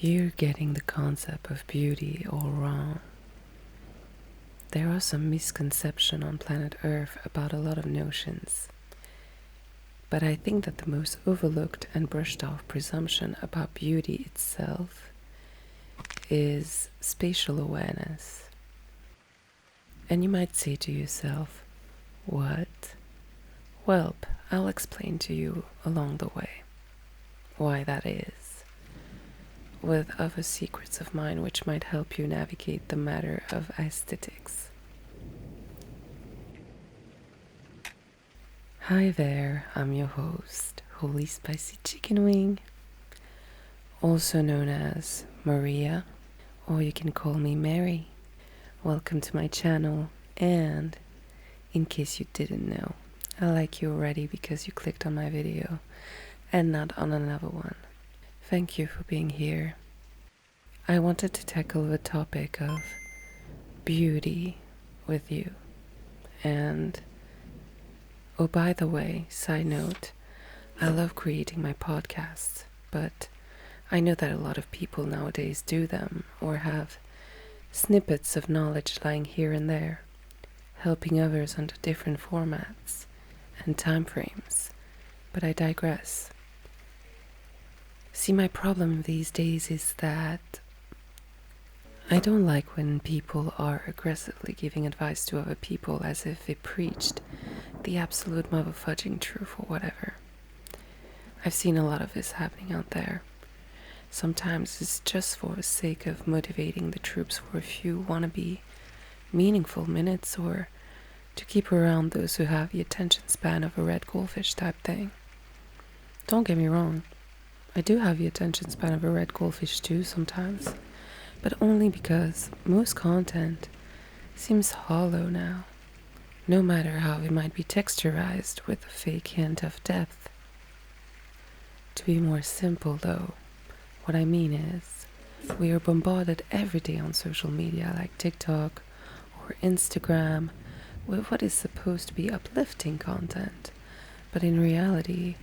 You're getting the concept of beauty all wrong. There are some misconceptions on planet Earth about a lot of notions. But I think that the most overlooked and brushed off presumption about beauty itself is spatial awareness. And you might say to yourself, what? Well, I'll explain to you along the way why that is, with other secrets of mine which might help you navigate the matter of aesthetics. Hi there, I'm your host, Holy Spicy Chicken Wing, also known as Maria, or you can call me Mary. Welcome to my channel, and in case you didn't know, I like you already because you clicked on my video and not on another one. Thank you for being here. I wanted to tackle the topic of beauty with you. And, oh, by the way, side note, I love creating my podcasts, but I know that a lot of people nowadays do them or have snippets of knowledge lying here and there, helping others under different formats and time frames. But I digress. See, my problem these days is that I don't like when people are aggressively giving advice to other people as if they preached the absolute motherfudging truth or whatever. I've seen a lot of this happening out there. Sometimes it's just for the sake of motivating the troops for a few wannabe meaningful minutes, or to keep around those who have the attention span of a red goldfish type thing. Don't get me wrong, I do have the attention span of a red goldfish too sometimes, but only because most content seems hollow now, no matter how it might be texturized with a fake hint of depth. To be more simple though, what I mean is, we are bombarded every day on social media like TikTok or Instagram with what is supposed to be uplifting content, but in reality,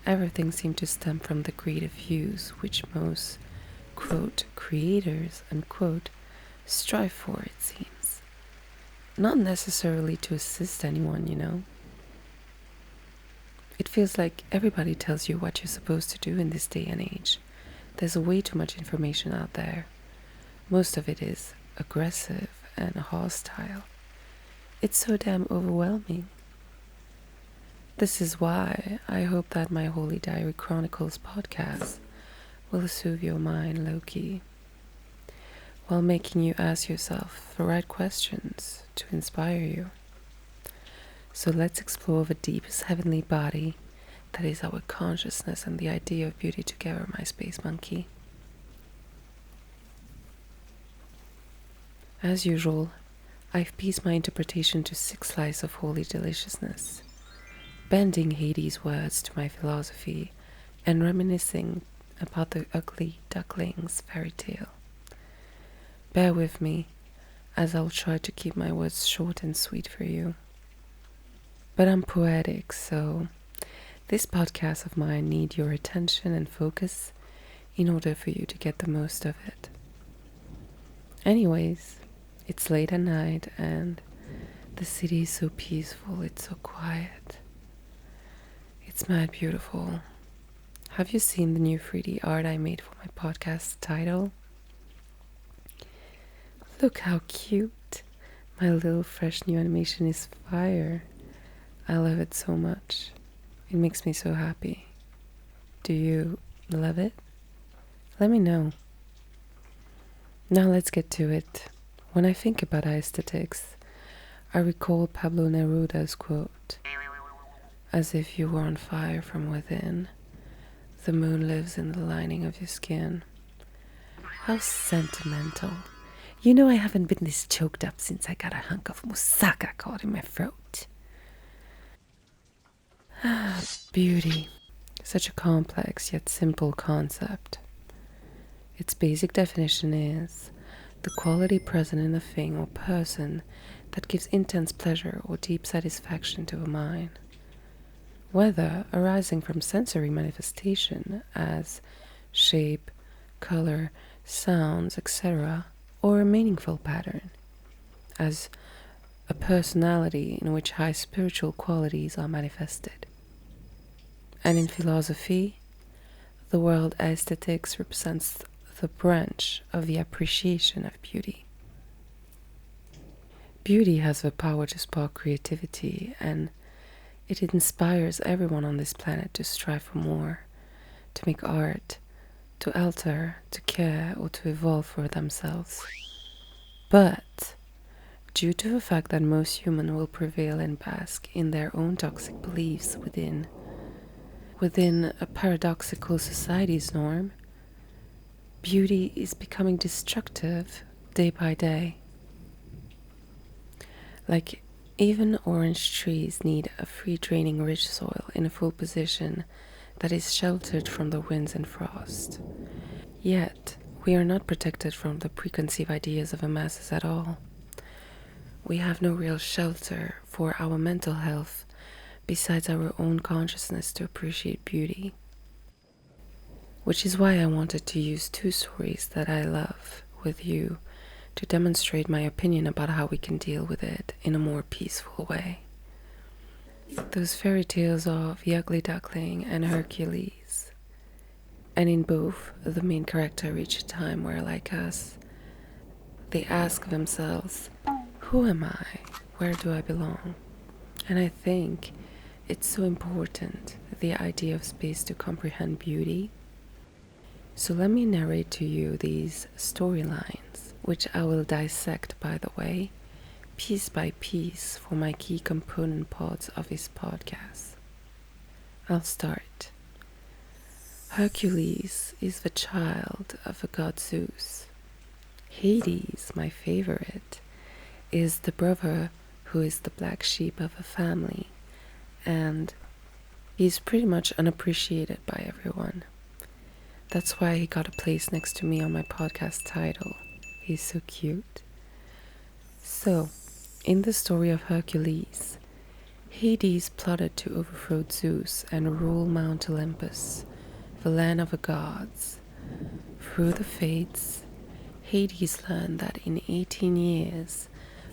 everything seems to stem from the greed of views which most, quote, creators, unquote, strive for, it seems. Not necessarily to assist anyone, you know. It feels like everybody tells you what you're supposed to do in this day and age. There's way too much information out there. Most of it is aggressive and hostile. It's so damn overwhelming. This is why I hope that my Holy Diary Chronicles podcast will soothe your mind low-key, while making you ask yourself the right questions to inspire you. So let's explore the deepest heavenly body that is our consciousness and the idea of beauty together, my space monkey. As usual, I've pieced my interpretation to 6 slices of holy deliciousness, bending Hades' words to my philosophy and reminiscing about the ugly duckling's fairy tale. Bear with me, as I'll try to keep my words short and sweet for you. But I'm poetic, so this podcast of mine needs your attention and focus in order for you to get the most of it. Anyways, it's late at night and the city is so peaceful, it's so quiet. It's mad beautiful. Have you seen the new 3D art I made for my podcast title? Look how cute. My little fresh new animation is fire. I love it so much. It makes me so happy. Do you love it? Let me know. Now let's get to it. When I think about aesthetics, I recall Pablo Neruda's quote, "As if you were on fire from within, the moon lives in the lining of your skin." How sentimental. You know I haven't been this choked up since I got a hunk of moussaka caught in my throat. Beauty. Such a complex yet simple concept. Its basic definition is the quality present in a thing or person that gives intense pleasure or deep satisfaction to the mind, whether arising from sensory manifestation as shape, color, sounds, etc., or a meaningful pattern, as a personality in which high spiritual qualities are manifested. And in philosophy, the world aesthetics represents the branch of the appreciation of beauty. Beauty has the power to spark creativity, and it inspires everyone on this planet to strive for more, to make art, to alter, to care, or to evolve for themselves. But due to the fact that most humans will prevail and bask in their own toxic beliefs within a paradoxical society's norm, beauty is becoming destructive day by day. Like, even orange trees need a free-draining rich soil in a full position that is sheltered from the winds and frost. Yet, we are not protected from the preconceived ideas of the masses at all. We have no real shelter for our mental health besides our own consciousness to appreciate beauty. Which is why I wanted to use two stories that I love with you to demonstrate my opinion about how we can deal with it in a more peaceful way. Those fairy tales of the ugly duckling and Hercules. And in both, the main character reach a time where, like us, they ask themselves, who am I? Where do I belong? And I think it's so important, the idea of space to comprehend beauty. So let me narrate to you these storylines, which I will dissect, by the way, piece by piece for my key component parts of this podcast. I'll start. Hercules is the child of the god Zeus. Hades, my favorite, is the brother who is the black sheep of the family, and he's pretty much unappreciated by everyone. That's why he got a place next to me on my podcast title. He's so cute. So, in the story of Hercules, Hades plotted to overthrow Zeus and rule Mount Olympus, the land of the gods. Through the fates, Hades learned that in 18 years,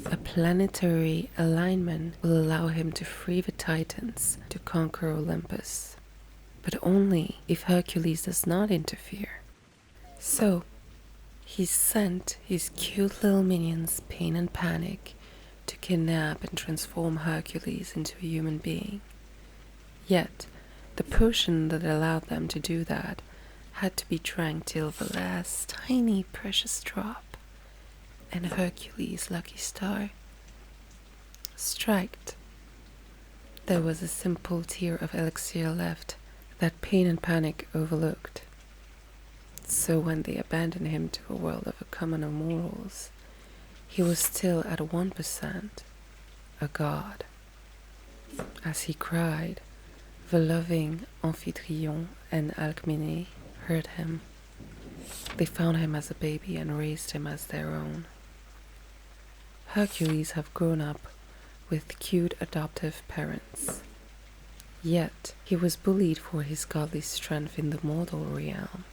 a planetary alignment will allow him to free the Titans to conquer Olympus, but only if Hercules does not interfere. So, he sent his cute little minions, Pain and Panic, to kidnap and transform Hercules into a human being. Yet, the potion that allowed them to do that had to be drank till the last tiny precious drop, and Hercules' lucky star striked. There was a simple tear of elixir left that Pain and Panic overlooked. So when they abandoned him to a world of a commoner mortals, he was still at 1% a god. As he cried, the loving Amphitryon and Alcmene heard him. They found him as a baby and raised him as their own. Hercules have grown up with cute adoptive parents. Yet, he was bullied for his godly strength in the mortal realm.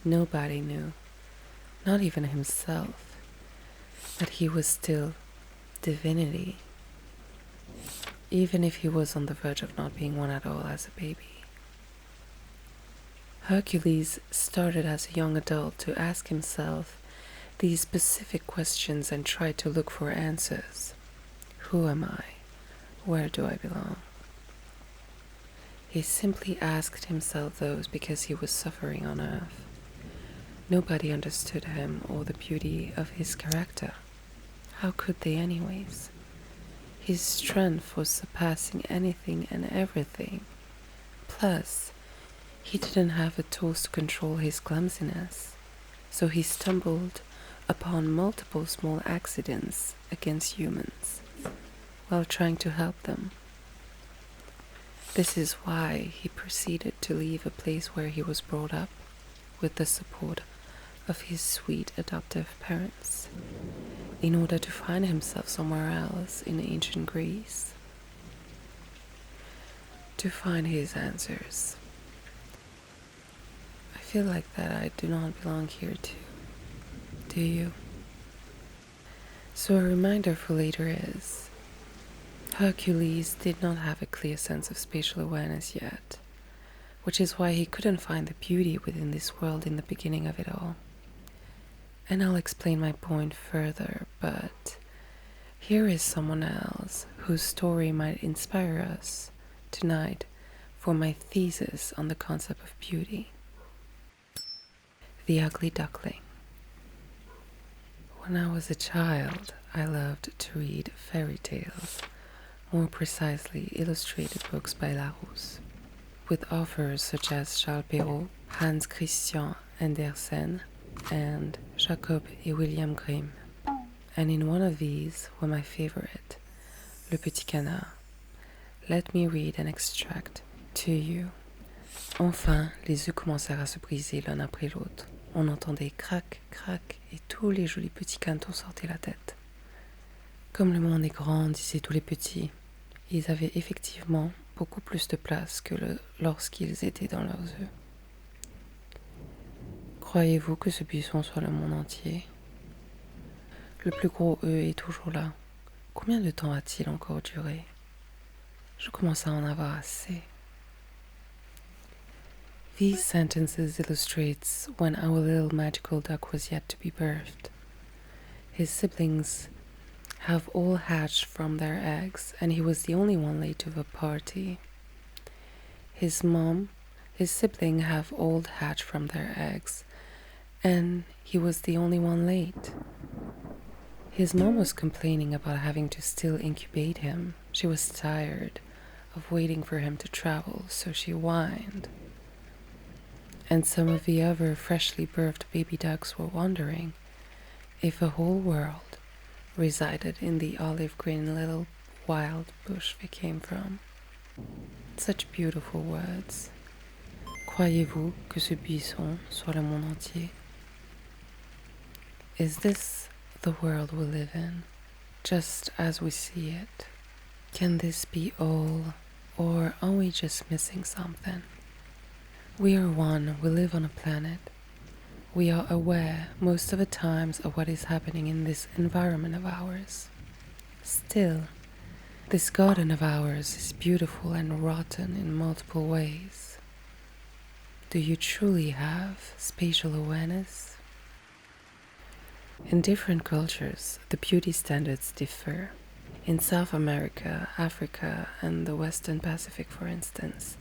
Nobody knew, not even himself, that he was still divinity, even if he was on the verge of not being one at all as a baby. Hercules started as a young adult to ask himself these specific questions and tried to look for answers. Who am I? Where do I belong? He simply asked himself those because he was suffering on earth. Nobody understood him or the beauty of his character. How could they anyways? His strength was surpassing anything and everything. Plus, he didn't have the tools to control his clumsiness, so he stumbled upon multiple small accidents against humans while trying to help them. This is why he proceeded to leave a place where he was brought up with the support of his sweet adoptive parents, in order to find himself somewhere else in ancient Greece, to find his answers. I feel like that I do not belong here too. Do you? So a reminder for later is, Hercules did not have a clear sense of spatial awareness yet, which is why he couldn't find the beauty within this world in the beginning of it all. And I'll explain my point further, but here is someone else whose story might inspire us tonight for my thesis on the concept of beauty. The Ugly Duckling. When I was a child, I loved to read fairy tales, more precisely illustrated books by Larousse, with authors such as Charles Perrault, Hans Christian Andersen, and Jacob et William Grimm. And in one of these were my favorite, Le Petit Canard. Let me read an extract to you. Enfin, les œufs commencèrent à se briser l'un après l'autre. On entendait crac, crac, et tous les jolis petits canetons sortaient la tête. Comme le monde est grand, disaient tous les petits, ils avaient effectivement beaucoup plus de place que lorsqu'ils étaient dans leurs œufs. Croyez-vous que ce buisson soit le monde entier? Le plus gros œuf est toujours là. Combien de temps va-t-il encore durer? Je commence à en avoir assez. These sentences illustrates when our little magical duck was yet to be birthed. His siblings have all hatched from their eggs, and he was the only one late to the party. His sibling have all hatched from their eggs, and he was the only one late. His mom was complaining about having to still incubate him. She was tired of waiting for him to travel, so she whined. And some of the other freshly birthed baby ducks were wondering if the whole world resided in the olive green little wild bush they came from. Such beautiful words. Croyez-vous que ce buisson soit le monde entier? Is this the world we live in, just as we see it? Can this be all, or are we just missing something? We are one, we live on a planet. We are aware most of the times of what is happening in this environment of ours. Still, this garden of ours is beautiful and rotten in multiple ways. Do you truly have spatial awareness? In different cultures, the beauty standards differ. In South America, Africa, and the Western Pacific, for instance,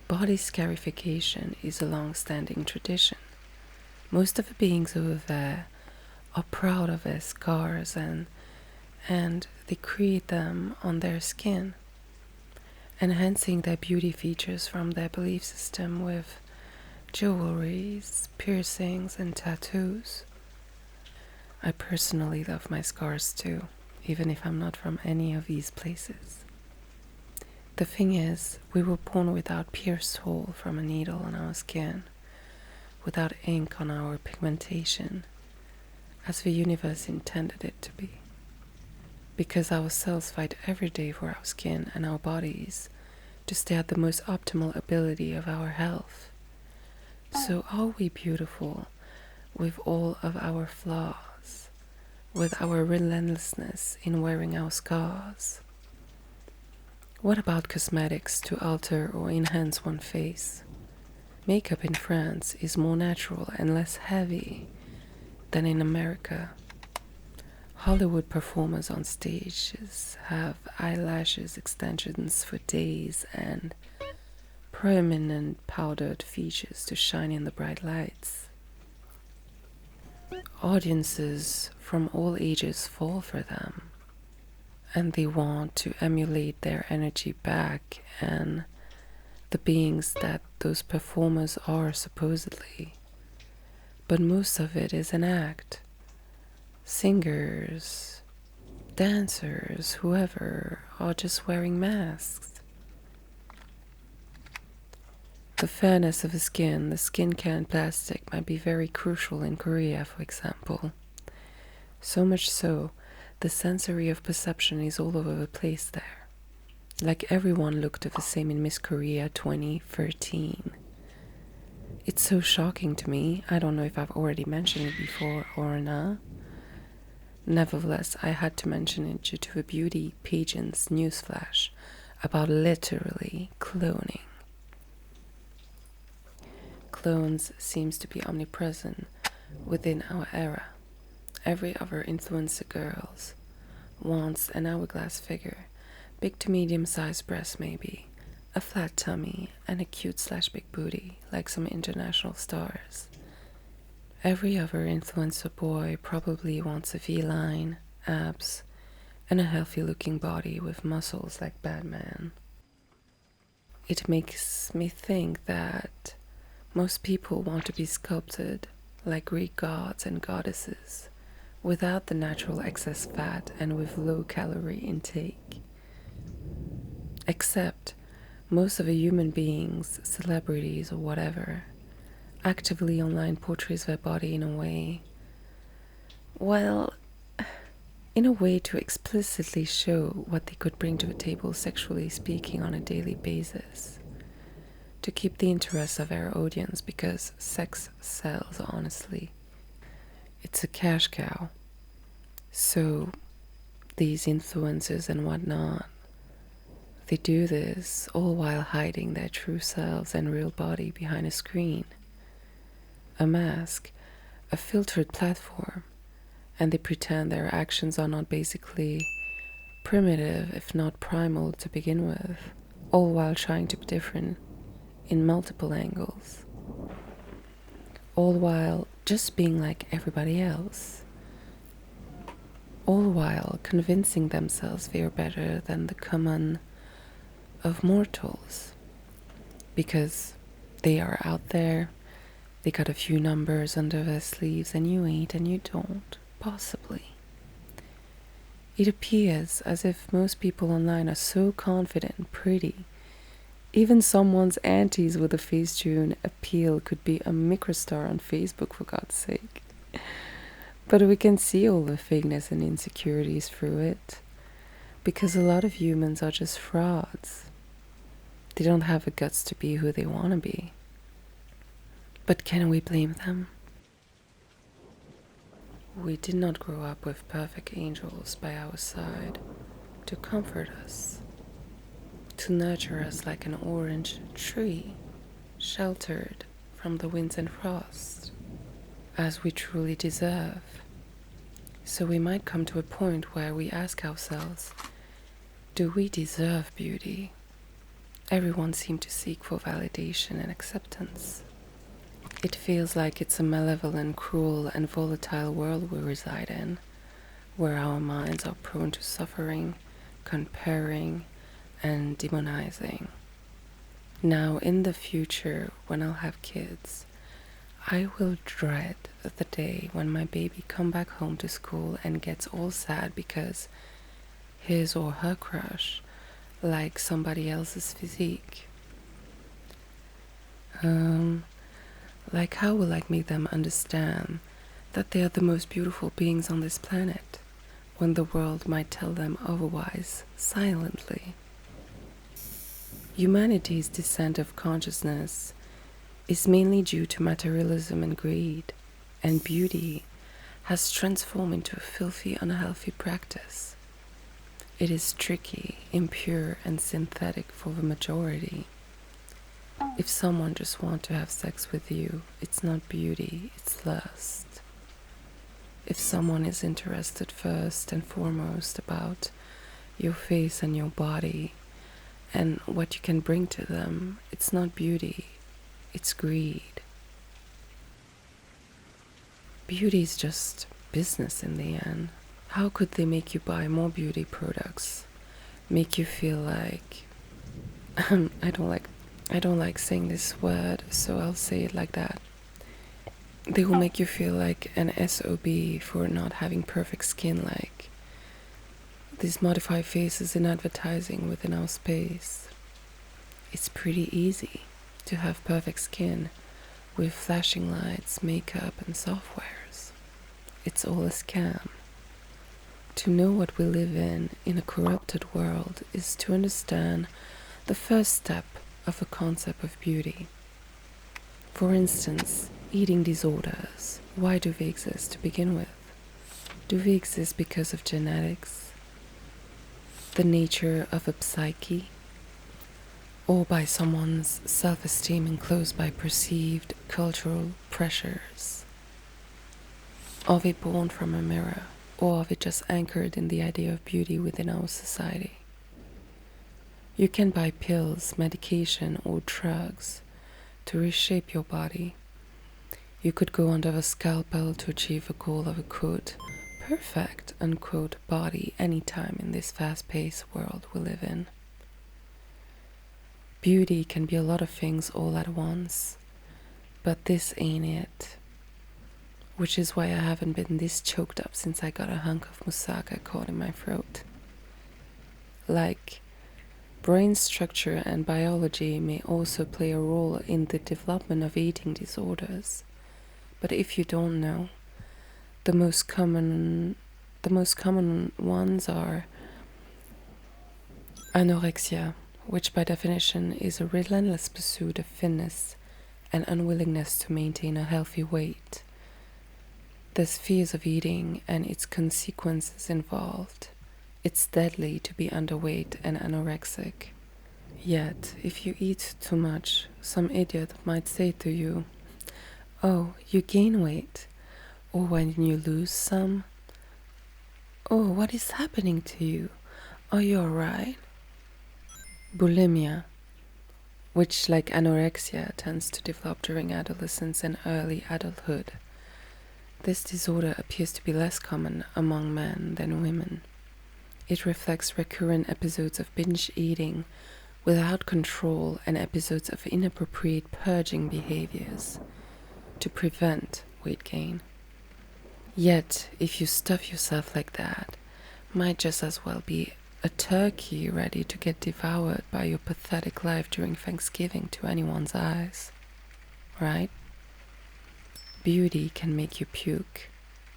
body scarification is a long-standing tradition. Most of the beings over there are proud of their scars and they create them on their skin, enhancing their beauty features from their belief system with jewelries, piercings, and tattoos. I personally love my scars too, even if I'm not from any of these places. The thing is, we were born without pierced hole from a needle on our skin, without ink on our pigmentation, as the universe intended it to be. Because our cells fight every day for our skin and our bodies to stay at the most optimal ability of our health. So are we beautiful with all of our flaws, with our relentlessness in wearing our scars? What about cosmetics to alter or enhance one's face? Makeup in France is more natural and less heavy than in America. Hollywood performers on stages have eyelashes extensions for days and prominent powdered features to shine in the bright lights. Audiences from all ages fall for them, and they want to emulate their energy back and the beings that those performers are supposedly. But most of it is an act. Singers, dancers, whoever, are just wearing masks. The fairness of the skin care and plastic might be very crucial in Korea, for example. So much so, the sensory of perception is all over the place there. Like everyone looked the same in Miss Korea 2013. It's so shocking to me. I don't know if I've already mentioned it before or not. Nevertheless, I had to mention it due to a beauty pageant's newsflash about literally cloning. Clones seems to be omnipresent within our era. Every other influencer girls wants an hourglass figure, big to medium-sized breasts maybe, a flat tummy, and a cute/big booty like some international stars. Every other influencer boy probably wants a V-line, abs, and a healthy-looking body with muscles like Batman. It makes me think that most people want to be sculpted like Greek gods and goddesses, without the natural excess fat and with low calorie intake. Except most of the human beings, celebrities or whatever, actively online portrays their body in a way, well, in a way to explicitly show what they could bring to the table sexually speaking on a daily basis. To keep the interest of our audience, because sex sells, honestly. It's a cash cow. So these influencers and whatnot, they do this all while hiding their true selves and real body behind a screen, a mask, a filtered platform, and they pretend their actions are not basically primitive, if not primal to begin with, all while trying to be different in multiple angles, all while just being like everybody else, all while convincing themselves they are better than the common of mortals, because they are out there, they got a few numbers under their sleeves, and you ain't and you don't, possibly. It appears as if most people online are so confident and pretty. Even someone's aunties with a Facetune appeal could be a microstar on Facebook, for God's sake. But we can see all the fakeness and insecurities through it, because a lot of humans are just frauds. They don't have the guts to be who they want to be. But can we blame them? We did not grow up with perfect angels by our side to comfort us, to nurture us like an orange tree, sheltered from the winds and frost, as we truly deserve. So we might come to a point where we ask ourselves, do we deserve beauty? Everyone seems to seek for validation and acceptance. It feels like it's a malevolent, cruel, and volatile world we reside in, where our minds are prone to suffering, comparing, and demonizing. Now, in the future, when I'll have kids, I will dread the day when my baby come back home to school and gets all sad because his or her crush likes somebody else's physique. Like, how will I make them understand that they are the most beautiful beings on this planet, when the world might tell them otherwise silently? Humanity's descent of consciousness is mainly due to materialism and greed, and beauty has transformed into a filthy, unhealthy practice. It is tricky, impure, and synthetic for the majority. If someone just wants to have sex with you, it's not beauty, it's lust. If someone is interested first and foremost about your face and your body and what you can bring to them, it's not beauty, it's greed. Beauty is just business in the end. How could they make you buy more beauty products? Make you feel like I don't like saying this word, so I'll say it like that. They will make you feel like an SOB for not having perfect skin, like these modified faces in advertising within our space. It's pretty easy to have perfect skin with flashing lights, makeup, and softwares. It's all a scam. To know what we live in a corrupted world, is to understand the first step of the concept of beauty. For instance, eating disorders. Why do they exist to begin with? Do they exist because of genetics, the nature of a psyche, or by someone's self-esteem enclosed by perceived cultural pressures? Are they born from a mirror, or are they just anchored in the idea of beauty within our society? You can buy pills, medication, or drugs to reshape your body. You could go under the scalpel to achieve the goal of a quote, perfect, unquote, body anytime in this fast-paced world we live in. Beauty can be a lot of things all at once, but this ain't it. Which is why I haven't been this choked up since I got a hunk of moussaka caught in my throat. Like, brain structure and biology may also play a role in the development of eating disorders, but if you don't know, the most common ones are anorexia, which by definition is a relentless pursuit of thinness and unwillingness to maintain a healthy weight. There's fears of eating and its consequences involved. It's deadly to be underweight and anorexic. Yet, if you eat too much, some idiot might say to you, "Oh, you gain weight," or when you lose some, "Oh, what is happening to you? Are you alright?" Bulimia, which like anorexia tends to develop during adolescence and early adulthood. This disorder appears to be less common among men than women. It reflects recurrent episodes of binge eating without control and episodes of inappropriate purging behaviors to prevent weight gain. Yet, if you stuff yourself like that, might just as well be a turkey ready to get devoured by your pathetic life during Thanksgiving to anyone's eyes, right? Beauty can make you puke.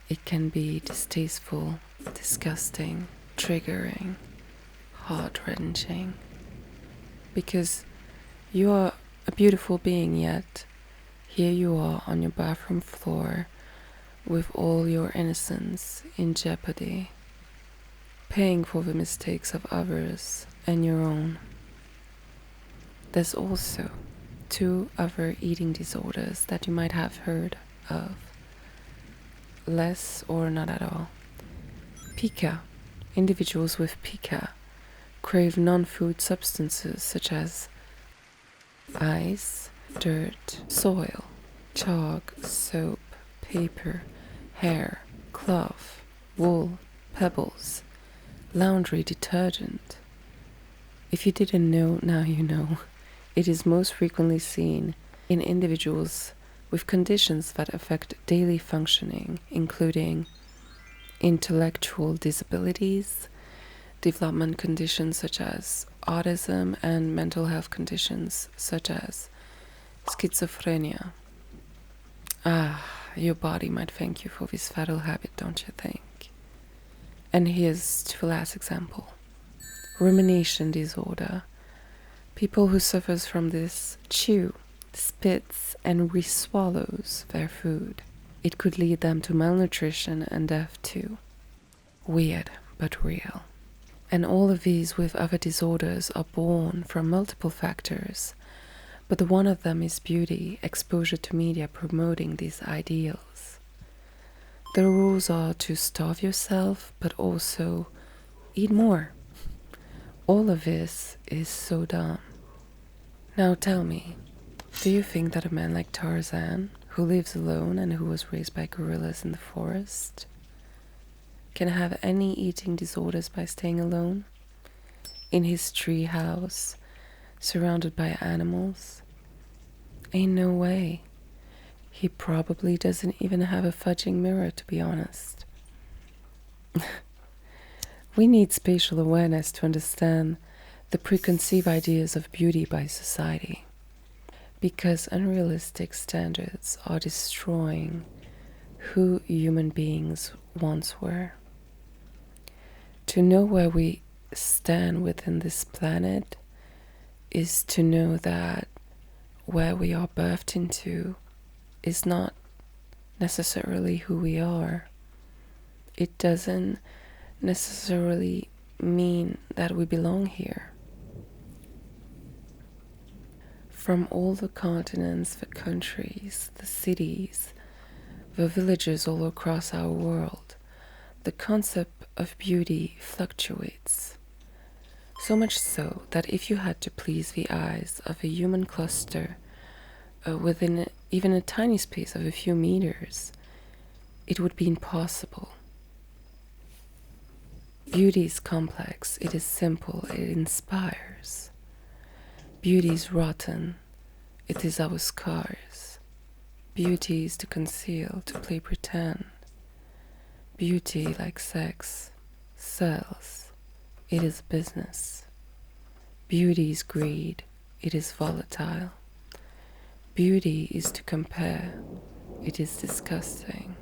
It can be distasteful, disgusting, triggering, heart-wrenching. Because you are a beautiful being, yet here you are on your bathroom floor with all your innocence in jeopardy, paying for the mistakes of others and your own. There's also 2 other eating disorders that you might have heard of, less or not at all. Pica. Individuals with pica crave non-food substances such as ice, dirt, soil, chalk, soap, paper, hair, cloth, wool, pebbles, laundry detergent. If you didn't know, now you know. It is most frequently seen in individuals with conditions that affect daily functioning, including intellectual disabilities, development conditions such as autism, and mental health conditions such as schizophrenia. Your body might thank you for this fatal habit, don't you think? And here's to the last example. Rumination disorder. People who suffers from this chew, spits, and re-swallows their food. It could lead them to malnutrition and death too. Weird, but real. And all of these with other disorders are born from multiple factors, but one of them is beauty, exposure to media promoting these ideals. The rules are to starve yourself, but also eat more. All of this is so dumb. Now tell me, do you think that a man like Tarzan, who lives alone and who was raised by gorillas in the forest, can have any eating disorders by staying alone in his tree house, surrounded by animals? Ain't no way. He probably doesn't even have a fudging mirror, to be honest. We need spatial awareness to understand the preconceived ideas of beauty by society, because unrealistic standards are destroying who human beings once were. To know where we stand within this planet is to know that where we are birthed into is not necessarily who we are. It doesn't necessarily mean that we belong here. From all the continents, the countries, the cities, the villages all across our world, the concept of beauty fluctuates. So much so that if you had to please the eyes of a human cluster within even a tiny space of a few meters, it would be impossible. Beauty is complex, it is simple, it inspires. Beauty is rotten, it is our scars. Beauty is to conceal, to play pretend. Beauty, like sex, sells, it is business. Beauty is greed, it is volatile. Beauty is to compare, it is disgusting.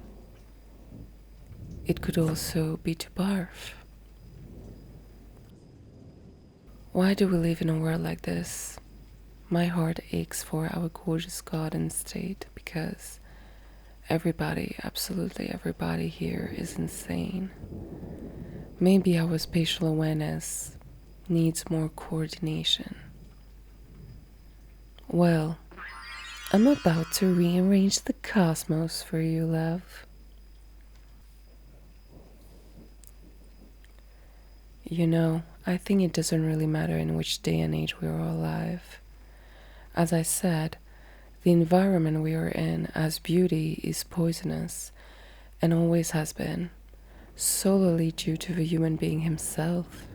It could also be to barf. Why do we live in a world like this? My heart aches for our gorgeous garden state because everybody, absolutely everybody here is insane. Maybe our spatial awareness needs more coordination. Well, I'm about to rearrange the cosmos for you, love. You know, I think it doesn't really matter in which day and age we are alive. As I said, the environment we are in as beauty is poisonous and always has been, solely due to the human being himself.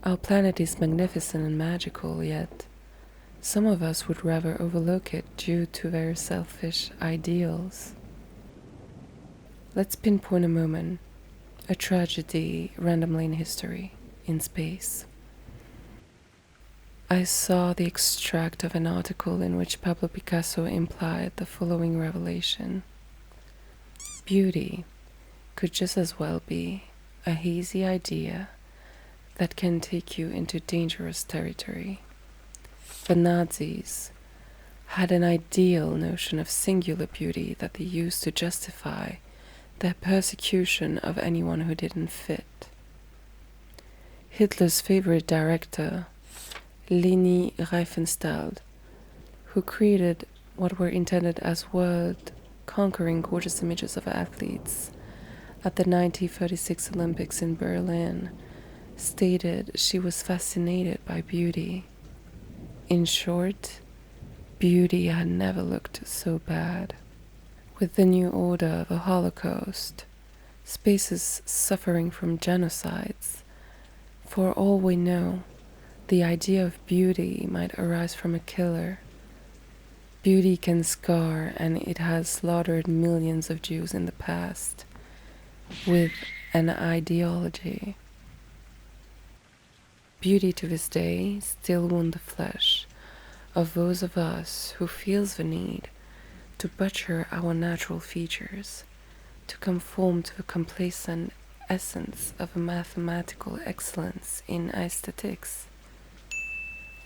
Our planet is magnificent and magical, yet some of us would rather overlook it due to their selfish ideals. Let's pinpoint a moment, a tragedy randomly in history, in space. I saw the extract of an article in which Pablo Picasso implied the following revelation. Beauty could just as well be a hazy idea that can take you into dangerous territory. The Nazis had an ideal notion of singular beauty that they used to justify their persecution of anyone who didn't fit. Hitler's favorite director, Leni Riefenstahl, who created what were intended as world-conquering gorgeous images of athletes at the 1936 Olympics in Berlin, stated she was fascinated by beauty. In short, beauty had never looked so bad. With the new order, the Holocaust, spaces suffering from genocides, for all we know, the idea of beauty might arise from a killer. Beauty can scar, and it has slaughtered millions of Jews in the past with an ideology. Beauty to this day still wounds the flesh of those of us who feels the need to butcher our natural features, to conform to the complacent essence of a mathematical excellence in aesthetics.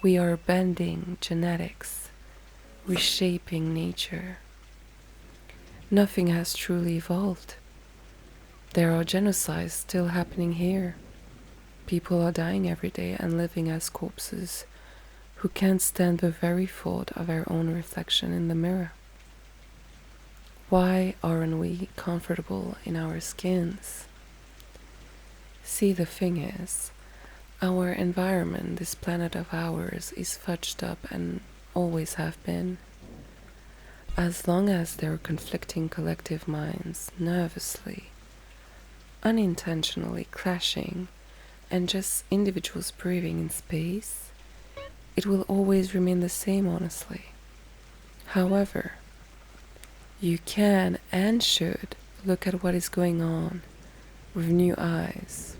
We are bending genetics, reshaping nature. Nothing has truly evolved. There are genocides still happening here. People are dying every day and living as corpses who can't stand the very thought of their own reflection in the mirror. Why aren't we comfortable in our skins? See, the thing is, our environment, this planet of ours, is fudged up and always have been. As long as there are conflicting collective minds nervously, unintentionally clashing, and just individuals breathing in space, it will always remain the same, honestly. However, you can and should look at what is going on with new eyes.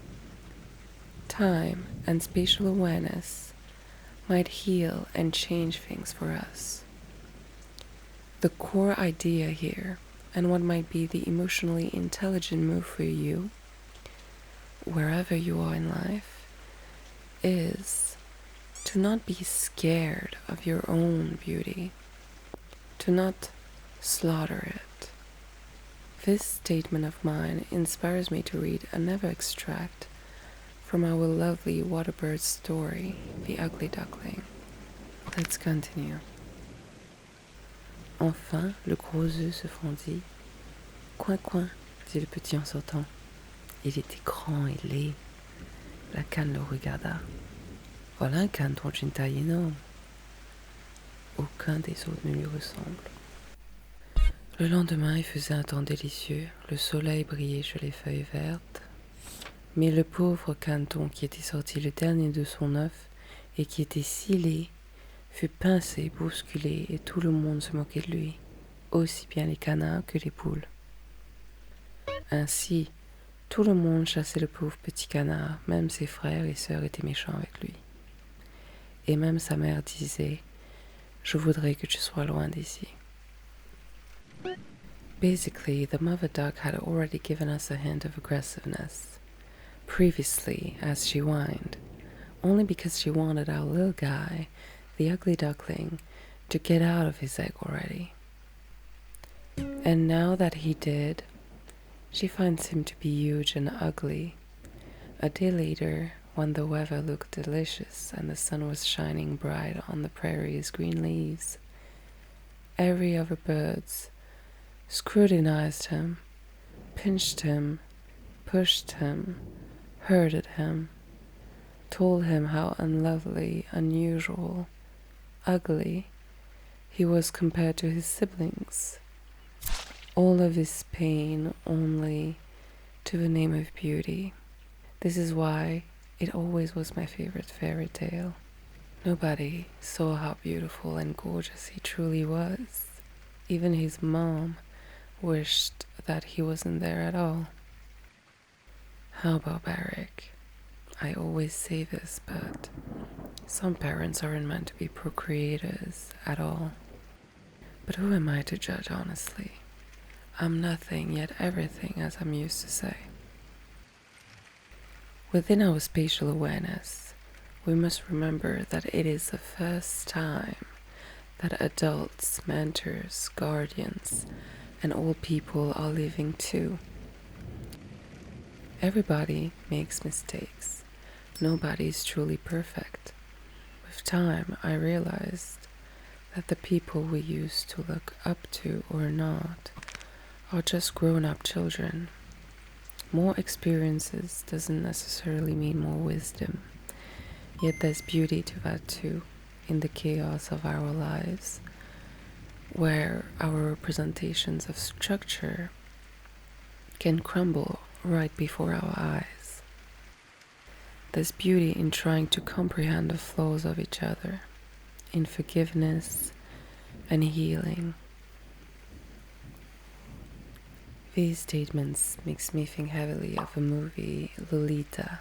Time and spatial awareness might heal and change things for us. The core idea here, and what might be the emotionally intelligent move for you, wherever you are in life, is to not be scared of your own beauty, to not slaughter it. This statement of mine inspires me to read another extract from our lovely waterbird story, The Ugly Duckling. Let's continue. Enfin, le gros œuf se fendit. Coin, coin, dit le petit en sortant. Il était grand et laid. La canne le regarda. Voilà un canne dont une taille énorme. Aucun des autres ne lui ressemble. Le lendemain, il faisait un temps délicieux. Le soleil brillait sur les feuilles vertes. Mais le pauvre canton qui était sorti le dernier de son œuf et qui était si laid fut pincé, bousculé, et tout le monde se moquait de lui, aussi bien les canards que les poules. Ainsi, tout le monde chassait le pauvre petit canard, même ses frères et sœurs étaient méchants avec lui. Et même sa mère disait « Je voudrais que tu sois loin d'ici ». Basically, the mother duck had already given us a hint of aggressiveness, previously as she whined, only because she wanted our little guy, the ugly duckling, to get out of his egg already. And now that he did, she finds him to be huge and ugly. A day later, when the weather looked delicious and the sun was shining bright on the prairie's green leaves, every other birds scrutinized him, pinched him, pushed him, herded him, told him how unlovely, unusual, ugly he was compared to his siblings. All of his pain only to the name of beauty. This is why it always was my favorite fairy tale. Nobody saw how beautiful and gorgeous he truly was. Even his mom wished that he wasn't there at all. How barbaric. I always say this, but some parents aren't meant to be procreators at all. But who am I to judge, honestly? I'm nothing yet everything, as I'm used to say. Within our spatial awareness, we must remember that it is the first time that adults, mentors, guardians, and old people are living too. Everybody makes mistakes. Nobody is truly perfect. With time, I realized that the people we used to look up to or not are just grown-up children. More experiences doesn't necessarily mean more wisdom. Yet there's beauty to that too, in the chaos of our lives, where our representations of structure can crumble right before our eyes. There's beauty in trying to comprehend the flaws of each other, in forgiveness and healing. These statements makes me think heavily of the movie Lolita,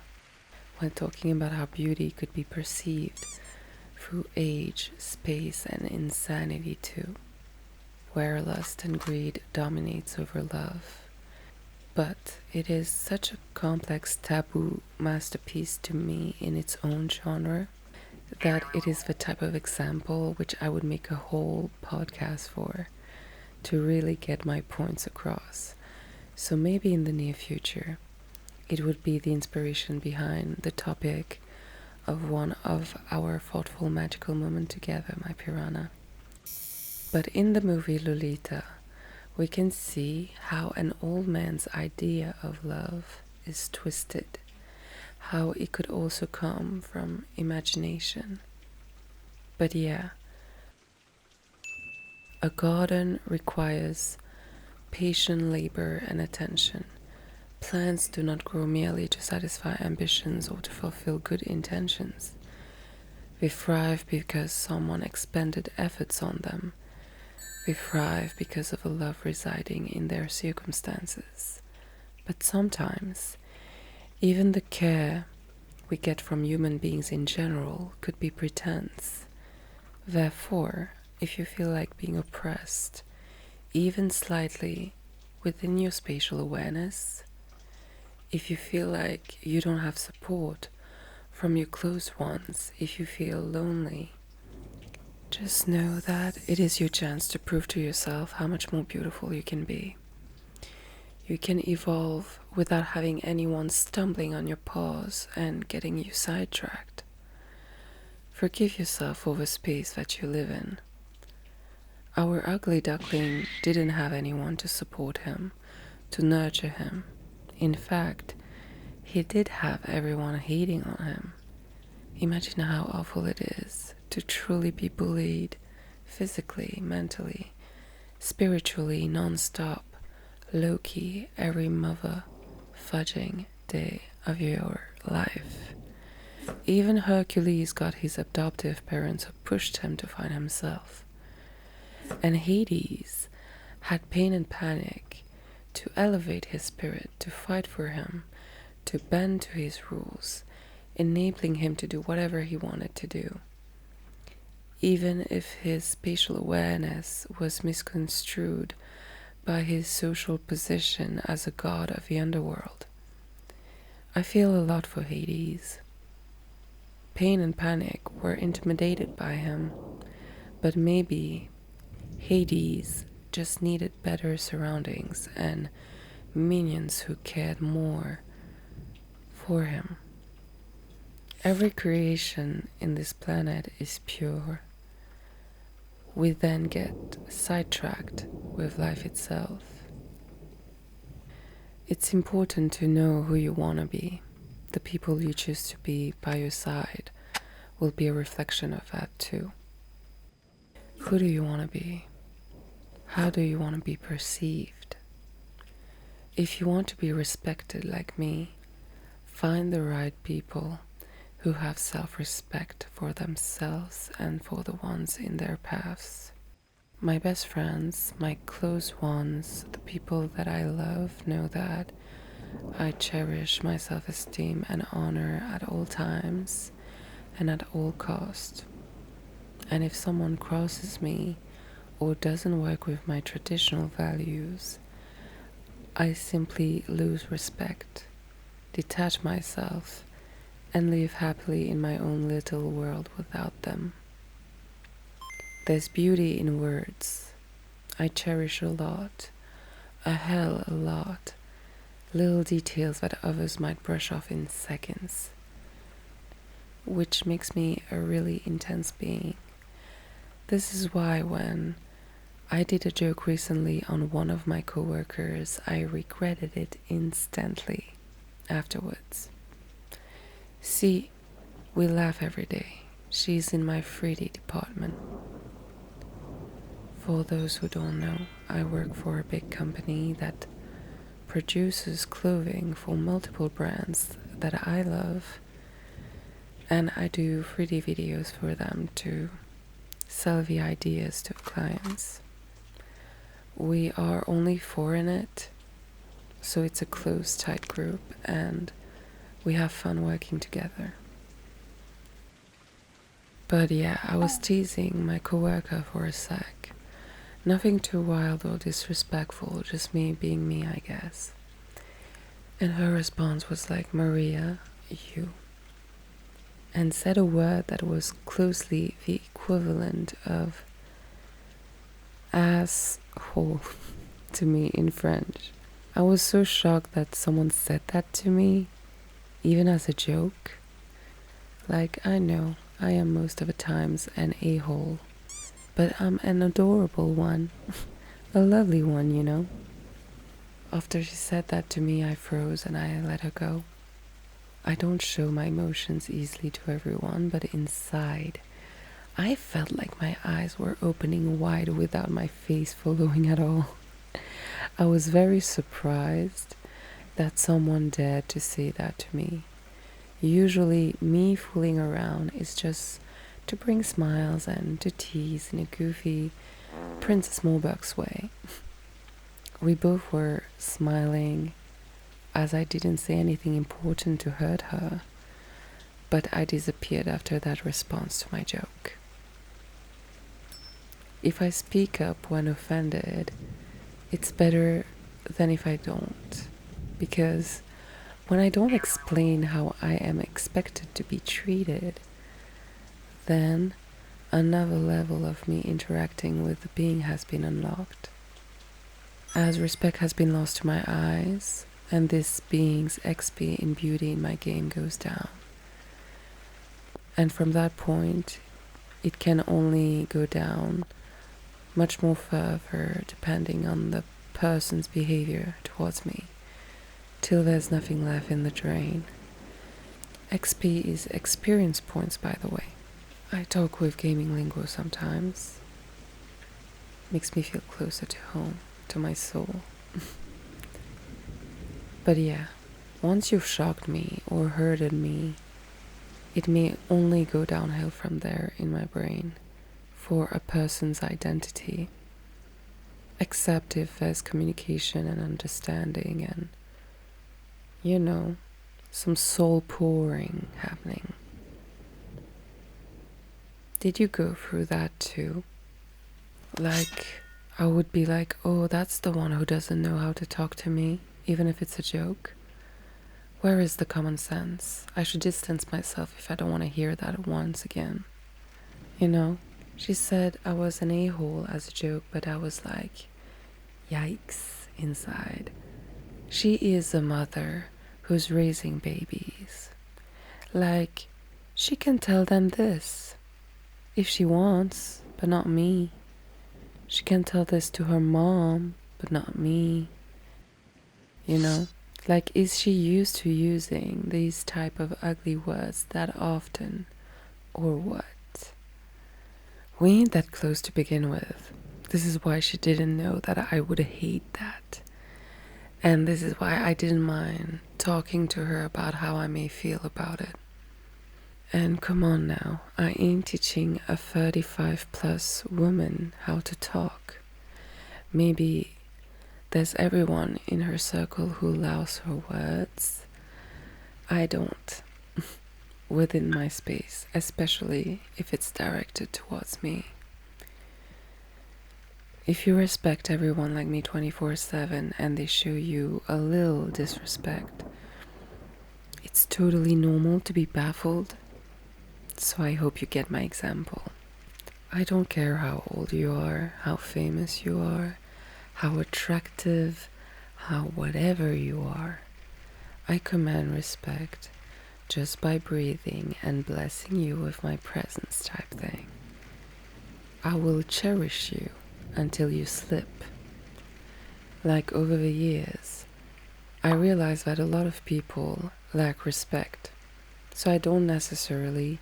when talking about how beauty could be perceived through age, space, and insanity too, where lust and greed dominates over love. But it is such a complex taboo masterpiece to me in its own genre that it is the type of example which I would make a whole podcast for, to really get my points across. So maybe in the near future, it would be the inspiration behind the topic of one of our thoughtful magical moments together, my piranha. But in the movie Lolita, we can see how an old man's idea of love is twisted, how it could also come from imagination. But yeah, a garden requires patient labor and attention. Plants do not grow merely to satisfy ambitions or to fulfill good intentions. They thrive because someone expended efforts on them. They thrive because of a love residing in their circumstances. But sometimes, even the care we get from human beings in general could be pretense. Therefore, if you feel like being oppressed, even slightly within your spatial awareness, if you feel like you don't have support from your close ones if you feel lonely. Just know that it is your chance to prove to yourself how much more beautiful you can be. You can evolve without having anyone stumbling on your paws and getting you sidetracked. Forgive yourself for the space that you live in. Our ugly duckling didn't have anyone to support him, to nurture him. In fact, he did have everyone hating on him. Imagine how awful it is to truly be bullied, physically, mentally, spiritually, non-stop, low-key, every mother fudging day of your life. Even Hercules got his adoptive parents who pushed him to find himself. And Hades had pain and panic to elevate his spirit, to fight for him, to bend to his rules, enabling him to do whatever he wanted to do. Even if his spatial awareness was misconstrued by his social position as a god of the underworld. I feel a lot for Hades. Pain and panic were intimidated by him, but maybe Hades just needed better surroundings and minions who cared more for him. Every creation in this planet is pure. We then get sidetracked with life itself. It's important to know who you want to be. The people you choose to be by your side will be a reflection of that too. Who do you want to be? How do you want to be perceived? If you want to be respected like me, find the right people who have self-respect for themselves and for the ones in their paths. My best friends, my close ones, the people that I love know that I cherish my self-esteem and honor at all times and at all cost. And if someone crosses me or doesn't work with my traditional values, I simply lose respect, detach myself, and live happily in my own little world without them. There's beauty in words. I cherish a lot, a hell a lot, little details that others might brush off in seconds, which makes me a really intense being. This is why when I did a joke recently on one of my coworkers, I regretted it instantly afterwards. See, we laugh every day. She's in my 3D department. For those who don't know, I work for a big company that produces clothing for multiple brands that I love, and I do 3D videos for them to sell the ideas to clients. We are only 4 in it, so it's a close, tight group, and we have fun working together. But yeah, I was teasing my coworker for a sec. Nothing too wild or disrespectful, just me being me, I guess. And her response was like, "Maria, you." And said a word that was closely the equivalent of asshole to me in French. I was so shocked that someone said that to me, even as a joke. Like, I know I am most of the times an a-hole, but I'm an adorable one, a lovely one, you know. After she said that to me, I froze and I let her go. I don't show my emotions easily to everyone, but inside, I felt like my eyes were opening wide without my face following at all. I was very surprised that someone dared to say that to me. Usually, me fooling around is just to bring smiles and to tease in a goofy Princess Morbuck's way. We both were smiling as I didn't say anything important to hurt her, but I disappeared after that response to my joke. If I speak up when offended, it's better than if I don't, because When I don't explain how I am expected to be treated, then another level of me interacting with the being has been unlocked. As respect has been lost to my eyes, and this being's XP in beauty in my game goes down. And from that point, it can only go down much more further depending on the person's behavior towards me, till there's nothing left in the drain. XP is experience points, by the way. I talk with gaming lingo sometimes. Makes me feel closer to home, to my soul. But yeah, once you've shocked me or hurted me, it may only go downhill from there in my brain for a person's identity, except if there's communication and understanding and, some soul pouring happening. Did you go through that too? Like, I would be like, oh, that's the one who doesn't know how to talk to me, even if it's a joke. Where is the common sense? I should distance myself if I don't want to hear that once again. She said I was an a-hole as a joke, but I was like, yikes, inside. She is a mother who's raising babies. Like, she can tell them this if she wants, but not me. She can tell this to her mom, but not me. Like, is she used to using these type of ugly words that often, or what? We ain't that close to begin with. This is why she didn't know that I would hate that. And this is why I didn't mind talking to her about how I may feel about it. And come on now, I ain't teaching a 35 plus woman how to talk. Maybe there's everyone in her circle who allows her words. I don't. Within my space, especially if it's directed towards me. If you respect everyone like me 24/7 and they show you a little disrespect, it's totally normal to be baffled. So I hope you get my example. I don't care how old you are, how famous you are, how attractive, how whatever you are. I command respect just by breathing and blessing you with my presence type thing. I will cherish you until you slip. Like, over the years, I realized that a lot of people lack respect, so I don't necessarily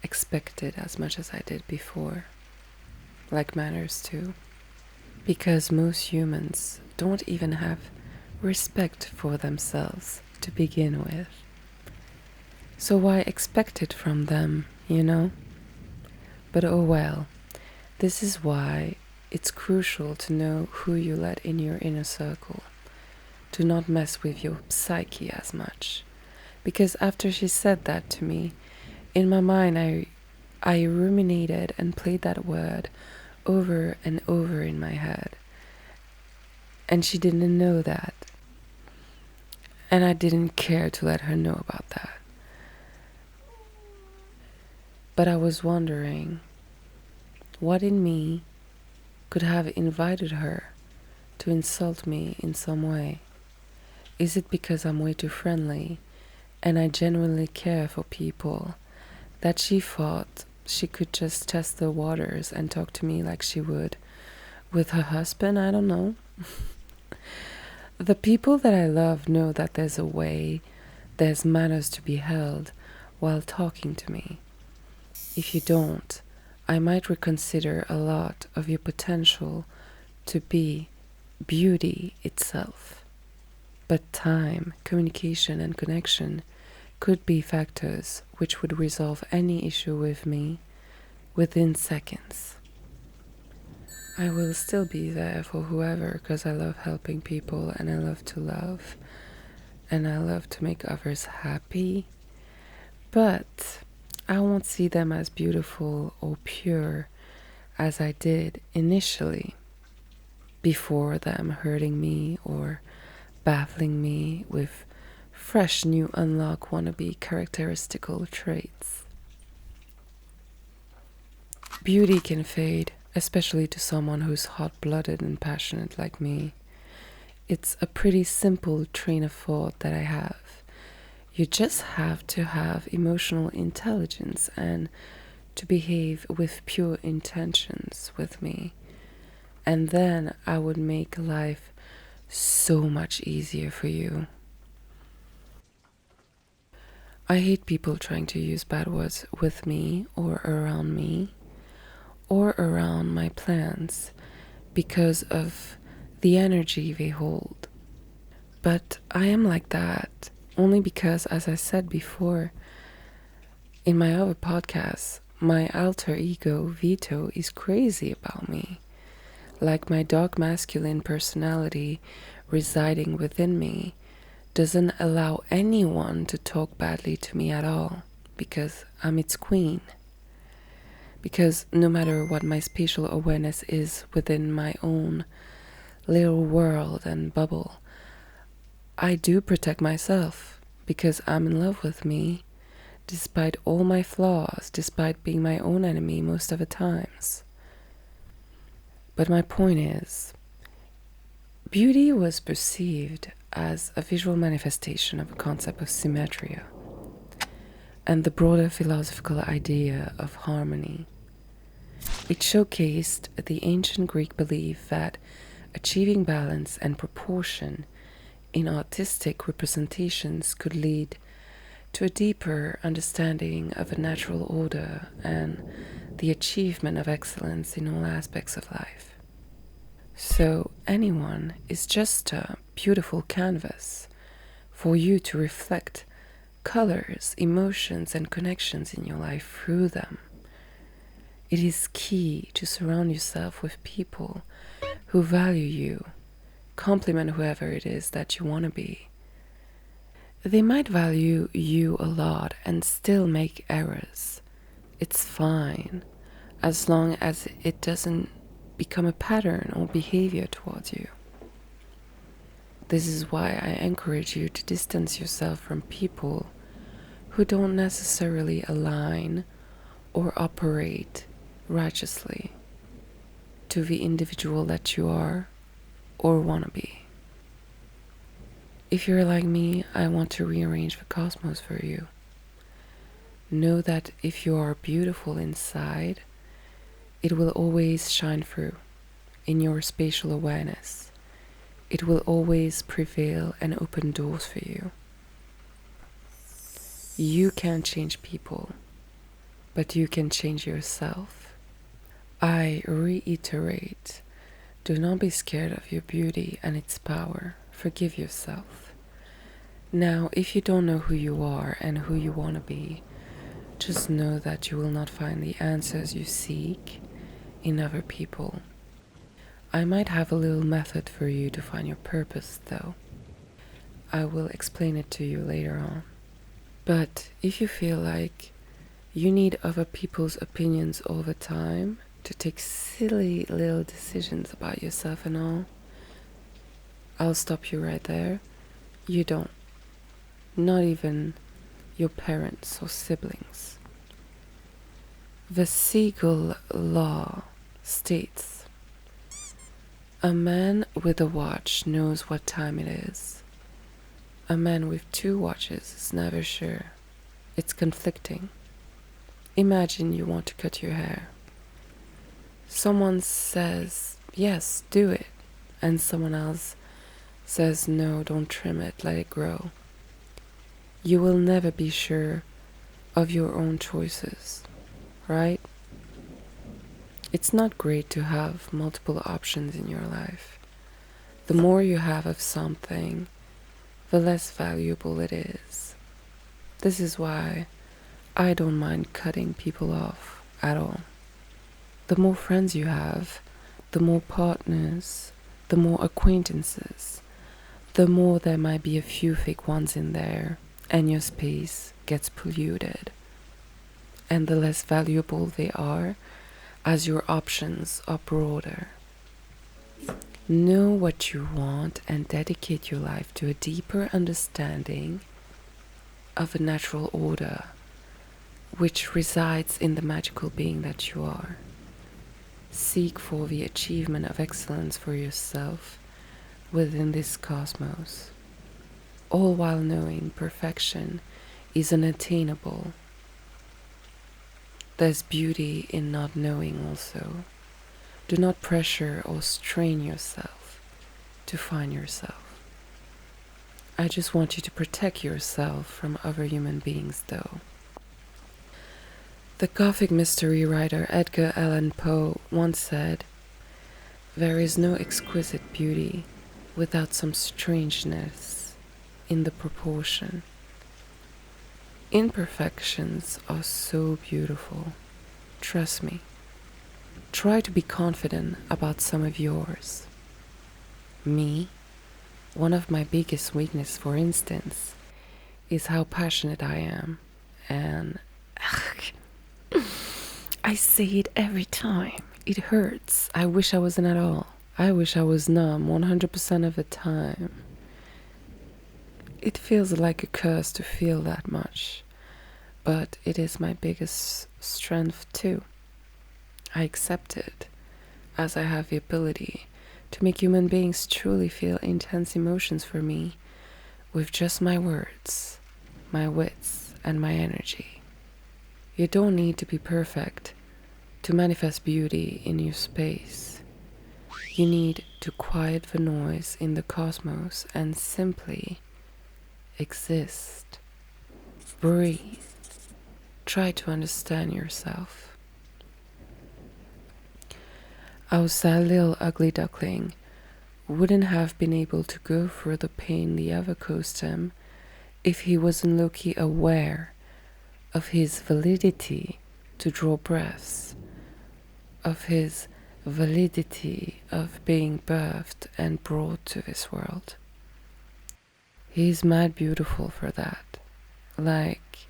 expect it as much as I did before. Like manners too. Because most humans don't even have respect for themselves to begin with. So why expect it from them, But oh well, this is why it's crucial to know who you let in your inner circle. Do not mess with your psyche as much. Because after she said that to me, in my mind I ruminated and played that word over and over in my head. And she didn't know that. And I didn't care to let her know about that. But I was wondering, what in me could have invited her to insult me in some way? Is it because I'm way too friendly and I genuinely care for people that she thought she could just test the waters and talk to me like she would with her husband? I don't know. The people that I love know that there's a way, there's manners to be held while talking to me. If you don't, I might reconsider a lot of your potential to be beauty itself. But time, communication, and connection could be factors which would resolve any issue with me within seconds. I will still be there for whoever, because I love helping people and I love to love and I love to make others happy. But I won't see them as beautiful or pure as I did initially, before them hurting me or baffling me with fresh new unlock WannaBe characteristical traits. Beauty can fade, especially to someone who's hot-blooded and passionate like me. It's a pretty simple train of thought that I have. You just have to have emotional intelligence and to behave with pure intentions with me. And then I would make life so much easier for you. I hate people trying to use bad words with me or around me or around my plans because of the energy they hold. But I am like that only because, as I said before in my other podcasts, my alter ego Vito is crazy about me. Like my dark masculine personality residing within me doesn't allow anyone to talk badly to me at all because I'm its queen. Because no matter what my spatial awareness is within my own little world and bubble, I do protect myself because I'm in love with me, despite all my flaws, despite being my own enemy most of the times. But my point is, beauty was perceived as a visual manifestation of a concept of symmetria and the broader philosophical idea of harmony. It showcased the ancient Greek belief that achieving balance and proportion in artistic representations could lead to a deeper understanding of a natural order and the achievement of excellence in all aspects of life. So anyone is just a beautiful canvas for you to reflect colors, emotions, and connections in your life through them. It is key to surround yourself with people who value you, compliment whoever it is that you want to be. They might value you a lot and still make errors. It's fine, as long as it doesn't become a pattern or behavior towards you. This is why I encourage you to distance yourself from people who don't necessarily align or operate righteously to the individual that you are or want to be. If you're like me, I want to rearrange the cosmos for you. Know that if you are beautiful inside, it will always shine through in your spatial awareness. It will always prevail and open doors for you. You can't change people, but you can change yourself. I reiterate, do not be scared of your beauty and its power. Forgive yourself. Now, if you don't know who you are and who you want to be, just know that you will not find the answers you seek in other people. I might have a little method for you to find your purpose, though. I will explain it to you later on. But if you feel like you need other people's opinions all the time to take silly little decisions about yourself and all, I'll stop you right there. You don't. Not even your parents or siblings. The Seagull law states, a man with a watch knows what time it is. A man with 2 watches is never sure. It's conflicting. Imagine you want to cut your hair. Someone says, yes, do it. And someone else says, no, don't trim it, let it grow. You will never be sure of your own choices, right? It's not great to have multiple options in your life. The more you have of something, the less valuable it is. This is why I don't mind cutting people off at all. The more friends you have, the more partners, the more acquaintances, the more there might be a few fake ones in there, and your space gets polluted. And the less valuable they are, as your options are broader. Know what you want and dedicate your life to a deeper understanding of a natural order which resides in the magical being that you are. Seek for the achievement of excellence for yourself within this cosmos, all while knowing perfection is unattainable. There's beauty in not knowing also. Do not pressure or strain yourself to find yourself. I just want you to protect yourself from other human beings, though. The Gothic mystery writer Edgar Allan Poe once said, "There is no exquisite beauty without some strangeness in the proportion." Imperfections are so beautiful. Trust me. Try to be confident about some of yours. Me, one of my biggest weaknesses, for instance, is how passionate I am. And I say it every time. It hurts. I wish I wasn't at all. I wish I was numb 100% of the time. It feels like a curse to feel that much, but it is my biggest strength too. I accept it, as I have the ability to make human beings truly feel intense emotions for me with just my words, my wits, and my energy. You don't need to be perfect to manifest beauty in your space. You need to quiet the noise in the cosmos and simply exist. Breathe. Try to understand yourself. Our sad little ugly duckling wouldn't have been able to go through the pain the other caused him if he wasn't low-key aware of his validity to draw breaths, of his validity of being birthed and brought to this world. He's mad beautiful for that, like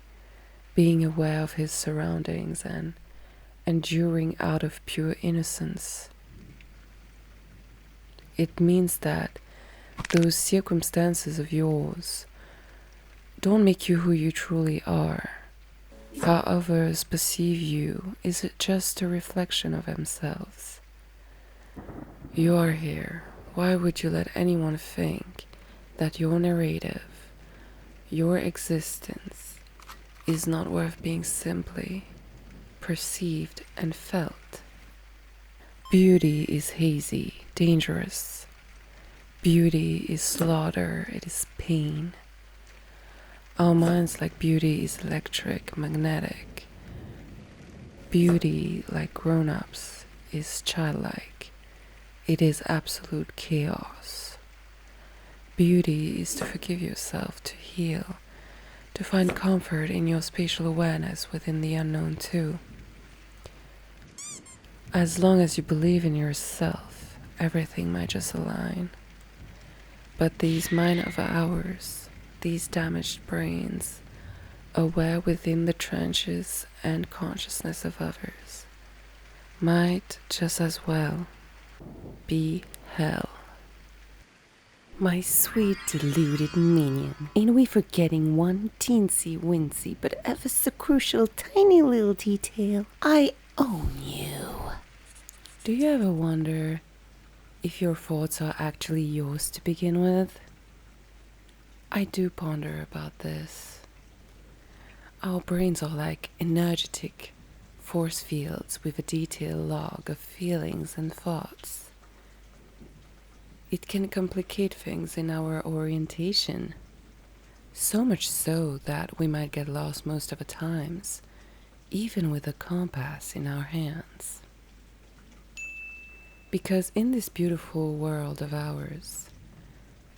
being aware of his surroundings and enduring out of pure innocence. It means that those circumstances of yours don't make you who you truly are. How others perceive you is just a reflection of themselves. You are here. Why would you let anyone think that your narrative, your existence, is not worth being simply perceived and felt? Beauty is hazy, dangerous. Beauty is slaughter, it is pain. Our minds, like beauty, is electric, magnetic. Beauty, like grown-ups, is childlike. It is absolute chaos. Beauty is to forgive yourself, to heal, to find comfort in your spatial awareness within the unknown too. As long as you believe in yourself, everything might just align. But these mind of ours, these damaged brains, aware within the trenches and consciousness of others, might just as well be hell. My sweet deluded minion, ain't we forgetting one teensy-weensy but ever so crucial tiny little detail? I own you. Do you ever wonder if your thoughts are actually yours to begin with? I do ponder about this. Our brains are like energetic force fields with a detailed log of feelings and thoughts. It can complicate things in our orientation, so much so that we might get lost most of the times, even with a compass in our hands. Because in this beautiful world of ours,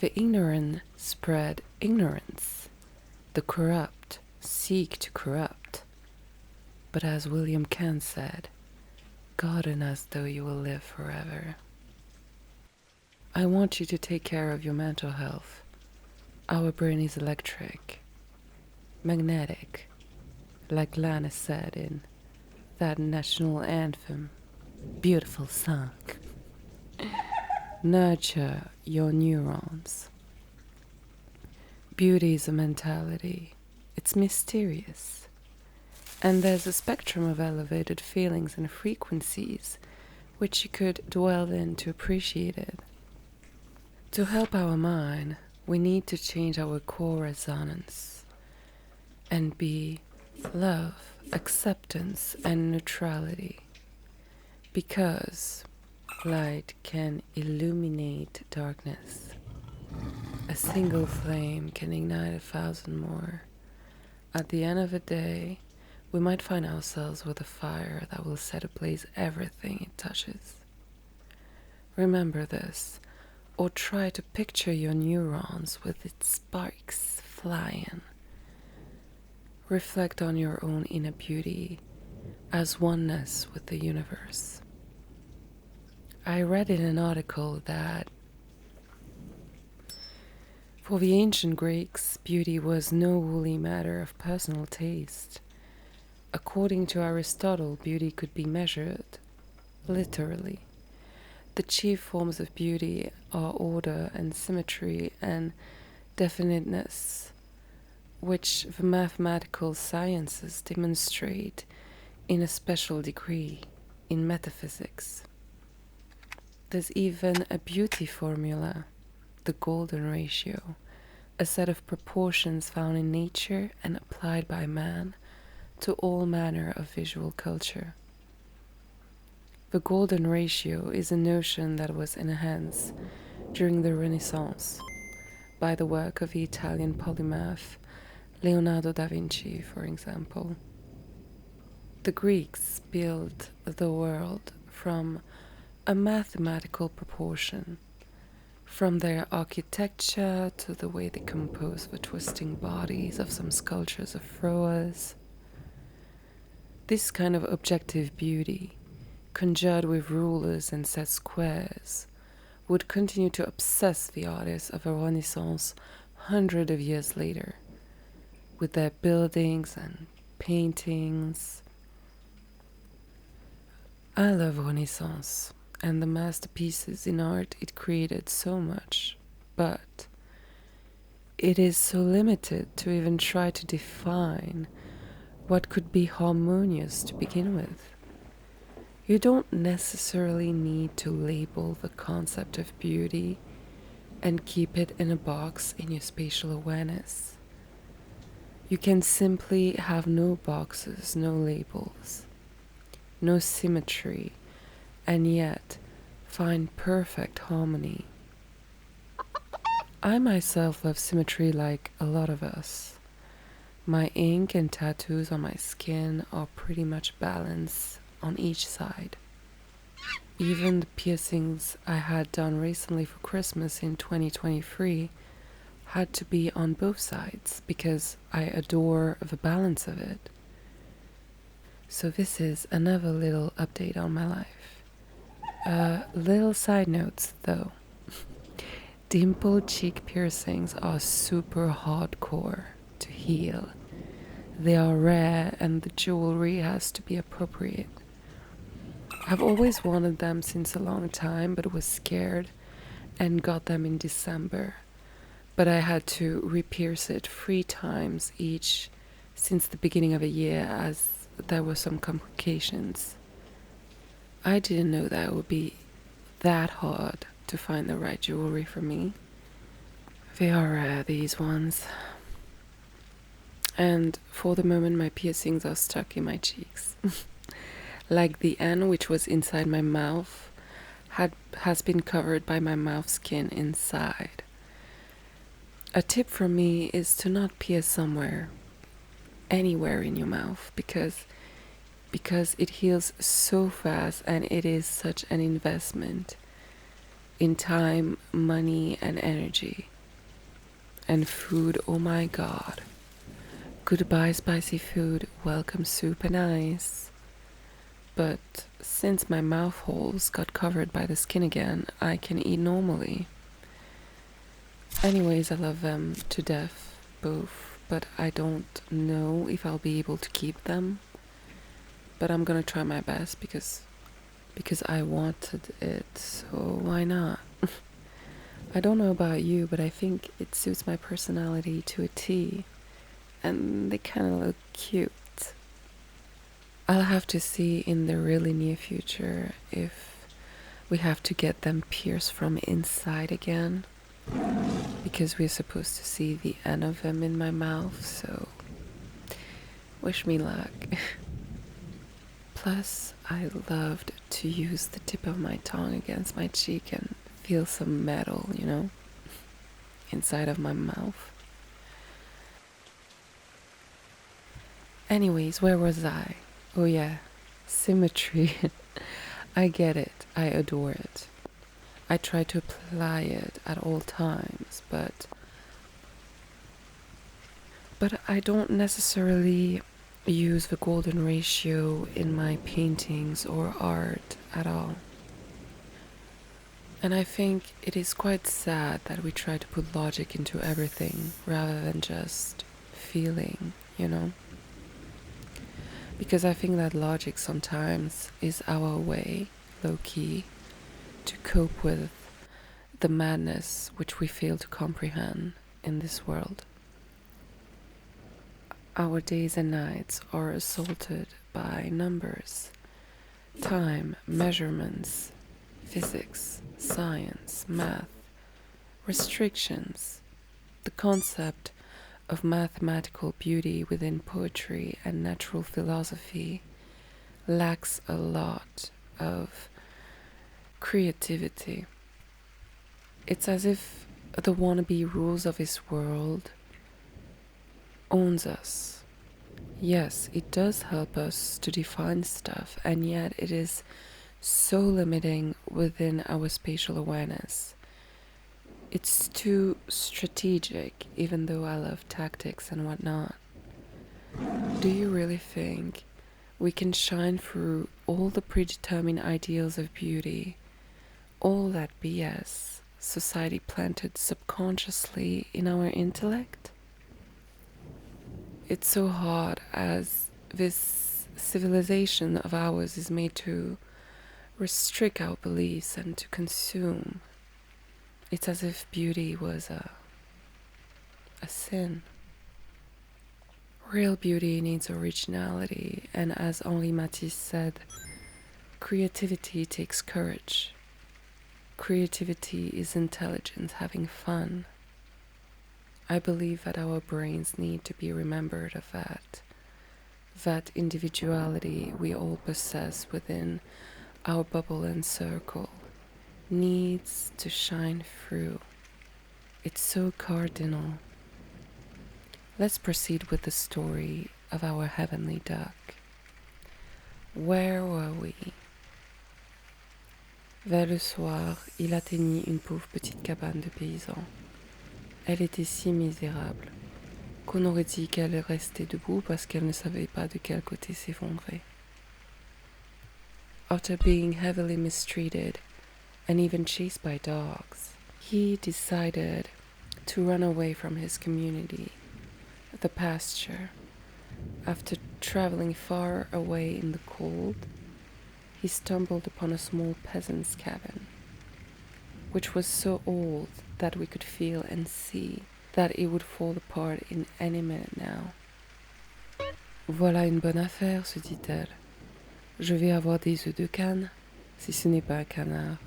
the ignorant spread ignorance, the corrupt seek to corrupt. But as William Kent said, garden as though you will live forever. I want you to take care of your mental health. Our brain is electric, magnetic, like Lana said in that national anthem. Beautiful song. Nurture your neurons. Beauty is a mentality. It's mysterious. And there's a spectrum of elevated feelings and frequencies which you could dwell in to appreciate it. To help our mind, we need to change our core resonance and be love, acceptance, and neutrality. Because light can illuminate darkness. A single flame can ignite 1,000 more. At the end of the day, we might find ourselves with a fire that will set ablaze everything it touches. Remember this, or try to picture your neurons with its sparks flying. Reflect on your own inner beauty as oneness with the universe. I read in an article that for the ancient Greeks, beauty was no woolly matter of personal taste. According to Aristotle, beauty could be measured, literally. The chief forms of beauty are order and symmetry and definiteness, which the mathematical sciences demonstrate in a special degree in metaphysics. There's even a beauty formula, the golden ratio, a set of proportions found in nature and applied by man to all manner of visual culture. The golden ratio is a notion that was enhanced during the Renaissance by the work of the Italian polymath Leonardo da Vinci, for example. The Greeks built the world from a mathematical proportion, from their architecture to the way they compose the twisting bodies of some sculptures of flowers. This kind of objective beauty, conjured with rulers and set squares, would continue to obsess the artists of the Renaissance hundreds of years later, with their buildings and paintings. I love Renaissance and the masterpieces in art it created so much, but it is so limited to even try to define what could be harmonious to begin with. You don't necessarily need to label the concept of beauty and keep it in a box in your spatial awareness. You can simply have no boxes, no labels, no symmetry, and yet find perfect harmony. I myself love symmetry like a lot of us. My ink and tattoos on my skin are pretty much balanced on each side. Even the piercings I had done recently for Christmas in 2023 had to be on both sides because I adore the balance of it. So this is another little update on my life. Little side notes though. Dimple cheek piercings are super hardcore to heal. They are rare and the jewelry has to be appropriate. I've always wanted them since a long time, but was scared and got them in December. But I had to re-pierce it 3 times each since the beginning of the year as there were some complications. I didn't know that it would be that hard to find the right jewelry for me. They are rare, these ones. And for the moment my piercings are stuck in my cheeks. Like the N, which was inside my mouth, has been covered by my mouth skin inside. A tip from me is to not pierce anywhere in your mouth, because it heals so fast and it is such an investment in time, money, and energy. And food, oh my god. Goodbye spicy food, welcome soup and ice. But since my mouth holes got covered by the skin again, I can eat normally. Anyways, I love them to death, both, but I don't know if I'll be able to keep them. But I'm gonna try my best because I wanted it, so why not? I don't know about you, but I think it suits my personality to a T. and they kind of look cute. I'll have to see in the really near future if we have to get them pierced from inside again, because we're supposed to see the end of them in my mouth, so wish me luck. Plus, I loved to use the tip of my tongue against my cheek and feel some metal, inside of my mouth. Anyways, where was I? Oh yeah, symmetry. I get it. I adore it. I try to apply it at all times, but I don't necessarily use the golden ratio in my paintings or art at all. And I think it is quite sad that we try to put logic into everything rather than just feeling, Because I think that logic sometimes is our way, low-key, to cope with the madness which we fail to comprehend in this world. Our days and nights are assaulted by numbers, time, measurements, physics, science, math, restrictions, the concept of mathematical beauty within poetry and natural philosophy lacks a lot of creativity. It's as if the wannabe rules of his world owns us. Yes, it does help us to define stuff, and yet it is so limiting within our spatial awareness. It's too strategic, even though I love tactics and whatnot. Do you really think we can shine through all the predetermined ideals of beauty, all that BS society planted subconsciously in our intellect? It's so hard as this civilization of ours is made to restrict our beliefs and to consume. It's as if beauty was a sin. Real beauty needs originality, and as Henri Matisse said, creativity takes courage. Creativity is intelligence having fun. I believe that our brains need to be remembered of that individuality we all possess within our bubble and circle needs to shine through. It's so cardinal. Let's proceed with the story of our heavenly duck. Where were we? Vers le soir, il atteignit une pauvre petite cabane de paysan. Elle était si misérable qu'on aurait dit qu'elle restait debout parce qu'elle ne savait pas de quel côté s'effondrer. After being heavily mistreated and even chased by dogs, he decided to run away from his community, the pasture. After traveling far away in the cold, he stumbled upon a small peasant's cabin, which was so old that we could feel and see that it would fall apart in any minute now. Voilà une bonne affaire, se dit-elle. Je vais avoir des œufs de canne, si ce n'est pas un canard.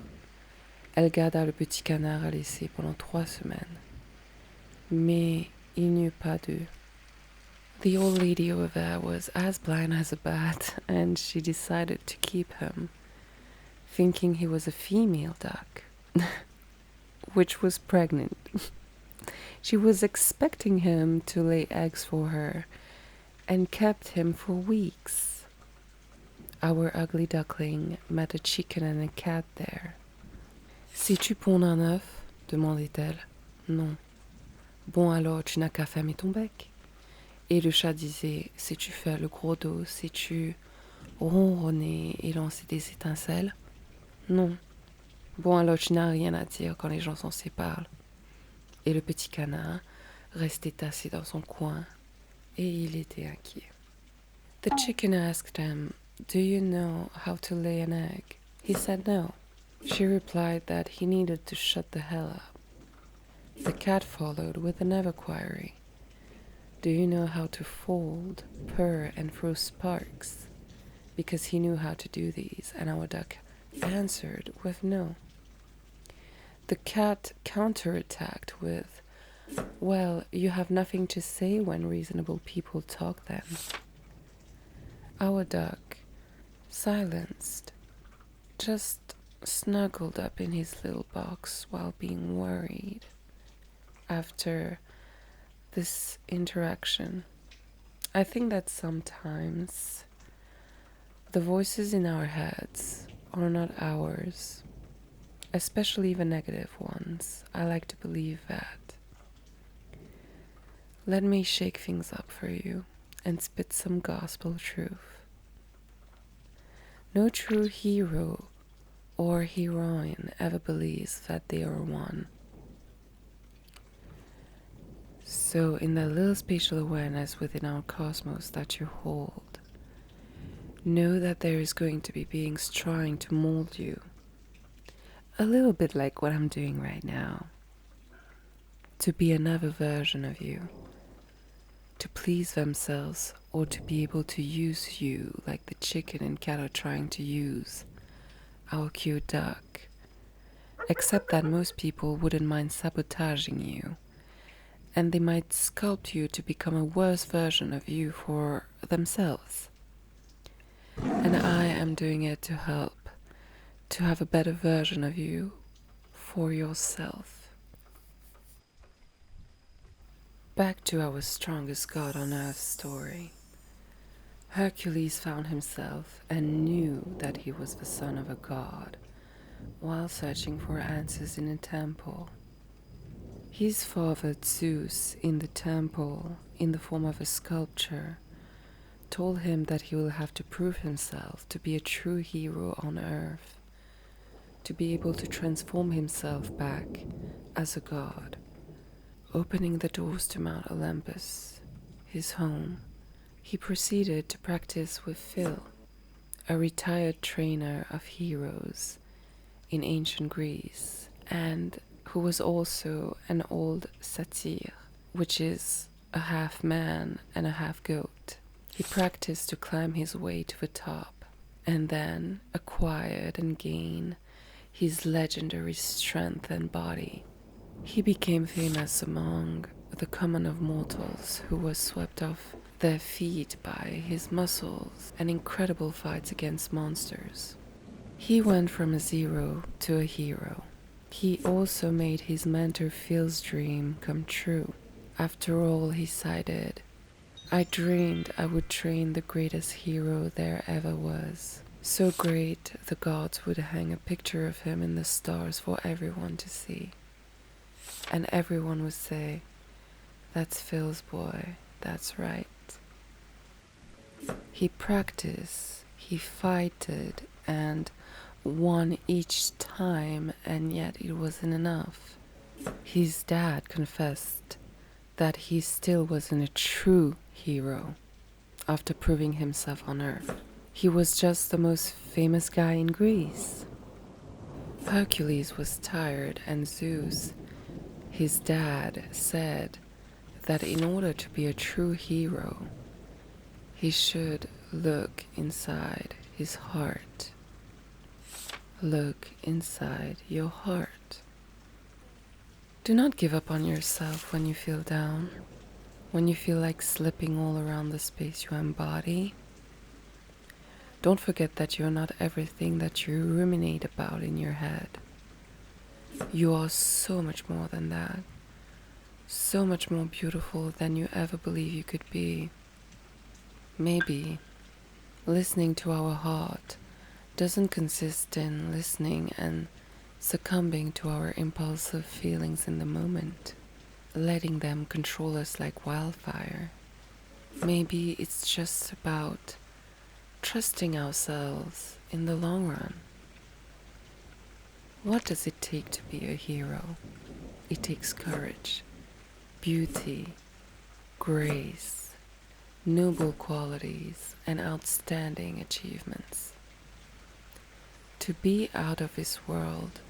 Elle garda le petit canard à laisser pendant 3 semaines. Mais il n'y eut pas d'œufs. The old lady over there was as blind as a bat, and she decided to keep him, thinking he was a female duck, which was pregnant. She was expecting him to lay eggs for her, and kept him for weeks. Our ugly duckling met a chicken and a cat there. Sais-tu pondre un œuf? Demandait-elle. Non. Bon alors, tu n'as qu'à fermer ton bec. Et le chat disait, sais-tu faire le gros dos, sais-tu ronronner et lancer des étincelles? Non. Bon alors tu n'as rien à dire quand les gens s'en séparent. Et le petit canard restait assis dans son coin, et il était inquiet. The chicken asked him, do you know how to lay an egg? He said no. She replied that he needed to shut the hell up. The cat followed with another query. Do you know how to fold, purr, and throw sparks? Because he knew how to do these, and our duck answered with no. The cat counterattacked with, well, you have nothing to say when reasonable people talk then. Our duck, silenced, just snuggled up in his little box while being worried. After this interaction, I think that sometimes the voices in our heads are not ours, especially the negative ones. I like to believe that. Let me shake things up for you and spit some gospel truth. No true hero or heroine ever believes that they are one. So in that little spatial awareness within our cosmos that you hold, know that there is going to be beings trying to mold you. A little bit like what I'm doing right now. To be another version of you. To please themselves or to be able to use you like the chicken and cat are trying to use our cute duck. Except that most people wouldn't mind sabotaging you. And they might sculpt you to become a worse version of you for themselves. And I am doing it to help, to have a better version of you for yourself. Back to our strongest god on earth story. Hercules found himself and knew that he was the son of a god, while searching for answers in a temple. His father Zeus in the temple, in the form of a sculpture, told him that he will have to prove himself to be a true hero on earth, to be able to transform himself back as a god. Opening the doors to Mount Olympus, his home, he proceeded to practice with Phil, a retired trainer of heroes in ancient Greece, and who was also an old satyr, which is a half man and a half goat. He practiced to climb his way to the top, and then acquired and gained his legendary strength and body. He became famous among the common of mortals who were swept off their feet by his muscles and incredible fights against monsters. He went from a zero to a hero. He also made his mentor Phil's dream come true. After all, he cited, I dreamed I would train the greatest hero there ever was. So great, the gods would hang a picture of him in the stars for everyone to see. And everyone would say, that's Phil's boy, that's right. He practiced, he fighted, and won each time, and yet it wasn't enough. His dad confessed that he still wasn't a true hero after proving himself on Earth. He was just the most famous guy in Greece. Hercules was tired, and Zeus, his dad, said that in order to be a true hero, he should look inside his heart. Look inside your heart. Do not give up on yourself when you feel down, when you feel like slipping all around the space you embody. Don't forget that you're not everything that you ruminate about in your head. You are so much more than that. So much more beautiful than you ever believe you could be. Maybe listening to our heart doesn't consist in listening and succumbing to our impulsive feelings in the moment, letting them control us like wildfire. Maybe it's just about trusting ourselves in the long run. What does it take to be a hero? It takes courage, beauty, grace, noble qualities, and outstanding achievements. To be out of this world,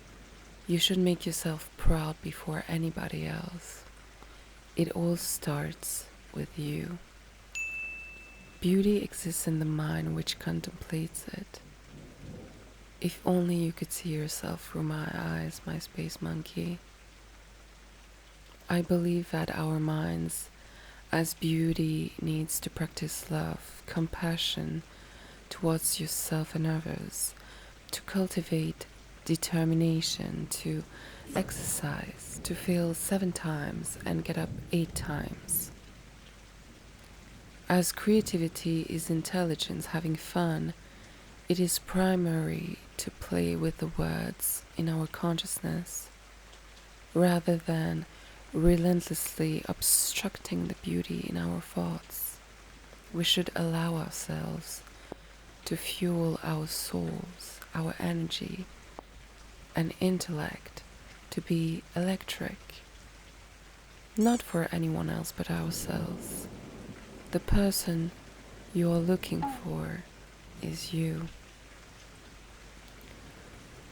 you should make yourself proud before anybody else. It all starts with you. Beauty exists in the mind which contemplates it. If only you could see yourself through my eyes, my space monkey. I believe that our minds, as beauty, needs to practice love, compassion towards yourself and others, to cultivate determination, to exercise, to fail 7 times and get up 8 times. As creativity is intelligence, having fun, it is primary to play with the words in our consciousness, rather than relentlessly obstructing the beauty in our thoughts. We should allow ourselves to fuel our souls, our energy, and intellect to be electric. Not for anyone else but ourselves. The person you are looking for is you.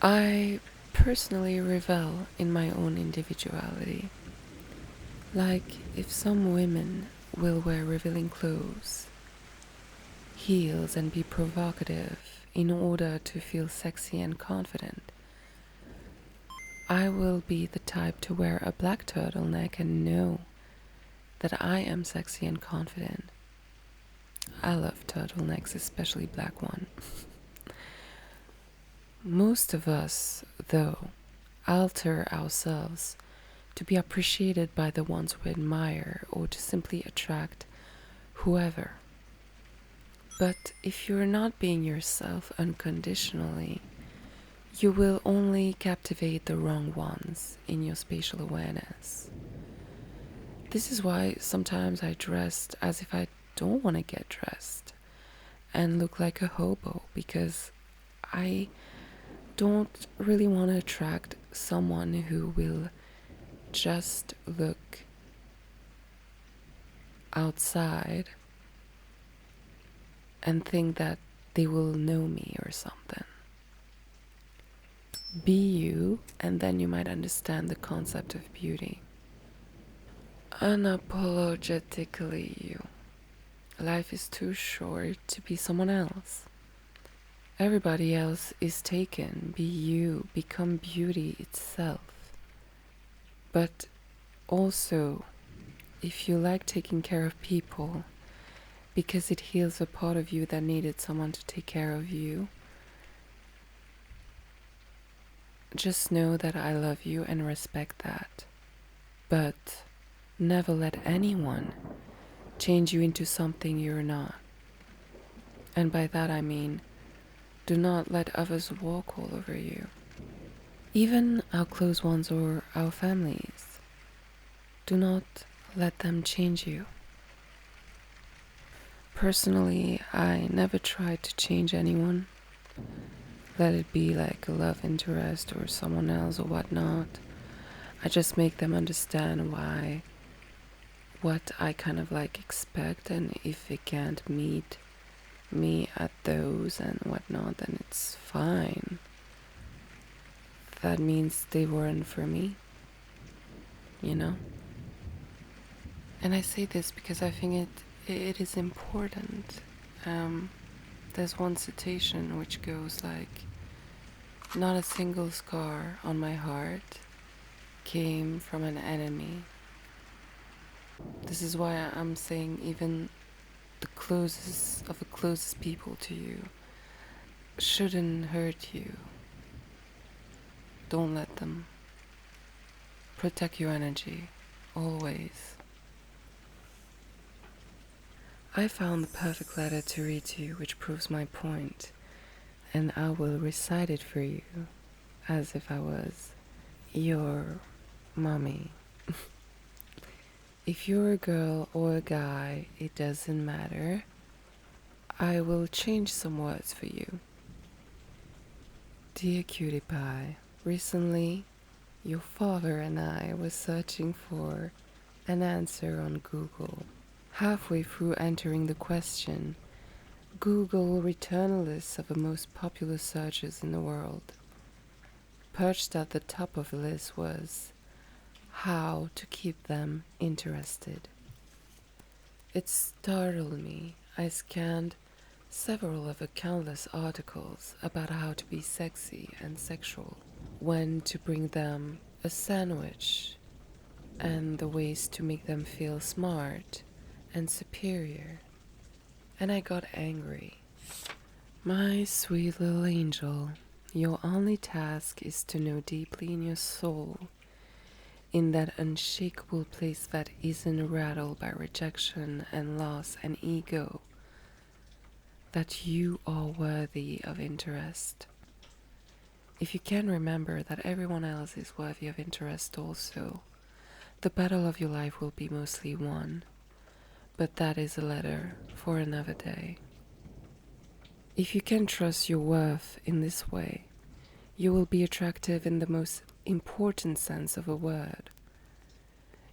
I personally revel in my own individuality. Like if some women will wear revealing clothes, heels, and be provocative in order to feel sexy and confident, I will be the type to wear a black turtleneck and know that I am sexy and confident. I love turtlenecks, especially black one. Most of us, though, alter ourselves to be appreciated by the ones we admire or to simply attract whoever. But if you're not being yourself unconditionally, you will only captivate the wrong ones in your spatial awareness. This is why sometimes I dressed as if I don't want to get dressed and look like a hobo, because I don't really want to attract someone who will just look outside and think that they will know me or something. Be you, and then you might understand the concept of beauty. Unapologetically you. Life is too short to be someone else. Everybody else is taken. Be you. Become beauty itself. But also, if you like taking care of people because it heals a part of you that needed someone to take care of you, just know that I love you and respect that. But never let anyone change you into something you're not. And by that I mean, do not let others walk all over you. Even our close ones or our families. Do not let them change you. Personally, I never tried to change anyone. Let it be like a love interest or someone else or whatnot. I just make them understand what I kind of like expect, and if they can't meet me at those and whatnot, then it's fine. That means they weren't for me, you know? And I say this because I think it is important. There's one citation which goes like, not a single scar on my heart came from an enemy. This is why I'm saying even the closest of the closest people to you shouldn't hurt you. Don't let them. Protect your energy, always. I found the perfect letter to read to you, which proves my point, and I will recite it for you as if I was your mommy. If you're a girl or a guy, it doesn't matter. I will change some words for you. Dear cutie pie, recently your father and I were searching for an answer on Google. Halfway through entering the question, Google returned a list of the most popular searches in the world. Perched at the top of the list was how to keep them interested. It startled me. I scanned several of the countless articles about how to be sexy and sexual, when to bring them a sandwich, and the ways to make them feel smart and superior. And I got angry. My sweet little angel, your only task is to know deeply in your soul, in that unshakable place that isn't rattled by rejection and loss and ego, that you are worthy of interest. If you can remember that everyone else is worthy of interest also, the battle of your life will be mostly won. But that is a letter for another day. If you can trust your worth in this way, you will be attractive in the most important sense of a word.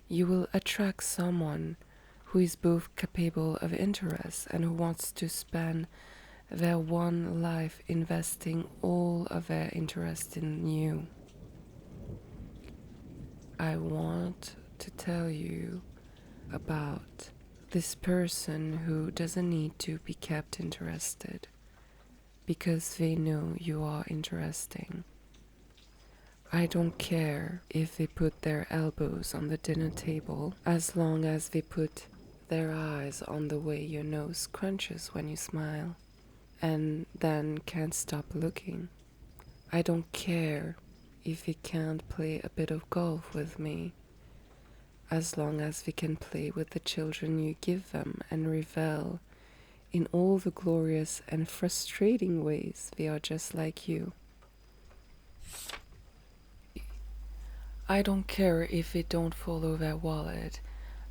You will attract someone who is both capable of interest and who wants to spend their one life investing all of their interest in you. I want to tell you about this person who doesn't need to be kept interested, because they know you are interesting. I don't care if they put their elbows on the dinner table, as long as they put their eyes on the way your nose crunches when you smile, and then can't stop looking. I don't care if they can't play a bit of golf with me, as long as they can play with the children you give them and revel in all the glorious and frustrating ways they are just like you. I don't care if they don't follow their wallet,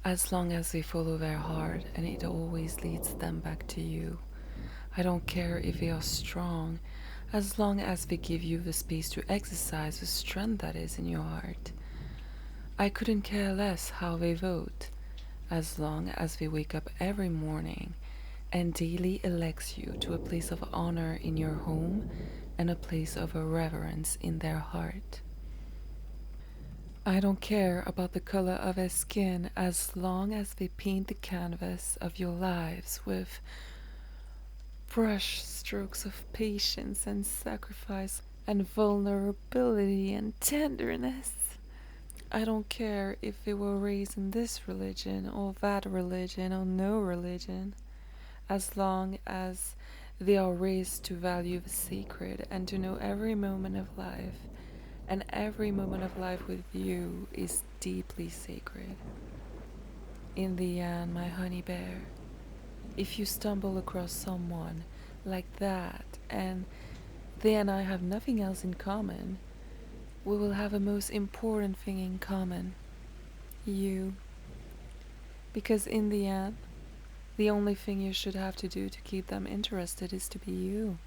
as long as they follow their heart and it always leads them back to you. I don't care if they are strong, as long as they give you the space to exercise the strength that is in your heart. I couldn't care less how they vote, as long as they wake up every morning and daily elects you to a place of honor in your home and a place of reverence in their heart. I don't care about the color of their skin, as long as they paint the canvas of your lives with brush strokes of patience and sacrifice and vulnerability and tenderness. I don't care if they were raised in this religion or that religion or no religion, as long as they are raised to value the sacred and to know every moment of life, and every moment of life with you is deeply sacred. In the end, my honey bear, if you stumble across someone like that and they and I have nothing else in common, we will have a most important thing in common: you. Because in the end, the only thing you should have to do to keep them interested is to be you.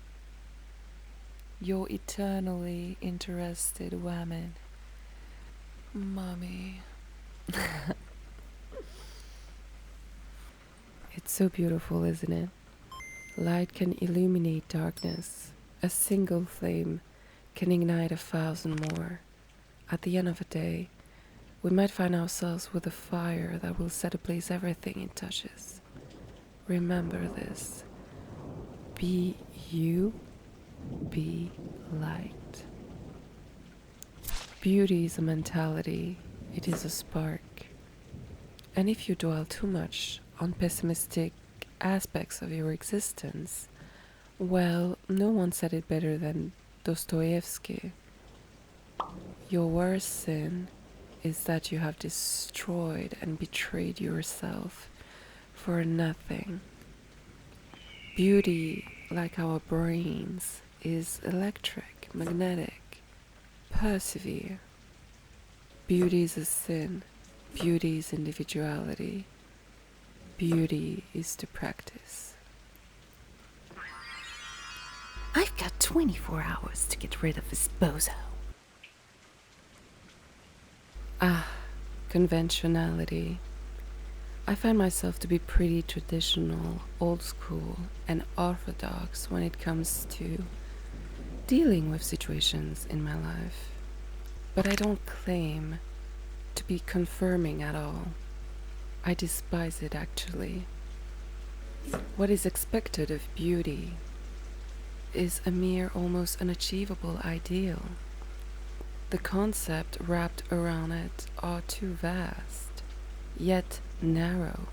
Your eternally interested woman. Mommy. It's so beautiful, isn't it? Light can illuminate darkness. A single flame can ignite 1,000 more. At the end of the day, we might find ourselves with a fire that will set ablaze everything it touches. Remember this. Be you, be light. Beauty is a mentality, it is a spark. And if you dwell too much on pessimistic aspects of your existence, well, no one said it better than Dostoevsky. Your worst sin is that you have destroyed and betrayed yourself for nothing. Beauty, like our brains, is electric, magnetic. Persevere. Beauty is a sin. Beauty is individuality. Beauty is to practice. I've got 24 hours to get rid of this bozo. Conventionality. I find myself to be pretty traditional, old school, and orthodox when it comes to dealing with situations in my life. But I don't claim to be confirming at all. I despise it, actually. What is expected of beauty is a mere almost unachievable ideal. The concept wrapped around it are too vast, yet narrow.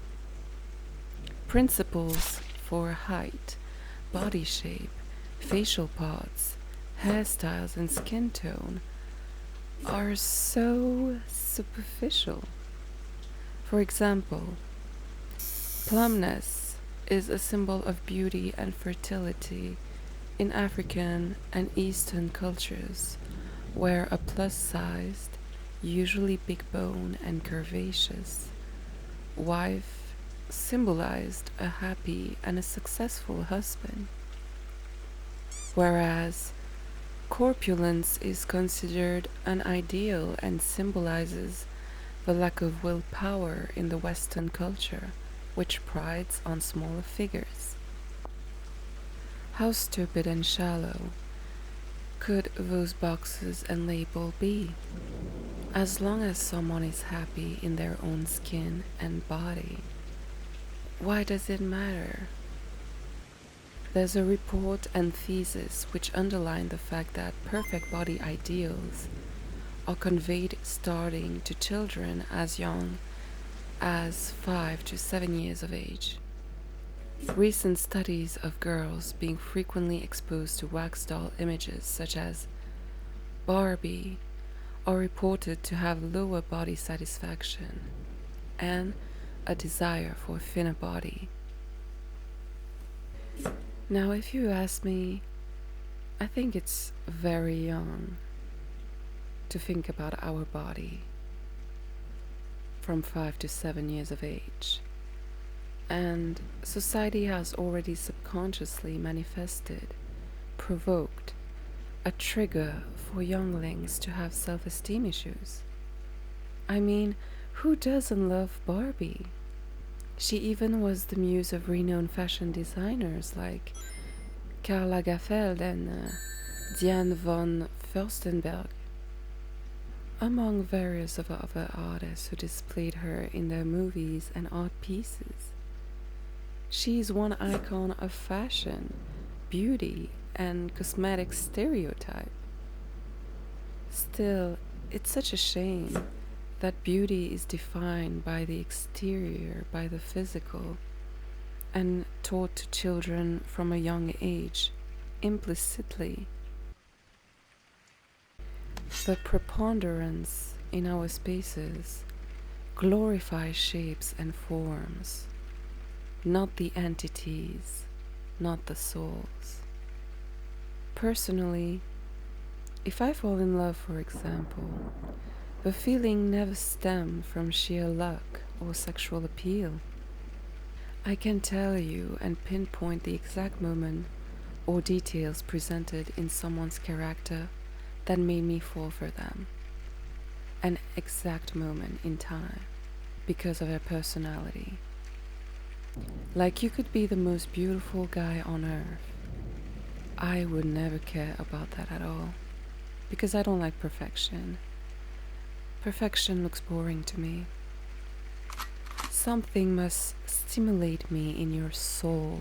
Principles for height, body shape, facial parts, hairstyles, and skin tone are so superficial. For example, plumness is a symbol of beauty and fertility in African and Eastern cultures, where a plus-sized, usually big-boned and curvaceous, wife symbolized a happy and a successful husband, whereas corpulence is considered an ideal and symbolizes the lack of willpower in the Western culture, which prides on smaller figures. How stupid and shallow could those boxes and label be? As long as someone is happy in their own skin and body, why does it matter? There's a report and thesis which underline the fact that perfect body ideals are conveyed starting to children as young as 5 to 7 years of age. Recent studies of girls being frequently exposed to wax doll images such as Barbie are reported to have lower body satisfaction and a desire for a thinner body. Now, if you ask me, I think it's very young to think about our body from 5 to 7 years of age. And society has already subconsciously manifested, provoked, a trigger for younglings to have self-esteem issues. I mean, who doesn't love Barbie? She even was the muse of renowned fashion designers like Karl Lagerfeld and Diane von Furstenberg, among various of other artists who displayed her in their movies and art pieces. She's one icon of fashion, beauty, and cosmetic stereotype. Still, it's such a shame that beauty is defined by the exterior, by the physical, and taught to children from a young age, implicitly. The preponderance in our spaces glorifies shapes and forms, not the entities, not the souls. Personally, if I fall in love, for example, the feeling never stemmed from sheer luck or sexual appeal. I can tell you and pinpoint the exact moment or details presented in someone's character that made me fall for them. An exact moment in time because of their personality. Like, you could be the most beautiful guy on earth. I would never care about that at all because I don't like perfection. Perfection looks boring to me. Something must stimulate me in your soul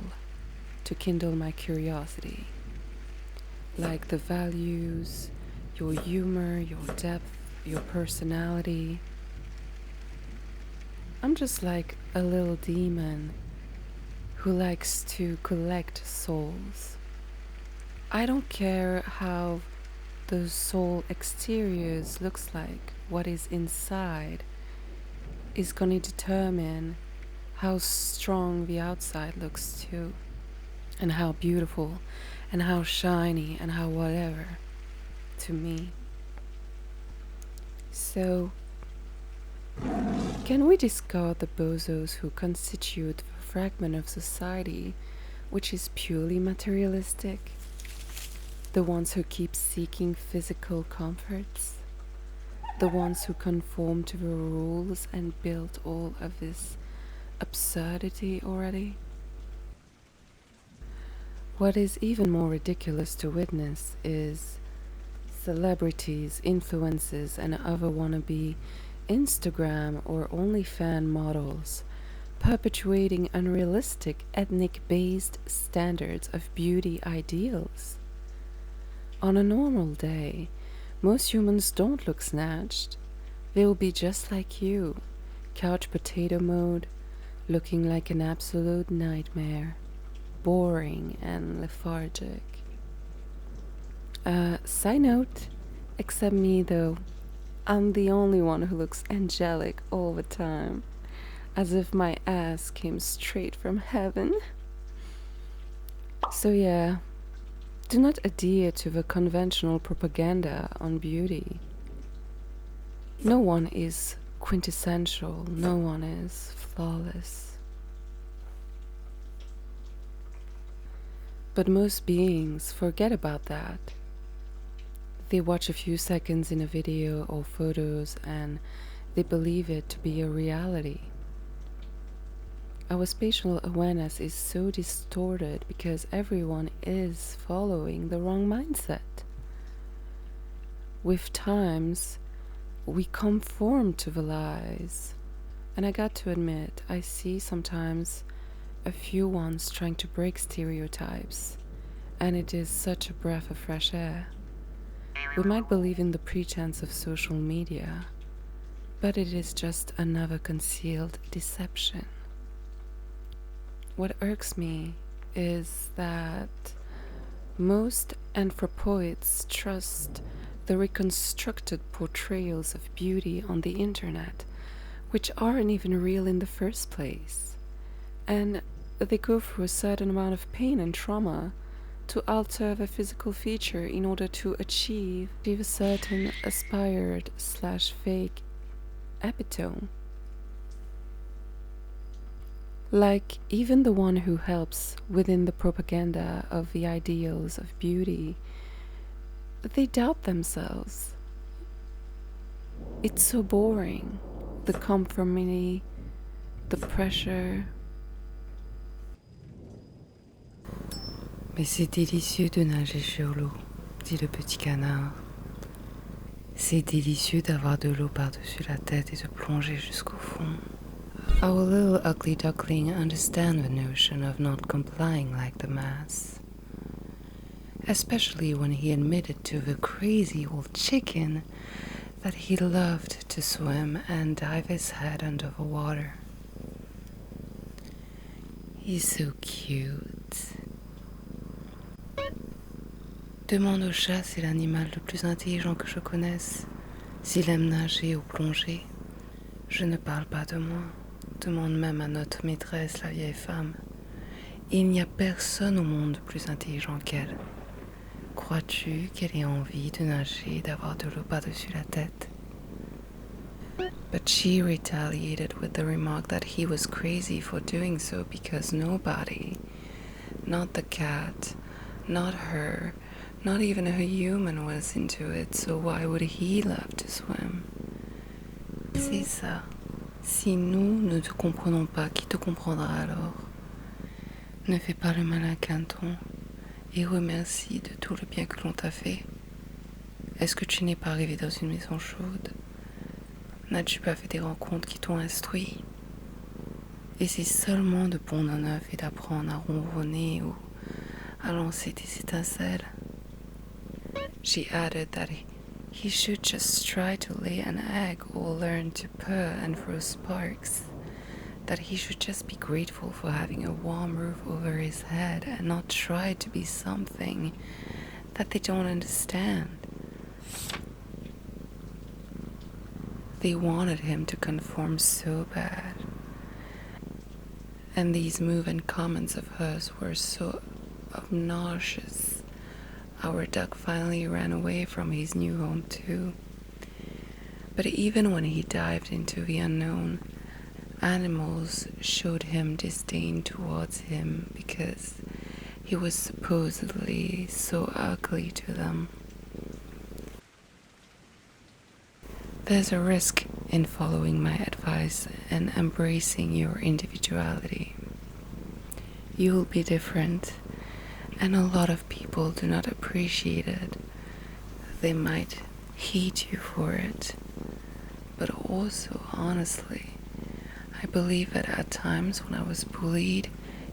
to kindle my curiosity. Like the values, your humor, your depth, your personality. I'm just like a little demon who likes to collect souls. I don't care how the soul exteriors looks like. What is inside is going to determine how strong the outside looks too, and how beautiful and how shiny and how whatever to me. So, can we discard the bozos who constitute the fragment of society which is purely materialistic? The ones who keep seeking physical comforts? The ones who conform to the rules and build all of this absurdity already? What is even more ridiculous to witness is celebrities, influencers, and other wannabe Instagram or OnlyFans models perpetuating unrealistic ethnic-based standards of beauty ideals. On a normal day, most humans don't look snatched. They will be just like you, couch potato mode, looking like an absolute nightmare, boring and lethargic. Side note, except me though, I'm the only one who looks angelic all the time, as if my ass came straight from heaven. So yeah, do not adhere to the conventional propaganda on beauty. No one is quintessential, no one is flawless. But most beings forget about that. They watch a few seconds in a video or photos and they believe it to be a reality. Our spatial awareness is so distorted because everyone is following the wrong mindset. With times, we conform to the lies. And I got to admit, I see sometimes a few ones trying to break stereotypes, and it is such a breath of fresh air. We might believe in the pretense of social media, but it is just another concealed deception. What irks me is that most anthropoids trust the reconstructed portrayals of beauty on the internet, which aren't even real in the first place. And they go through a certain amount of pain and trauma to alter the physical feature in order to achieve a certain aspired/fake epitome. Like, even the one who helps within the propaganda of the ideals of beauty, they doubt themselves. It's so boring. The conformity, the pressure. Mais c'est délicieux de nager sur l'eau, dit le petit canard. C'est délicieux d'avoir de l'eau par-dessus la tête et de plonger jusqu'au fond. Our little ugly duckling understands the notion of not complying like the mass, especially when he admitted to the crazy old chicken that he loved to swim and dive his head under the water. He's so cute. Demande au chat, c'est l'animal le plus intelligent que je connaisse, s'il aime nager ou plonger. Je ne parle pas de moi. Demande même à notre maîtresse, la vieille femme. Il n'y a personne au monde plus intelligent qu'elle. Crois-tu qu'elle ait envie de nager, d'avoir de l'eau par-dessus la tête? But she retaliated with the remark that he was crazy for doing so because nobody, not the cat, not her, not even a human was into it, so why would he love to swim? C'est ça. Si nous ne te comprenons pas, qui te comprendra alors? Ne fais pas le malin Quinton et remercie de tout le bien que l'on t'a fait. Est-ce que tu n'es pas arrivé dans une maison chaude? N'as-tu pas fait des rencontres qui t'ont instruit? Et c'est seulement de pondre un œuf et d'apprendre à ronronner ou à lancer des étincelles. She added that he should just try to lay an egg or learn to purr and throw sparks. That he should just be grateful for having a warm roof over his head and not try to be something that they don't understand. They wanted him to conform so bad. And these move-in comments of hers were so obnoxious. Our duck finally ran away from his new home too. But even when he dived into the unknown, animals showed him disdain towards him because he was supposedly so ugly to them. There's a risk in following my advice and embracing your individuality. You will be different, and a lot of people do not appreciate it. They might hate you for it. But also, honestly, I believe that at times when I was bullied,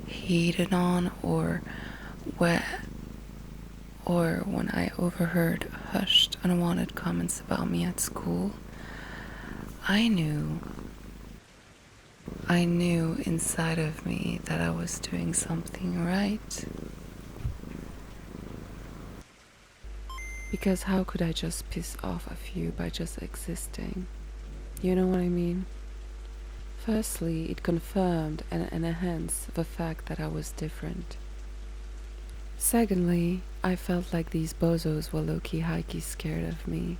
hated on, or wet, or when I overheard hushed, unwanted comments about me at school, I knew inside of me that I was doing something right. Because how could I just piss off a few by just existing? You know what I mean? Firstly, it confirmed and enhanced the fact that I was different. Secondly, I felt like these bozos were low-key high-key scared of me.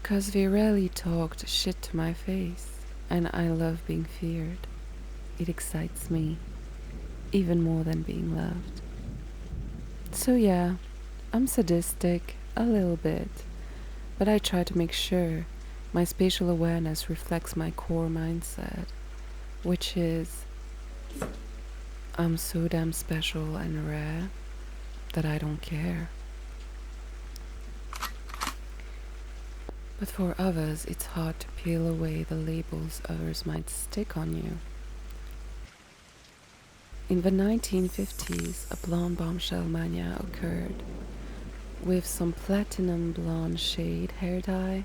'Cause they rarely talked shit to my face, and I love being feared. It excites me, even more than being loved. So yeah, I'm sadistic, a little bit, but I try to make sure my spatial awareness reflects my core mindset, which is, I'm so damn special and rare that I don't care. But for others, it's hard to peel away the labels others might stick on you. In the 1950s, a blonde bombshell mania occurred, with some platinum blonde shade hair dye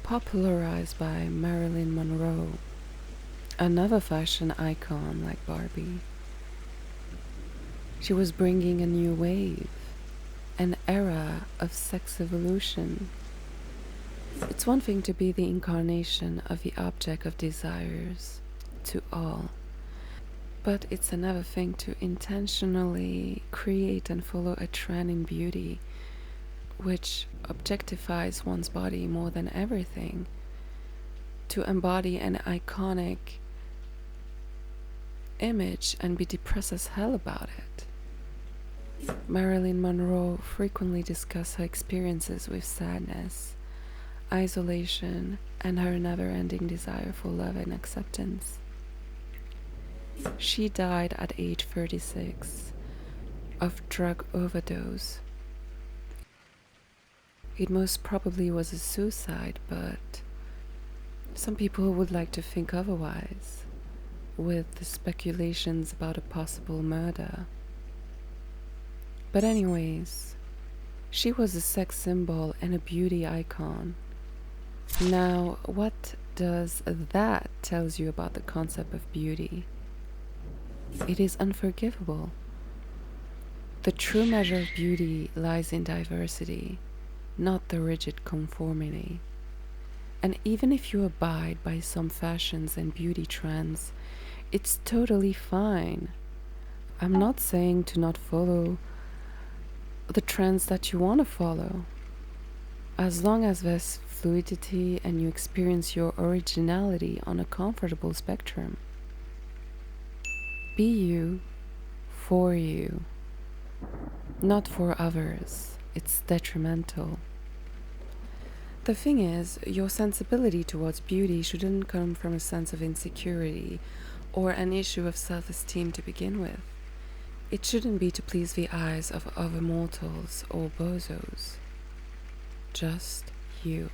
popularized by Marilyn Monroe, another fashion icon like Barbie. She was bringing a new wave, an era of sex evolution. It's one thing to be the incarnation of the object of desires to all, but it's another thing to intentionally create and follow a trend in beauty which objectifies one's body more than everything, to embody an iconic image and be depressed as hell about it. Marilyn Monroe frequently discussed her experiences with sadness, isolation, and her never-ending desire for love and acceptance. She died at age 36 of drug overdose. It most probably was a suicide, but some people would like to think otherwise, with the speculations about a possible murder. But anyways, she was a sex symbol and a beauty icon. Now, what does that tell you about the concept of beauty? It is unforgivable. The true measure of beauty lies in diversity, not the rigid conformity. And even if you abide by some fashions and beauty trends, it's totally fine. I'm not saying to not follow the trends that you want to follow. As long as there's fluidity and you experience your originality on a comfortable spectrum. Be you, for you, not for others. It's detrimental. The thing is, your sensibility towards beauty shouldn't come from a sense of insecurity or an issue of self-esteem to begin with. It shouldn't be to please the eyes of other mortals or bozos. Just you.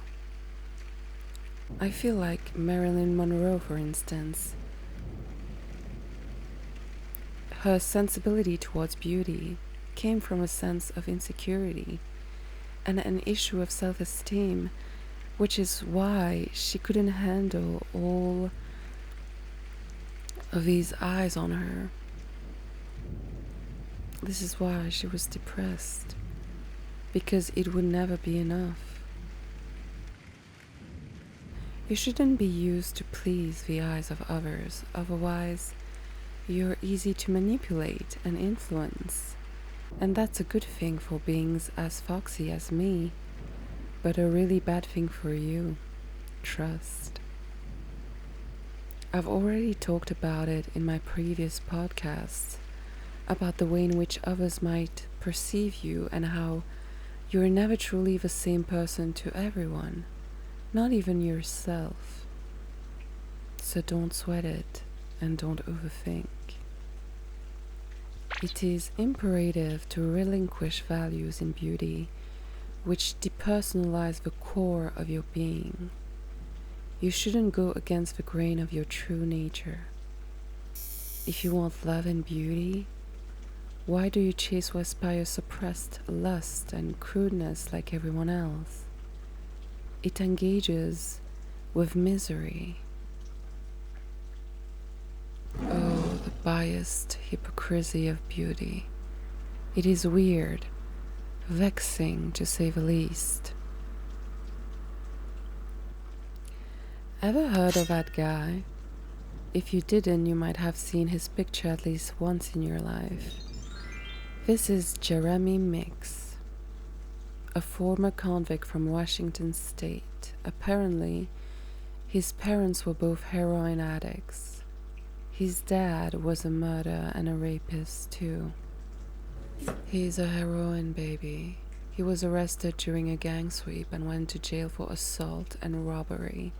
I feel like Marilyn Monroe, for instance. Her sensibility towards beauty came from a sense of insecurity and an issue of self-esteem, which is why she couldn't handle all of these eyes on her. This is why she was depressed, because it would never be enough. You shouldn't be used to please the eyes of others, otherwise you're easy to manipulate and influence. And that's a good thing for beings as foxy as me, but a really bad thing for you. Trust. I've already talked about it in my previous podcasts, about the way in which others might perceive you and how you're never truly the same person to everyone, not even yourself. So don't sweat it and don't overthink. It is imperative to relinquish values in beauty which depersonalize the core of your being. You shouldn't go against the grain of your true nature. If you want love and beauty, why do you chase what's by your suppressed lust and crudeness like everyone else? It engages with misery. Oh, the biased hypocrisy of beauty. It is weird, vexing to say the least. Ever heard of that guy? If you didn't, you might have seen his picture at least once in your life. This is Jeremy Mix, a former convict from Washington State. Apparently, his parents were both heroin addicts. His dad was a murderer and a rapist too. He's a heroin baby. He was arrested during a gang sweep and went to jail for assault and robbery.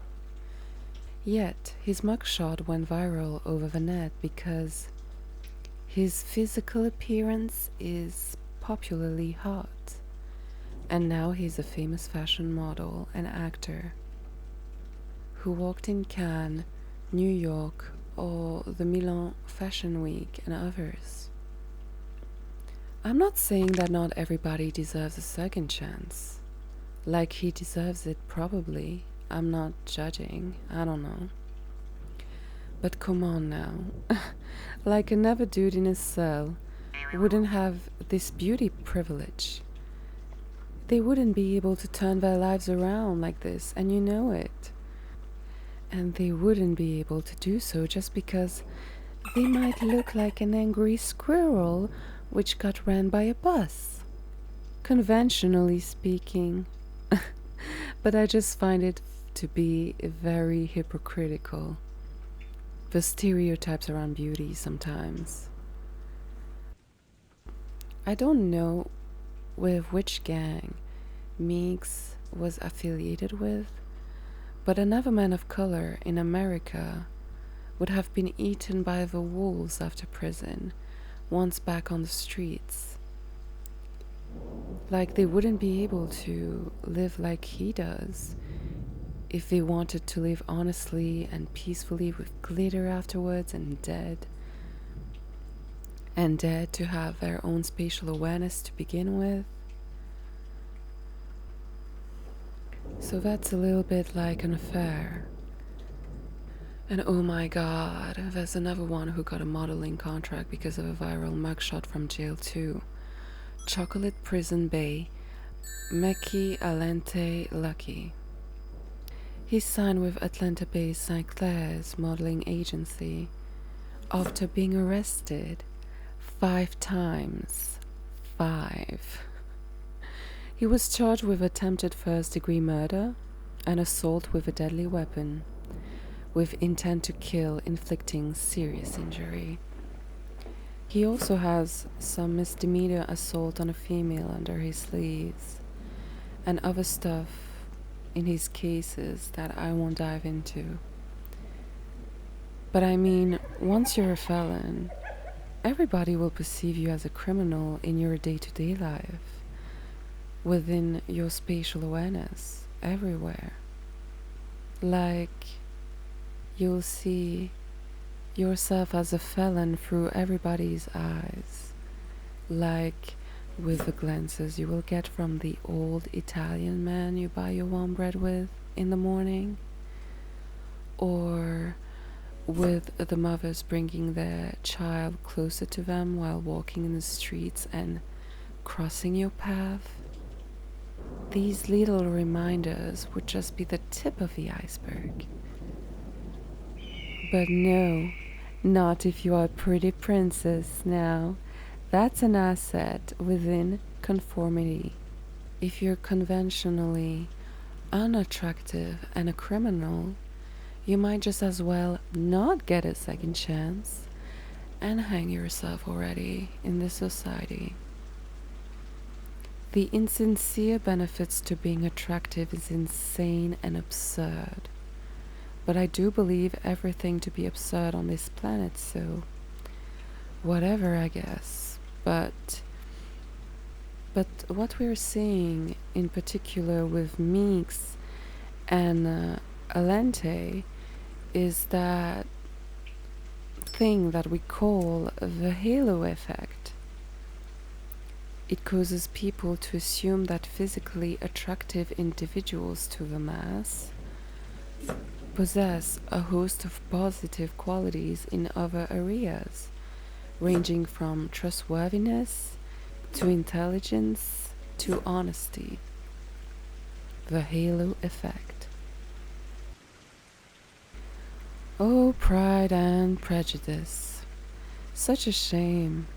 Yet, his mugshot went viral over the net because his physical appearance is popularly hot. And now he's a famous fashion model and actor who walked in Cannes, New York, or the Milan Fashion Week and others. I'm not saying that not everybody deserves a second chance. Like he deserves it, probably. I'm not judging. I don't know. But come on now. Like another dude in his cell wouldn't have this beauty privilege. They wouldn't be able to turn their lives around like this, and you know it. And they wouldn't be able to do so just because they might look like an angry squirrel which got ran by a bus. Conventionally speaking. But I just find it to be very hypocritical. The stereotypes around beauty sometimes. I don't know with which gang Meeks was affiliated with, but another man of color in America would have been eaten by the wolves after prison, once back on the streets. Like they wouldn't be able to live like he does if they wanted to live honestly and peacefully with glitter afterwards and dared to have their own spatial awareness to begin with. So that's a little bit like an affair. And oh my god, there's another one who got a modeling contract because of a viral mugshot from jail too. Chocolate Prison Bay, Meki Alente Lucky. He signed with Atlanta-based St. Clair's modeling agency after being arrested 5 times. 5. He was charged with attempted first-degree murder and assault with a deadly weapon, with intent to kill, inflicting serious injury. He also has some misdemeanor assault on a female under his sleeves, and other stuff in his cases that I won't dive into. But I mean, once you're a felon, everybody will perceive you as a criminal in your day-to-day life, within your spatial awareness, everywhere. Like, you'll see yourself as a felon through everybody's eyes, like with the glances you will get from the old Italian man you buy your warm bread with in the morning, or with the mothers bringing their child closer to them while walking in the streets and crossing your path. These little reminders would just be the tip of the iceberg. But no, not if you are a pretty princess now. That's an asset within conformity. If you're conventionally unattractive and a criminal, you might just as well not get a second chance and hang yourself already in this society. The insincere benefits to being attractive is insane and absurd. But I do believe everything to be absurd on this planet, so whatever, I guess. But what we're seeing in particular with Meeks and Alente is that thing that we call the halo effect. It causes people to assume that physically attractive individuals to the mass possess a host of positive qualities in other areas, ranging from trustworthiness to intelligence to honesty. The halo effect. Oh, pride and prejudice. Such a shame.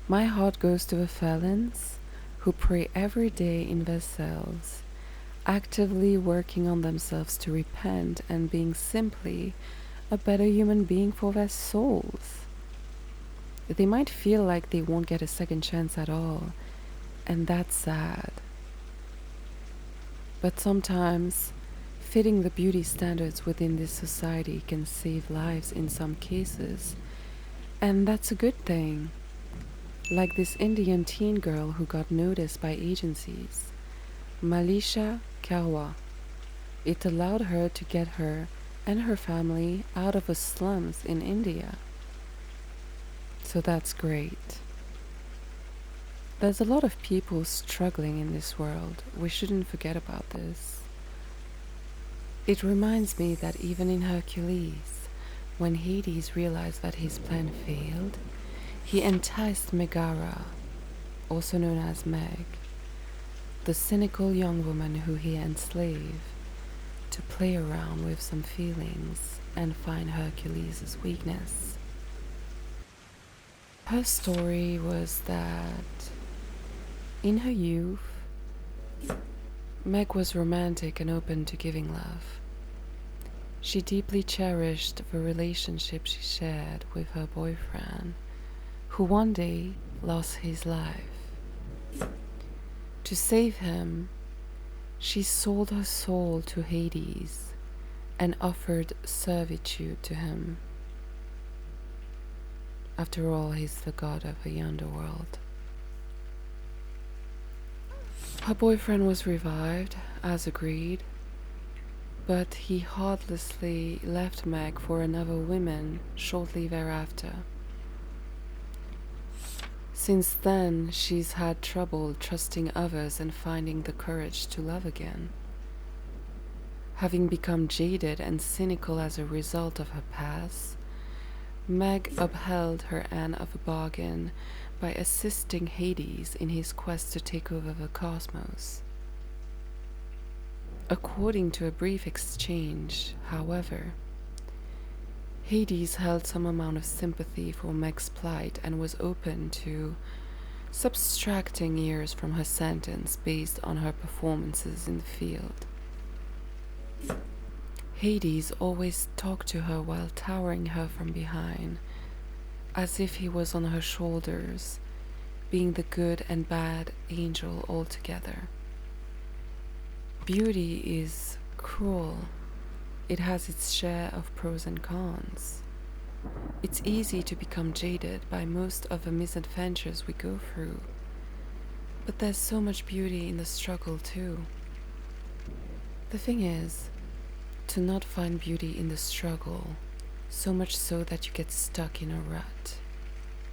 My heart goes to the felons who pray every day in their cells, actively working on themselves to repent and being simply a better human being for their souls. They might feel like they won't get a second chance at all, and that's sad. But sometimes, fitting the beauty standards within this society can save lives in some cases, and that's a good thing. Like this Indian teen girl who got noticed by agencies, Malisha Kawa. It allowed her to get her and her family out of the slums in India. So that's great. There's a lot of people struggling in this world. We shouldn't forget about this. It reminds me that even in Hercules, when Hades realized that his plan failed, he enticed Megara, also known as Meg, the cynical young woman who he enslaved, to play around with some feelings and find Hercules' weakness. Her story was that in her youth, Meg was romantic and open to giving love. She deeply cherished the relationship she shared with her boyfriend, who one day lost his life. To save him, she sold her soul to Hades and offered servitude to him. After all, he's the god of the underworld. Her boyfriend was revived, as agreed, but he heartlessly left Meg for another woman shortly thereafter. Since then, she's had trouble trusting others and finding the courage to love again. Having become jaded and cynical as a result of her past, Meg upheld her end of the bargain by assisting Hades in his quest to take over the cosmos. According to a brief exchange, however, Hades held some amount of sympathy for Meg's plight and was open to subtracting years from her sentence based on her performances in the field. Hades always talked to her while towering her from behind, as if he was on her shoulders, being the good and bad angel altogether. Beauty is cruel. It has its share of pros and cons. It's easy to become jaded by most of the misadventures we go through, but there's so much beauty in the struggle too. The thing is, to not find beauty in the struggle, so much so that you get stuck in a rut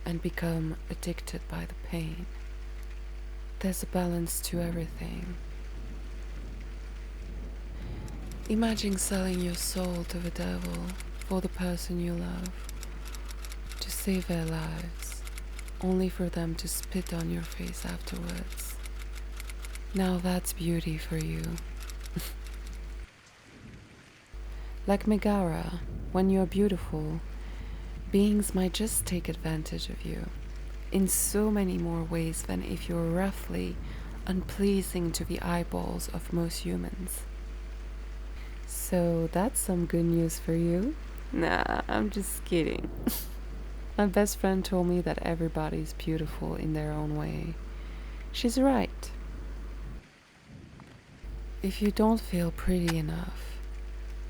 and become addicted by the pain. There's a balance to everything. Imagine selling your soul to the devil for the person you love, to save their lives, only for them to spit on your face afterwards. Now that's beauty for you. Like Megara, when you're beautiful, beings might just take advantage of you in so many more ways than if you're roughly unpleasing to the eyeballs of most humans. So that's some good news for you. Nah, I'm just kidding. My best friend told me that everybody's beautiful in their own way. She's right. If you don't feel pretty enough,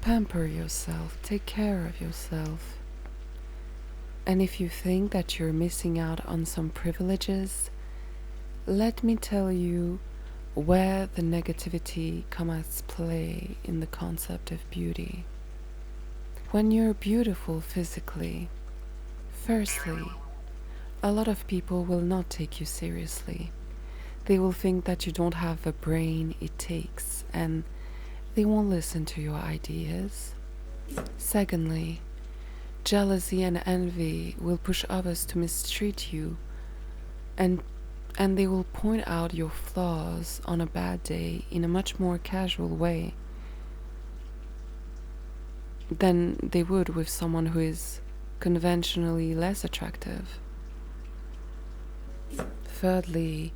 pamper yourself, take care of yourself. And if you think that you're missing out on some privileges, let me tell you where the negativity comes to play in the concept of beauty. When you're beautiful physically, firstly, a lot of people will not take you seriously. They will think that you don't have the brain it takes, and they won't listen to your ideas. Secondly, jealousy and envy will push others to mistreat you, and they will point out your flaws on a bad day in a much more casual way than they would with someone who is conventionally less attractive. Thirdly,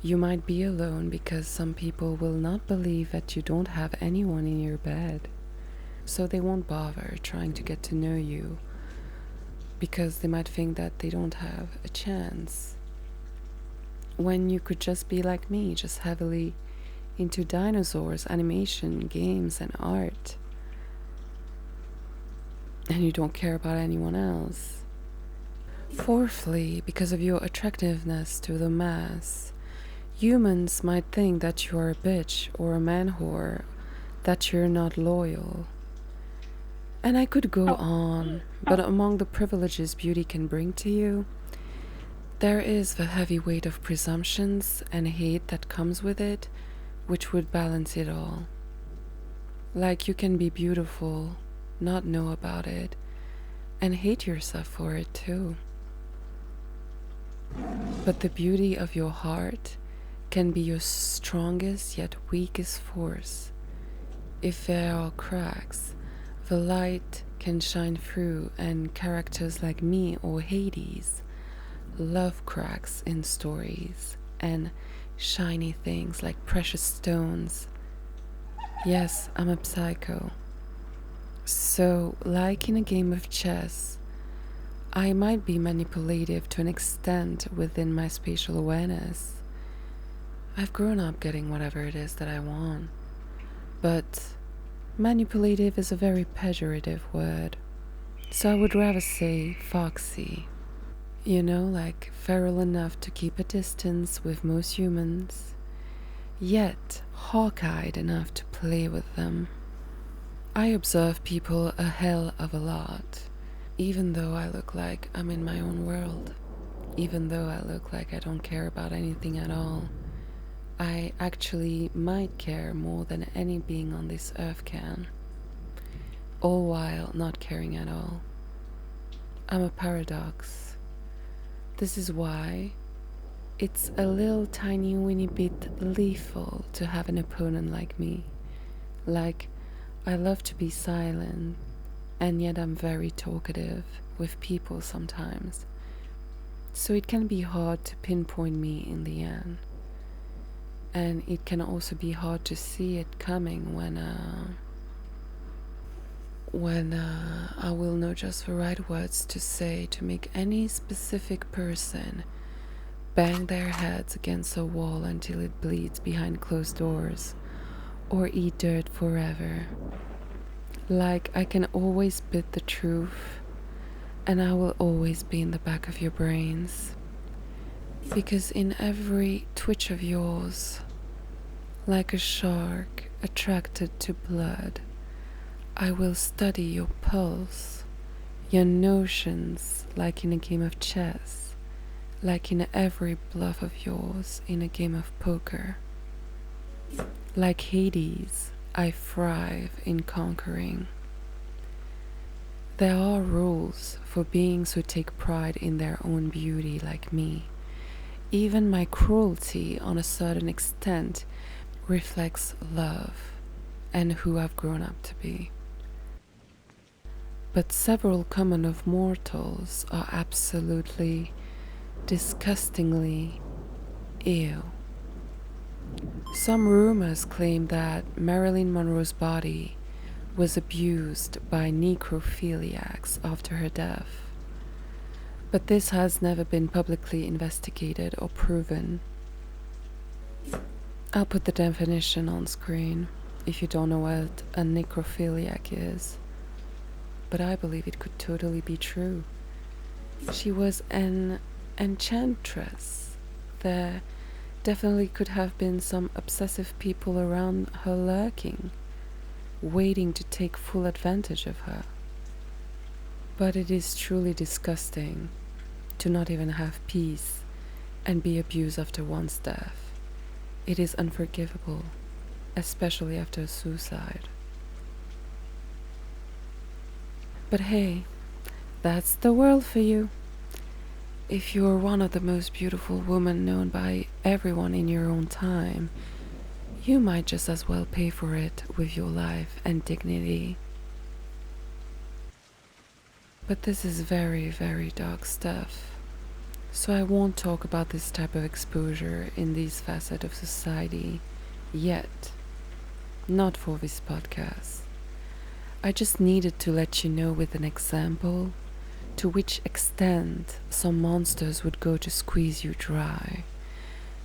you might be alone because some people will not believe that you don't have anyone in your bed. So they won't bother trying to get to know you because they might think that they don't have a chance. When you could just be like me, just heavily into dinosaurs, animation, games, and art. And you don't care about anyone else. Fourthly, because of your attractiveness to the mass, humans might think that you are a bitch or a man whore, that you're not loyal. And I could go on, but among the privileges beauty can bring to you, there is the heavy weight of presumptions and hate that comes with it, which would balance it all. Like you can be beautiful, not know about it, and hate yourself for it too. But the beauty of your heart can be your strongest yet weakest force. If there are cracks, the light can shine through, and characters like me or Hades love cracks in stories and shiny things like precious stones. Yes, I'm a psycho. So, like in a game of chess, I might be manipulative to an extent within my spatial awareness. I've grown up getting whatever it is that I want. But manipulative is a very pejorative word. So I would rather say foxy. You know, like feral enough to keep a distance with most humans, yet hawk-eyed enough to play with them. I observe people a hell of a lot, even though I look like I'm in my own world, even though I look like I don't care about anything at all. I actually might care more than any being on this earth can, all while not caring at all. I'm a paradox. This is why it's a little tiny weeny bit lethal to have an opponent like me. Like, I love to be silent, and yet I'm very talkative with people sometimes. So it can be hard to pinpoint me in the end. And it can also be hard to see it coming when I will know just the right words to say to make any specific person bang their heads against a wall until it bleeds behind closed doors, or eat dirt forever. Like I can always spit the truth, and I will always be in the back of your brains. Because in every twitch of yours, like a shark attracted to blood, I will study your pulse, your notions like in a game of chess, like in every bluff of yours in a game of poker. Like Hades, I thrive in conquering. There are rules for beings who take pride in their own beauty like me. Even my cruelty, on a certain extent, reflects love and who I've grown up to be. But several common of mortals are absolutely, disgustingly ew. Some rumors claim that Marilyn Monroe's body was abused by necrophiliacs after her death. But this has never been publicly investigated or proven. I'll put the definition on screen if you don't know what a necrophiliac is. But I believe it could totally be true. She was an enchantress, the Definitely could have been some obsessive people around her lurking, waiting to take full advantage of her. But it is truly disgusting to not even have peace and be abused after one's death. It is unforgivable, especially after a suicide. But hey, that's the world for you. If you're one of the most beautiful women known by everyone in your own time, you might just as well pay for it with your life and dignity. But this is very, very dark stuff, so I won't talk about this type of exposure in these facets of society yet. Not for this podcast. I just needed to let you know with an example to which extent some monsters would go to squeeze you dry,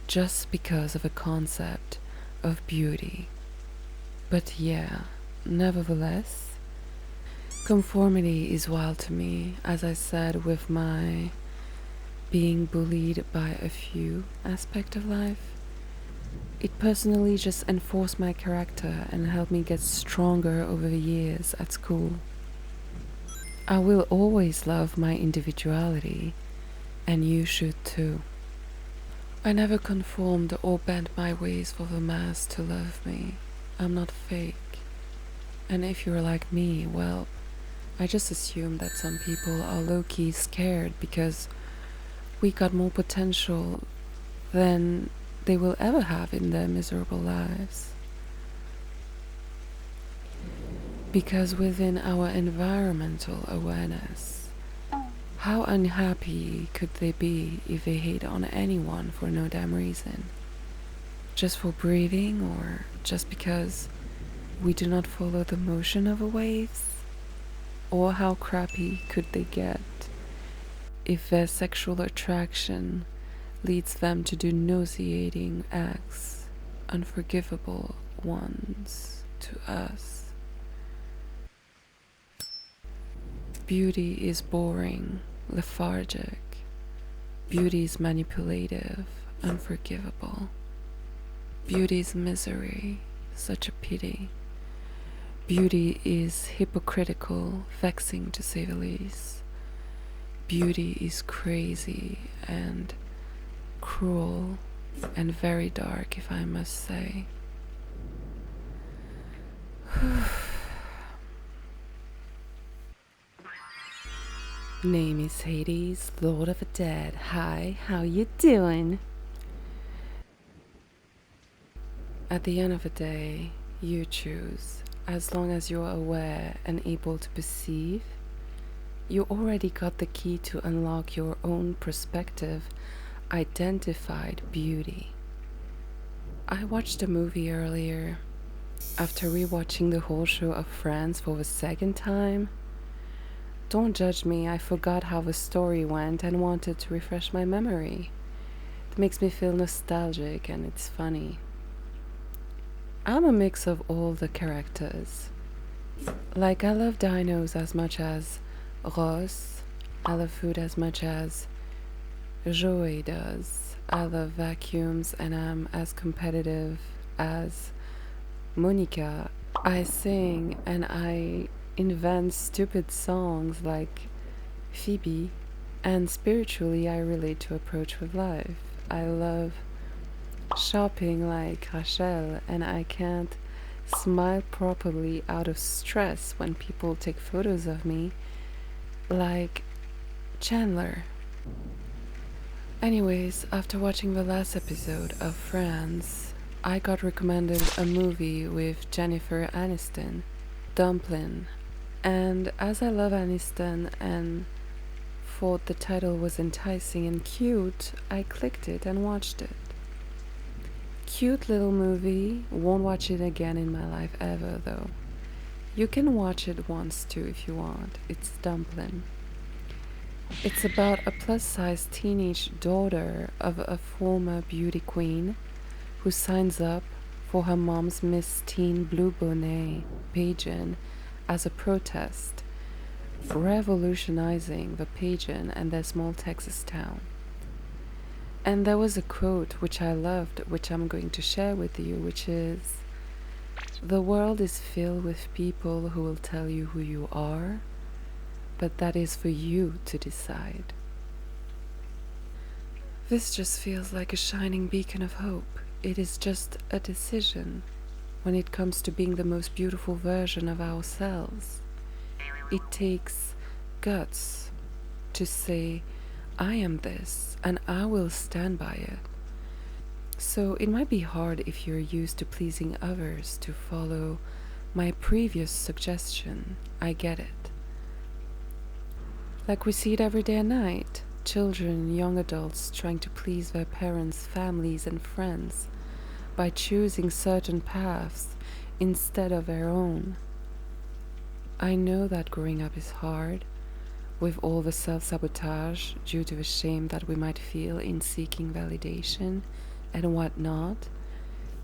just because of a concept of beauty. But yeah, nevertheless, conformity is wild to me, as I said, with my being bullied by a few aspects of life. It personally just enforced my character and helped me get stronger over the years at school. I will always love my individuality, and you should too. I never conformed or bent my ways for the mass to love me. I'm not fake. And if you're like me, well, I just assume that some people are low-key scared because we got more potential than they will ever have in their miserable lives. Because within our environmental awareness, how unhappy could they be if they hate on anyone for no damn reason? Just for breathing, or just because we do not follow the motion of a wave? Or how crappy could they get if their sexual attraction leads them to do nauseating acts, unforgivable ones to us? Beauty is boring, lethargic. Beauty is manipulative, unforgivable. Beauty is misery, such a pity. Beauty is hypocritical, vexing to say the least. Beauty is crazy and cruel and very dark, if I must say. Name is Hades, Lord of the Dead. Hi, how you doing? At the end of the day, you choose. As long as you're aware and able to perceive, you already got the key to unlock your own perspective, identified beauty. I watched a movie earlier. After rewatching the whole show of Friends for the second time, don't judge me, I forgot how the story went and wanted to refresh my memory. It makes me feel nostalgic and it's funny. I'm a mix of all the characters. Like, I love dinos as much as Ross. I love food as much as Joey does. I love vacuums and I'm as competitive as Monica. I sing and I invent stupid songs like Phoebe, and spiritually I relate to approach with life. I love shopping like Rachel, and I can't smile properly out of stress when people take photos of me like Chandler. Anyways, after watching the last episode of Friends, I got recommended a movie with Jennifer Aniston, Dumpling. And as I love Aniston and thought the title was enticing and cute, I clicked it and watched it. Cute little movie, won't watch it again in my life ever though. You can watch it once too if you want. It's Dumpling. It's about a plus-size teenage daughter of a former beauty queen who signs up for her mom's Miss Teen Blue Bonnet pageant as a protest, revolutionizing the pageant and their small Texas town. And there was a quote which I loved, which I'm going to share with you, which is, "The world is filled with people who will tell you who you are, but that is for you to decide." This just feels like a shining beacon of hope. It is just a decision when it comes to being the most beautiful version of ourselves. It takes guts to say, "I am this, and I will stand by it." So it might be hard if you're used to pleasing others to follow my previous suggestion. I get it. Like we see it every day and night. Children, young adults trying to please their parents, families, and friends by choosing certain paths instead of their own. I know that growing up is hard, with all the self-sabotage due to the shame that we might feel in seeking validation and whatnot.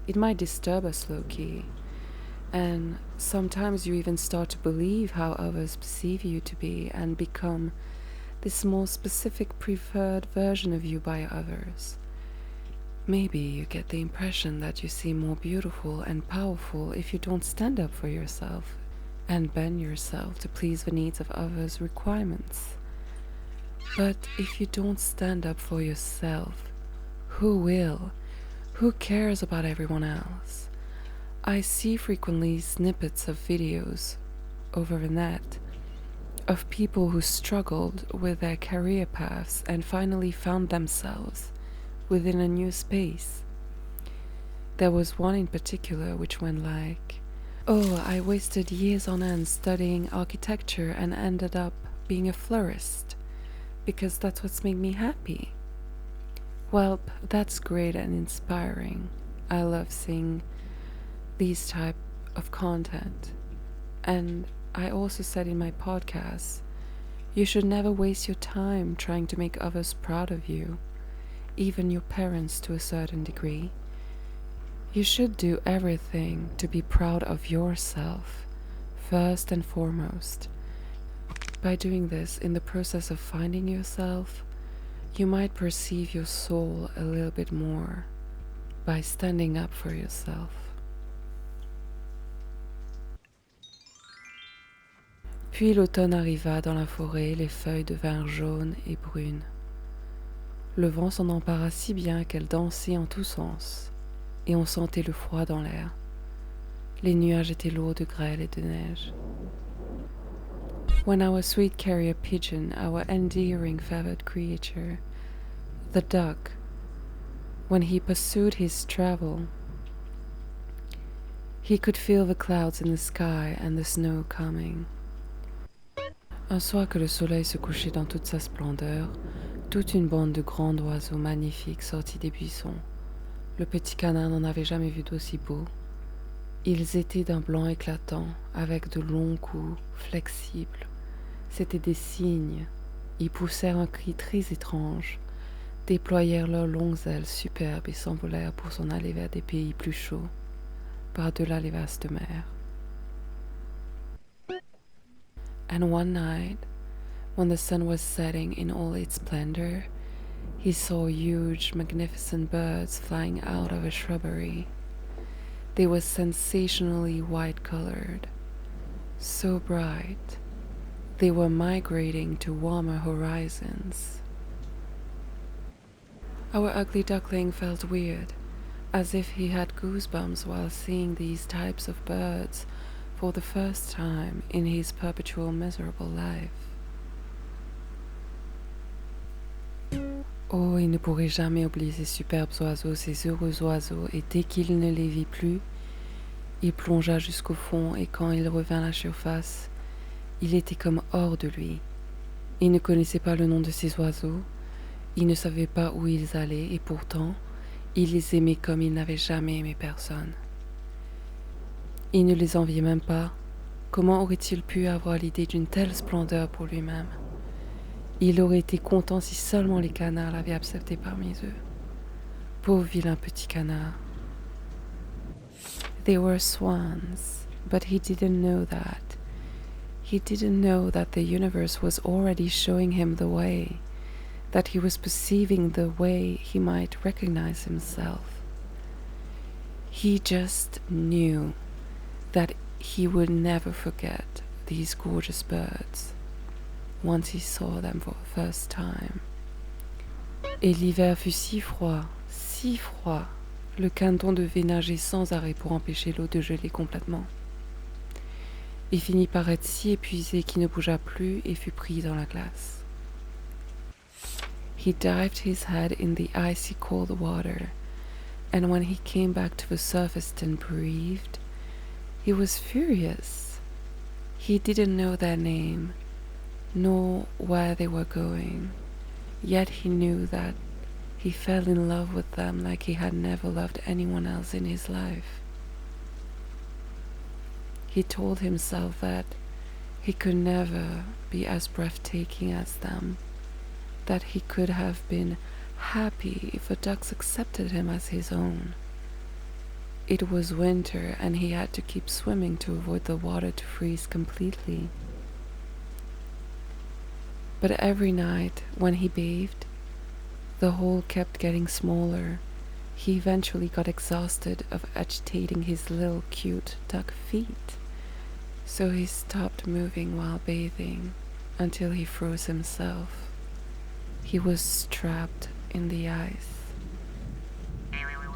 It might disturb us low-key, and sometimes you even start to believe how others perceive you to be and become this more specific preferred version of you by others. Maybe you get the impression that you seem more beautiful and powerful if you don't stand up for yourself and bend yourself to please the needs of others' requirements. But if you don't stand up for yourself, who will? Who cares about everyone else? I see frequently snippets of videos over the net of people who struggled with their career paths and finally found themselves within a new space. There was one in particular which went like, "Oh, I wasted years on end studying architecture and ended up being a florist because that's what's made me happy." Well, that's great and inspiring. I love seeing these type of content. And I also said in my podcast, you should never waste your time trying to make others proud of you, even your parents to a certain degree. You should do everything to be proud of yourself, first and foremost. By doing this, in the process of finding yourself, you might perceive your soul a little bit more by standing up for yourself. Puis l'automne arriva dans la forêt, les feuilles devinrent jaunes et brunes. Le vent s'en empara si bien qu'elles dansaient en tous sens, et on sentait le froid dans l'air. Les nuages étaient lourds de grêle et de neige. When our sweet carrier pigeon, our endearing feathered creature, the duck, when he pursued his travel, he could feel the clouds in the sky and the snow coming. Un soir que le soleil se couchait dans toute sa splendeur, toute une bande de grands oiseaux magnifiques sortit des buissons. Le petit canard n'en avait jamais vu d'aussi beau. Ils étaient d'un blanc éclatant, avec de longs coups flexibles. C'étaient des cygnes. Ils poussèrent un cri très étrange, déployèrent leurs longues ailes superbes et s'envolèrent pour s'en aller vers des pays plus chauds, par-delà les vastes mers. And one night, when the sun was setting in all its splendor, he saw huge, magnificent birds flying out of a shrubbery. They were sensationally white-colored, so bright. They were migrating to warmer horizons. Our ugly duckling felt weird, as if he had goosebumps while seeing these types of birds for the first time in his perpetual miserable life. Oh, il ne pourrait jamais oublier ces superbes oiseaux, ces heureux oiseaux, et dès qu'il ne les vit plus, il plongea jusqu'au fond, et quand il revint à la surface, il était comme hors de lui. Il ne connaissait pas le nom de ces oiseaux, il ne savait pas où ils allaient, et pourtant, il les aimait comme il n'avait jamais aimé personne. Il ne les enviait même pas. Comment aurait-il pu avoir l'idée d'une telle splendeur pour lui-même? Il aurait été content si seulement les canards l'avaient accepté parmi eux. Pauvre vilain petit canard. They were swans, but he didn't know that. He didn't know that the universe was already showing him the way, that he was perceiving the way he might recognize himself. He just knew that he would never forget these gorgeous birds once he saw them for the first time. Et l'hiver fut si froid, le canton devait nager sans arrêt pour empêcher l'eau de geler complètement. Il finit par être si épuisé qu'il ne bougea plus et fut pris dans la glace. He dived his head in the icy cold water, and when he came back to the surface and breathed, he was furious. He didn't know their name, nor where they were going, yet he knew that he fell in love with them like he had never loved anyone else in his life. He told himself that he could never be as breathtaking as them, that he could have been happy if the ducks accepted him as his own. It was winter and he had to keep swimming to avoid the water to freeze completely. But every night when he bathed, the hole kept getting smaller. He eventually got exhausted of agitating his little cute duck feet, so he stopped moving while bathing until he froze himself. He was trapped in the ice.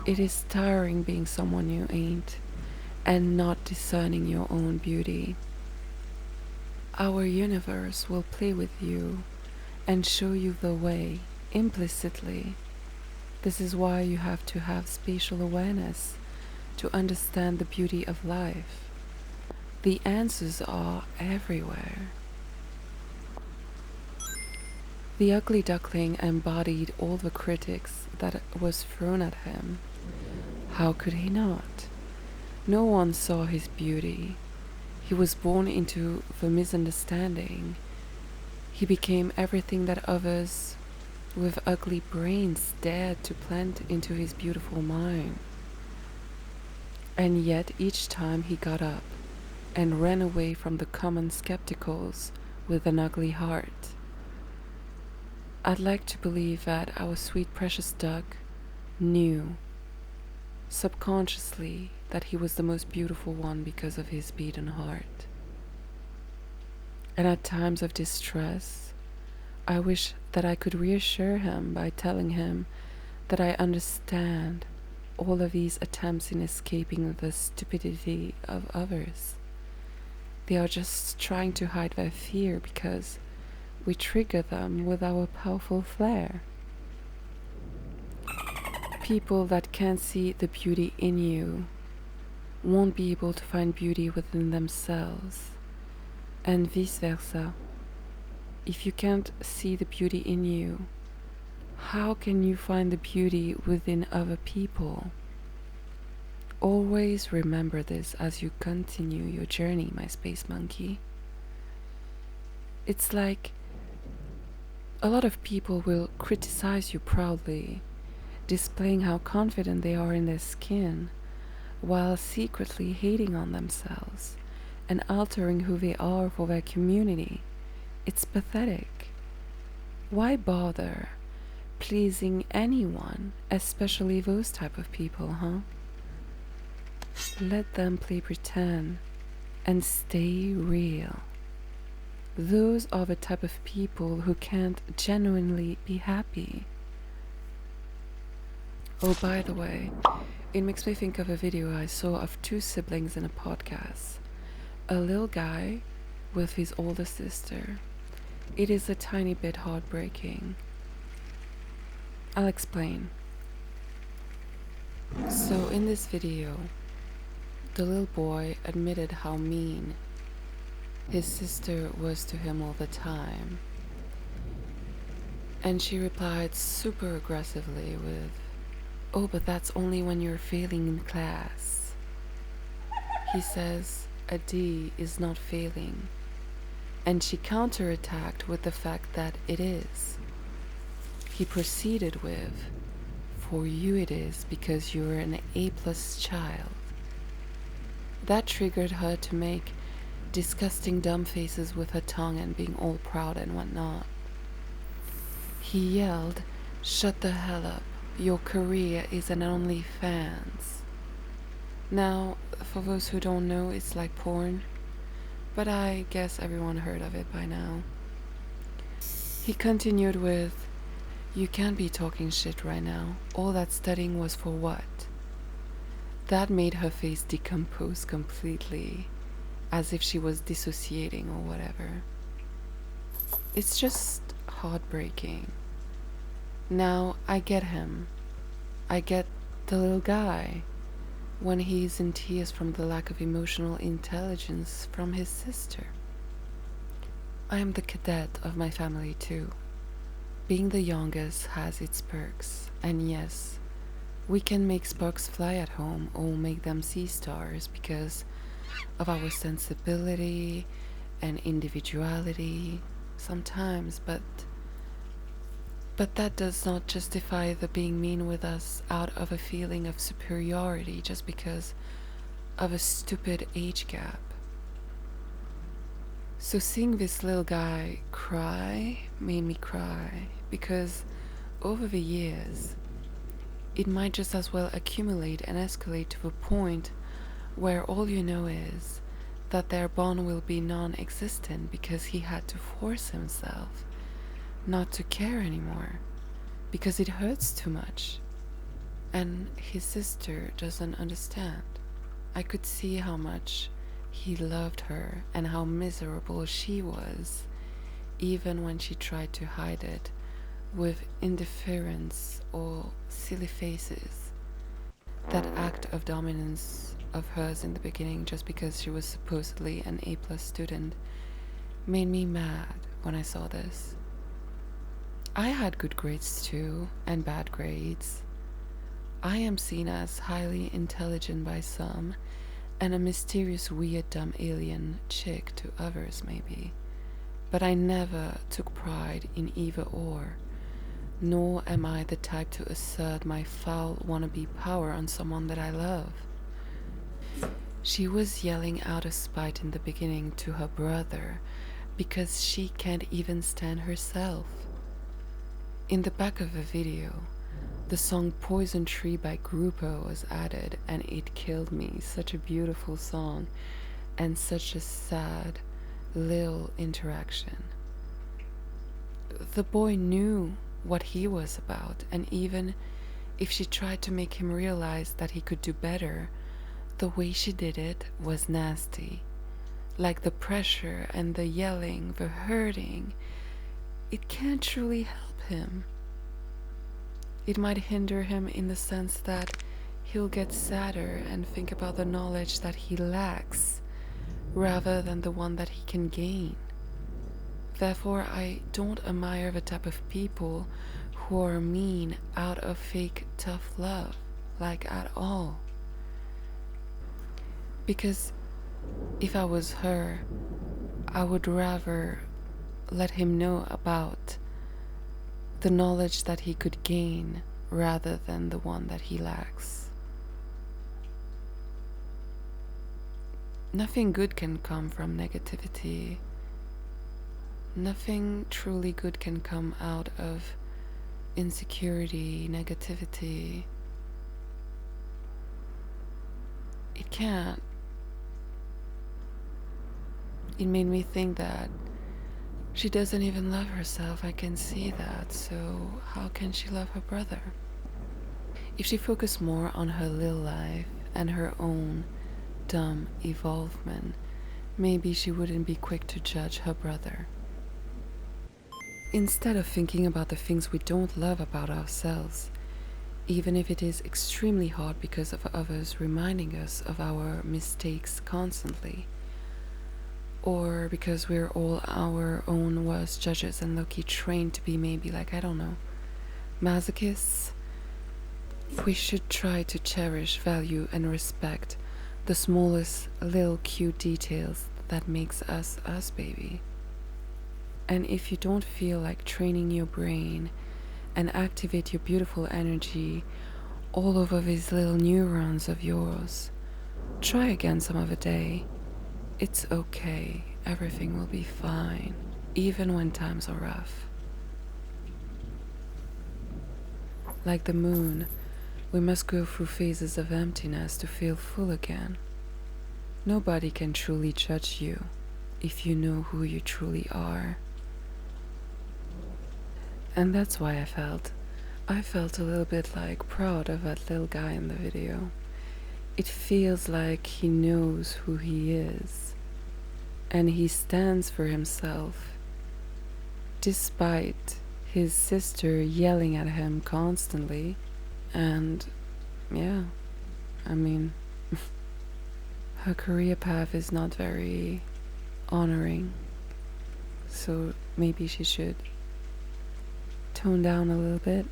It is tiring being someone you ain't and not discerning your own beauty. Our universe will play with you and show you the way implicitly. This is why you have to have spatial awareness to understand the beauty of life. The answers are everywhere. The ugly duckling embodied all the critics that was thrown at him. How could he not? No one saw his beauty. He was born into the misunderstanding. He became everything that others with ugly brains dared to plant into his beautiful mind. And yet each time he got up and ran away from the common skepticals with an ugly heart. I'd like to believe that our sweet precious duck knew subconsciously that he was the most beautiful one because of his beaten heart. And at times of distress, I wish that I could reassure him by telling him that I understand all of these attempts in escaping the stupidity of others. They are just trying to hide their fear because we trigger them with our powerful flair. People that can't see the beauty in you won't be able to find beauty within themselves, and vice versa. If you can't see the beauty in you, how can you find the beauty within other people? Always remember this as you continue your journey, my space monkey. It's like a lot of people will criticize you proudly, displaying how confident they are in their skin, while secretly hating on themselves and altering who they are for their community. It's pathetic. Why bother pleasing anyone, especially those type of people, huh? Let them play pretend and stay real. Those are the type of people who can't genuinely be happy. Oh, by the way, it makes me think of a video I saw of two siblings in a podcast. A little guy with his older sister. It is a tiny bit heartbreaking. I'll explain. So in this video, the little boy admitted how mean his sister was to him all the time. And she replied super aggressively with, "Oh, but that's only when you're failing in class." He says a D is not failing. And she counterattacked with the fact that it is. He proceeded with, "For you it is because you're an A+ child." That triggered her to make disgusting dumb faces with her tongue and being all proud and whatnot. He yelled, "Shut the hell up. Your career is an OnlyFans." Now, for those who don't know, it's like porn, but I guess everyone heard of it by now. He continued with, "You can't be talking shit right now. All that studying was for what?" That made her face decompose completely, as if she was dissociating or whatever. It's just heartbreaking. Now, I get him. I get the little guy when he's in tears from the lack of emotional intelligence from his sister. I am the cadet of my family too. Being the youngest has its perks, and yes, we can make sparks fly at home or make them sea stars because of our sensibility and individuality sometimes, but that does not justify the being mean with us out of a feeling of superiority just because of a stupid age gap. So seeing this little guy cry made me cry because over the years it might just as well accumulate and escalate to the point where all you know is that their bond will be non-existent because he had to force himself not to care anymore because it hurts too much, and his sister doesn't understand. I could see how much he loved her and how miserable she was, even when she tried to hide it with indifference or silly faces. That act of dominance of hers in the beginning, just because she was supposedly an A+ student, made me mad when I saw this. I had good grades too, and bad grades. I am seen as highly intelligent by some, and a mysterious weird dumb alien chick to others maybe. But I never took pride in either or, nor am I the type to assert my foul wannabe power on someone that I love. She was yelling out of spite in the beginning to her brother because she can't even stand herself. In the back of the video, the song Poison Tree by Grupo was added, and it killed me. Such a beautiful song and such a sad little interaction. The boy knew what he was about, and even if she tried to make him realize that he could do better, the way she did it was nasty. Like the pressure and the yelling, the hurting, it can't truly help him. It might hinder him in the sense that he'll get sadder and think about the knowledge that he lacks rather than the one that he can gain. Therefore, I don't admire the type of people who are mean out of fake tough love, like at all. Because if I was her, I would rather let him know about the knowledge that he could gain rather than the one that he lacks. Nothing good can come from negativity. Nothing truly good can come out of insecurity, negativity. It can't. It made me think that she doesn't even love herself. I can see that. So how can she love her brother? If she focused more on her little life and her own dumb evolvement, maybe she wouldn't be quick to judge her brother. Instead of thinking about the things we don't love about ourselves, even if it is extremely hard because of others reminding us of our mistakes constantly, or because we're all our own worst judges and low-key trained to be maybe like, I don't know, masochists, we should try to cherish, value, and respect the smallest little cute details that makes us us, baby. And if you don't feel like training your brain and activate your beautiful energy all over these little neurons of yours, try again some other day. It's okay. Everything will be fine, even when times are rough. Like the moon, we must go through phases of emptiness to feel full again. Nobody can truly judge you if you know who you truly are. And that's why I felt a little bit like proud of that little guy in the video. It feels like he knows who he is, and he stands for himself, despite his sister yelling at him constantly. And yeah, I mean, her career path is not very honoring, so maybe she should tone down a little bit.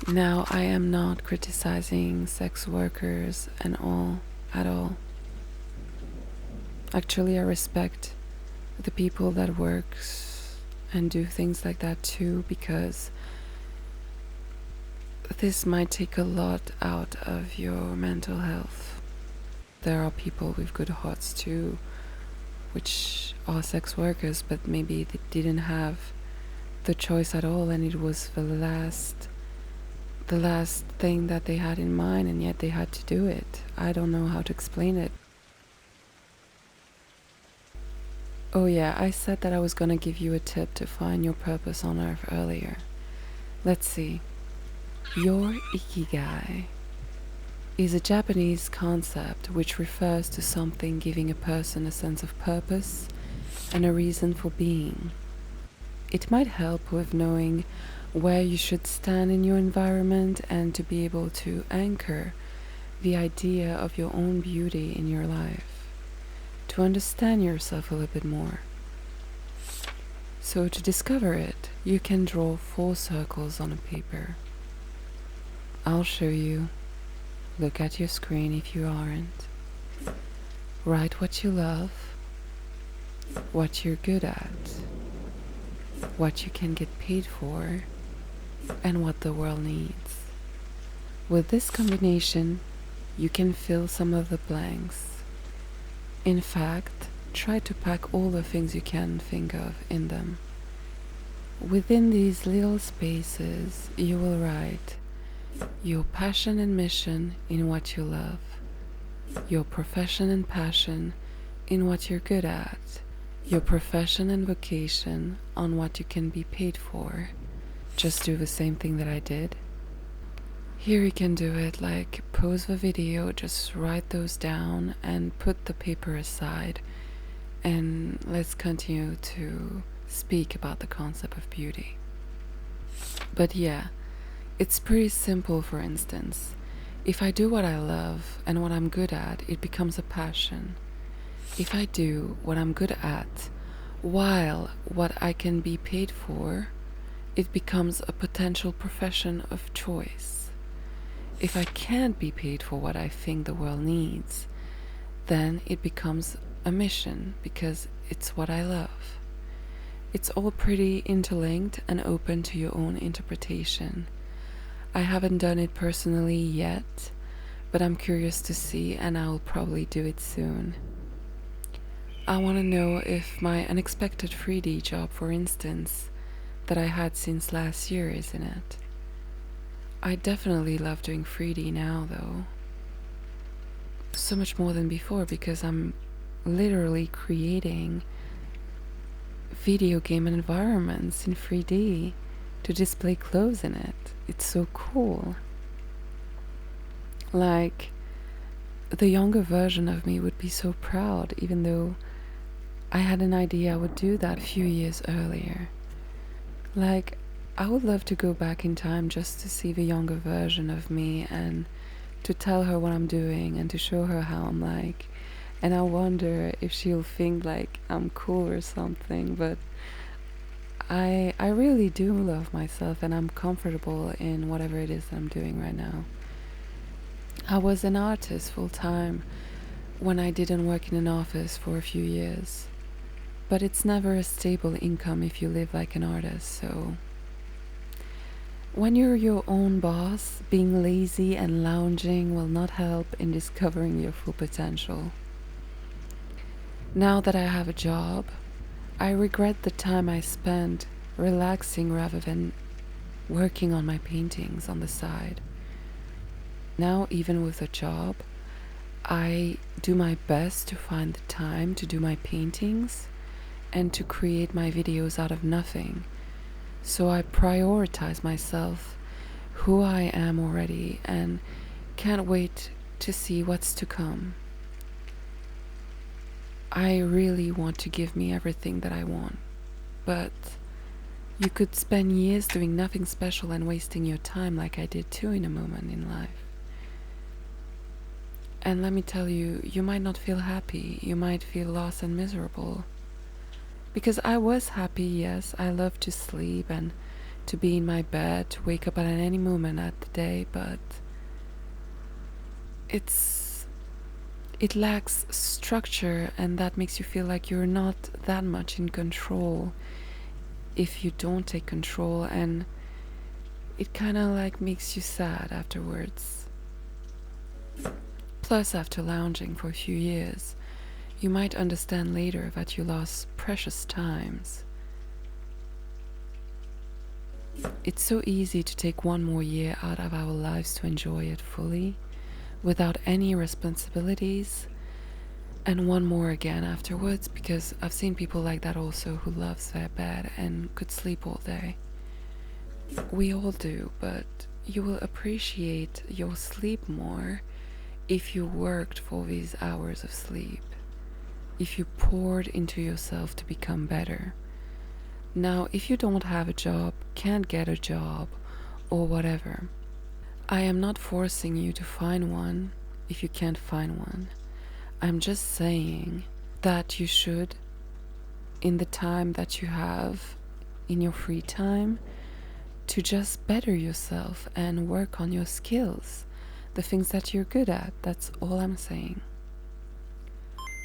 Now, I am not criticizing sex workers and all at all. Actually, I respect the people that works and do things like that too, because this might take a lot out of your mental health. There are people with good hearts too, which are sex workers, but maybe they didn't have the choice at all, and it was the last thing that they had in mind, and yet they had to do it. I don't know how to explain it. Oh yeah, I said that I was gonna give you a tip to find your purpose on Earth earlier. Let's see. Your ikigai is a Japanese concept which refers to something giving a person a sense of purpose and a reason for being. It might help with knowing where you should stand in your environment and to be able to anchor the idea of your own beauty in your life, to understand yourself a little bit more. So to discover it, you can draw 4 circles on a paper. I'll show you. Look at your screen if you aren't. Write what you love, what you're good at, what you can get paid for, and what the world needs. With this combination, you can fill some of the blanks. In fact, try to pack all the things you can think of in them. Within these little spaces, you will write your passion and mission in what you love, your profession and passion in what you're good at, your profession and vocation on what you can be paid for. Just do the same thing that I did. Here you can do it like pause the video, just write those down and put the paper aside, and let's continue to speak about the concept of beauty. But yeah, it's pretty simple. For instance, if I do what I love and what I'm good at, it becomes a passion. If I do what I'm good at while what I can be paid for, it becomes a potential profession of choice. If I can't be paid for what I think the world needs, then it becomes a mission because it's what I love. It's all pretty interlinked and open to your own interpretation. I haven't done it personally yet, but I'm curious to see, and I'll probably do it soon. I want to know if my unexpected 3D job, for instance, that I had since last year is in it. I definitely love doing 3D now, though. So much more than before, because I'm literally creating video game environments in 3D to display clothes in it. It's so cool. Like, the younger version of me would be so proud, even though I had an idea I would do that a few years earlier. Like, I would love to go back in time just to see the younger version of me and to tell her what I'm doing and to show her how I'm like. And I wonder if she'll think like I'm cool or something, but I really do love myself and I'm comfortable in whatever it is that I'm doing right now. I was an artist full time when I didn't work in an office for a few years. But it's never a stable income if you live like an artist, so when you're your own boss, being lazy and lounging will not help in discovering your full potential. Now that I have a job, I regret the time I spent relaxing rather than working on my paintings on the side. Now, even with a job, I do my best to find the time to do my paintings and to create my videos out of nothing. So I prioritize myself, who I am already, and can't wait to see what's to come. I really want to give me everything that I want, but you could spend years doing nothing special and wasting your time like I did too in a moment in life. And let me tell you, you might not feel happy, you might feel lost and miserable. Because I was happy, yes, I love to sleep and to be in my bed, to wake up at any moment at the day, but it lacks structure, and that makes you feel like you're not that much in control if you don't take control, and it kind of like makes you sad afterwards. Plus, after lounging for a few years, you might understand later that you lost precious times. It's so easy to take one more year out of our lives to enjoy it fully, without any responsibilities, and one more again afterwards, because I've seen people like that also who loves their bed and could sleep all day. We all do, but you will appreciate your sleep more if you worked for these hours of sleep, if you poured into yourself to become better. Now, if you don't have a job, can't get a job, or whatever, I am not forcing you to find one if you can't find one. I'm just saying that you should, in the time that you have in your free time, to just better yourself and work on your skills, the things that you're good at. That's all I'm saying.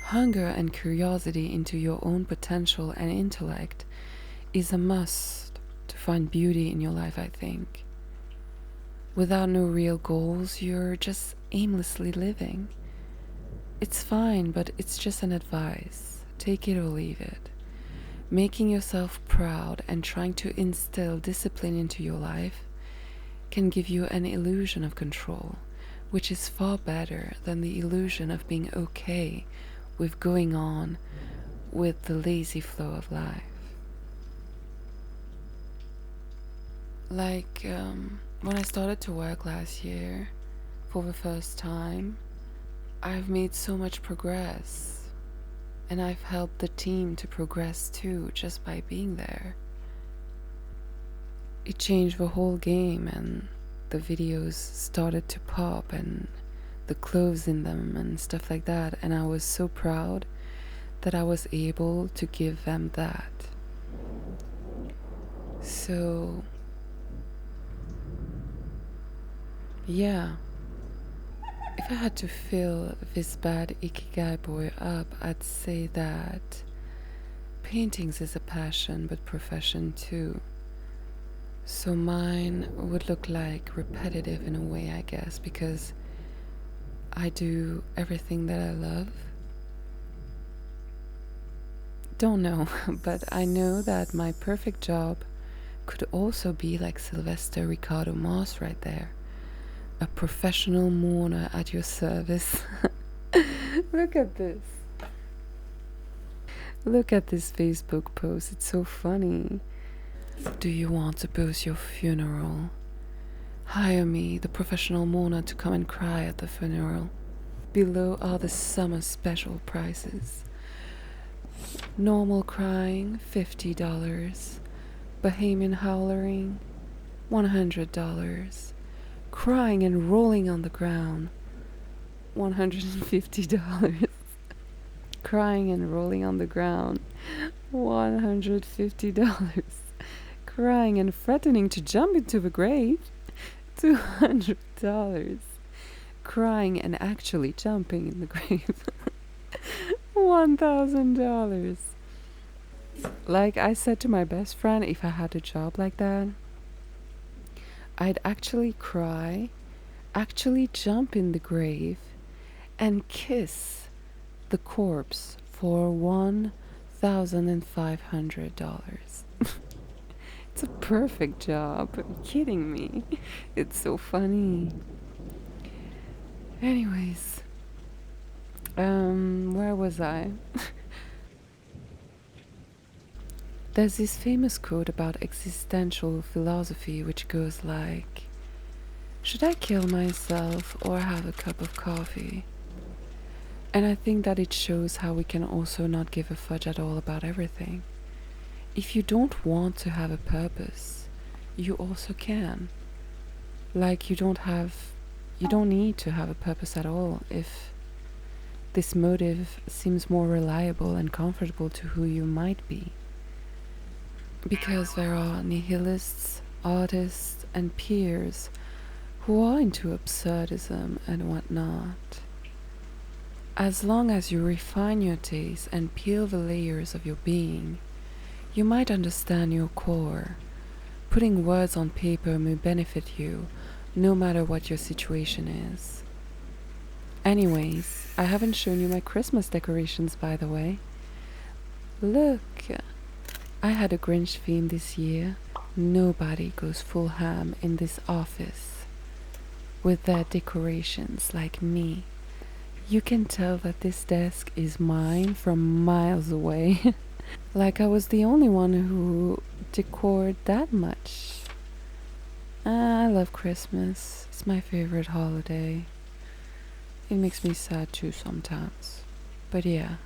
Hunger and curiosity into your own potential and intellect is a must to find beauty in your life, I think. Without no real goals, you're just aimlessly living. It's fine, but it's just an advice. Take it or leave it. Making yourself proud and trying to instill discipline into your life can give you an illusion of control, which is far better than the illusion of being okay with going on with the lazy flow of life. Like, when I started to work last year for the first time, I've made so much progress, and I've helped the team to progress too just by being there. It changed the whole game, and the videos started to pop and the clothes in them and stuff like that, and I was so proud that I was able to give them that. So yeah, if I had to fill this bad ikigai boy up, I'd say that paintings is a passion but profession too. So mine would look like repetitive in a way, I guess, because I do everything that I love. Don't know, but I know that my perfect job could also be like Sylvester Ricardo Moss right there. A professional mourner at your service. Look at this. Look at this Facebook post. It's so funny. Do you want to post your funeral? Hire me, the professional mourner, to come and cry at the funeral. Below are the summer special prices. Normal crying, $50. Bohemian howling, $100. Crying and rolling on the ground, $150. Crying and rolling on the ground, $150. Crying and threatening to jump into the grave, $200. Crying and actually jumping in the grave, $1,000. Like I said to my best friend, if I had a job like that, I'd actually cry, actually jump in the grave, and kiss the corpse for $1,500. It's a perfect job. Are you kidding me? It's so funny. Anyways, where was I? There's this famous quote about existential philosophy which goes like, should I kill myself or have a cup of coffee? And I think that it shows how we can also not give a fudge at all about everything. If you don't want to have a purpose, you also can. Like you don't need to have a purpose at all if this motive seems more reliable and comfortable to who you might be. Because there are nihilists, artists, and peers who are into absurdism and whatnot. As long as you refine your taste and peel the layers of your being, you might understand your core. Putting words on paper may benefit you, no matter what your situation is. Anyways, I haven't shown you my Christmas decorations, by the way. Look, I had a Grinch theme this year. Nobody goes full ham in this office with their decorations like me. You can tell that this desk is mine from miles away. Like I was the only one who decored that much. I love Christmas. It's my favorite holiday. It makes me sad too sometimes. But yeah.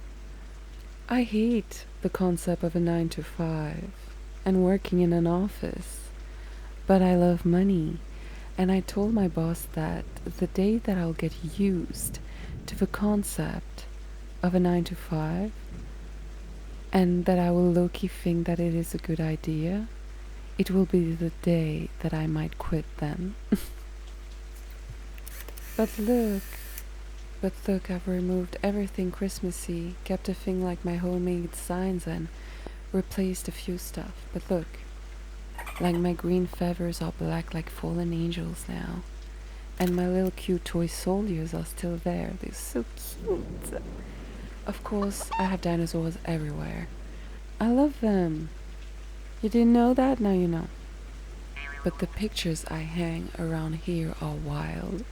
I hate the concept of a 9 to 5 and working in an office. But I love money. And I told my boss that the day that I'll get used to the concept of a 9 to 5 and that I will low-key think that it is a good idea, it will be the day that I might quit then. But look, I've removed everything Christmassy, kept a thing like my homemade signs and replaced a few stuff. But look, like my green feathers are black like fallen angels now. And my little cute toy soldiers are still there. They're so cute. Of course, I have dinosaurs everywhere. I love them. You didn't know that? Now you know. But the pictures I hang around here are wild.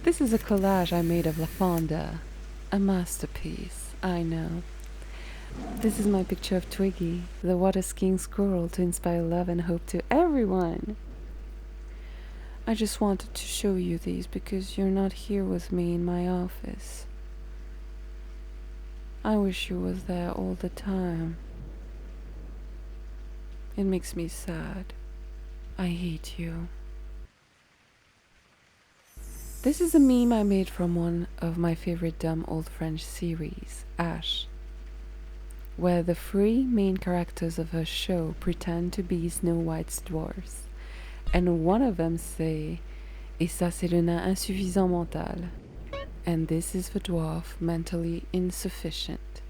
This is a collage I made of La Fonda. A masterpiece, I know. This is my picture of Twiggy, the water skiing squirrel, to inspire love and hope to everyone. I just wanted to show you these because you're not here with me in my office. I wish you was there all the time. It makes me sad. I hate you. This is a meme I made from one of my favorite dumb old French series, Ash, where the three main characters of her show pretend to be Snow White's dwarfs, and one of them say, "Et ça c'est le nain insuffisant mental," and this is the dwarf mentally insufficient.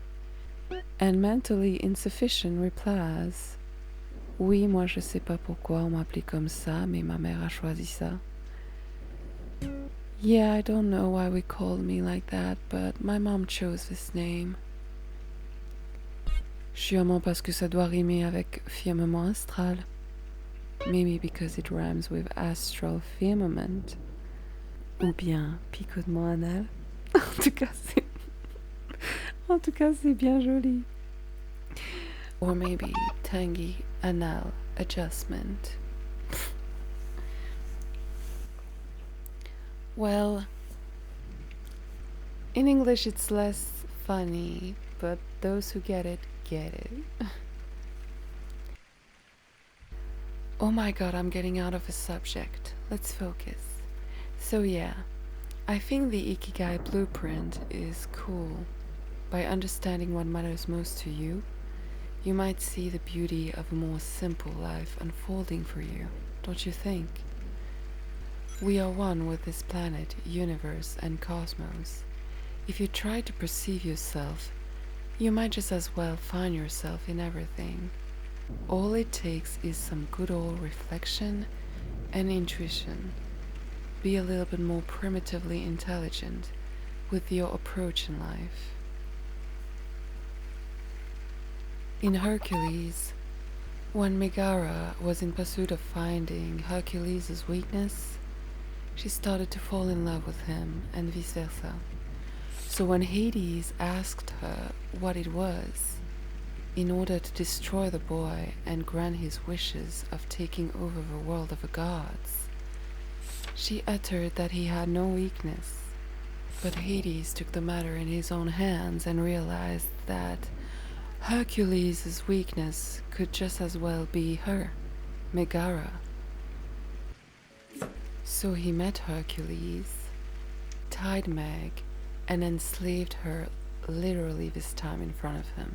And mentally insufficient replies, "Oui, moi je sais pas pourquoi on m'appelait comme ça, mais ma mère a choisi ça." Yeah, I don't know why we called me like that, but my mom chose this name. Sûrement parce que ça doit rimer avec firmament astral. Maybe because it rhymes with astral firmament. Ou bien picotement anal. En tout cas, c'est bien joli. Or maybe tangy anal adjustment. Well, in English it's less funny, but those who get it, get it. Oh my god, I'm getting out of the subject. Let's focus. So yeah, I think the Ikigai blueprint is cool. By understanding what matters most to you, you might see the beauty of a more simple life unfolding for you, don't you think? We are one with this planet, universe, and cosmos. If you try to perceive yourself, you might just as well find yourself in everything. All it takes is some good old reflection and intuition. Be a little bit more primitively intelligent with your approach in life. In Hercules, When Megara was in pursuit of finding Hercules' weakness, she started to fall in love with him and vice versa. So when Hades asked her what it was, in order to destroy the boy and grant his wishes of taking over the world of the gods, she uttered that he had no weakness. But Hades took the matter in his own hands and realized that Hercules' weakness could just as well be her, Megara. So he met Hercules, tied Meg, and enslaved her literally this time in front of him.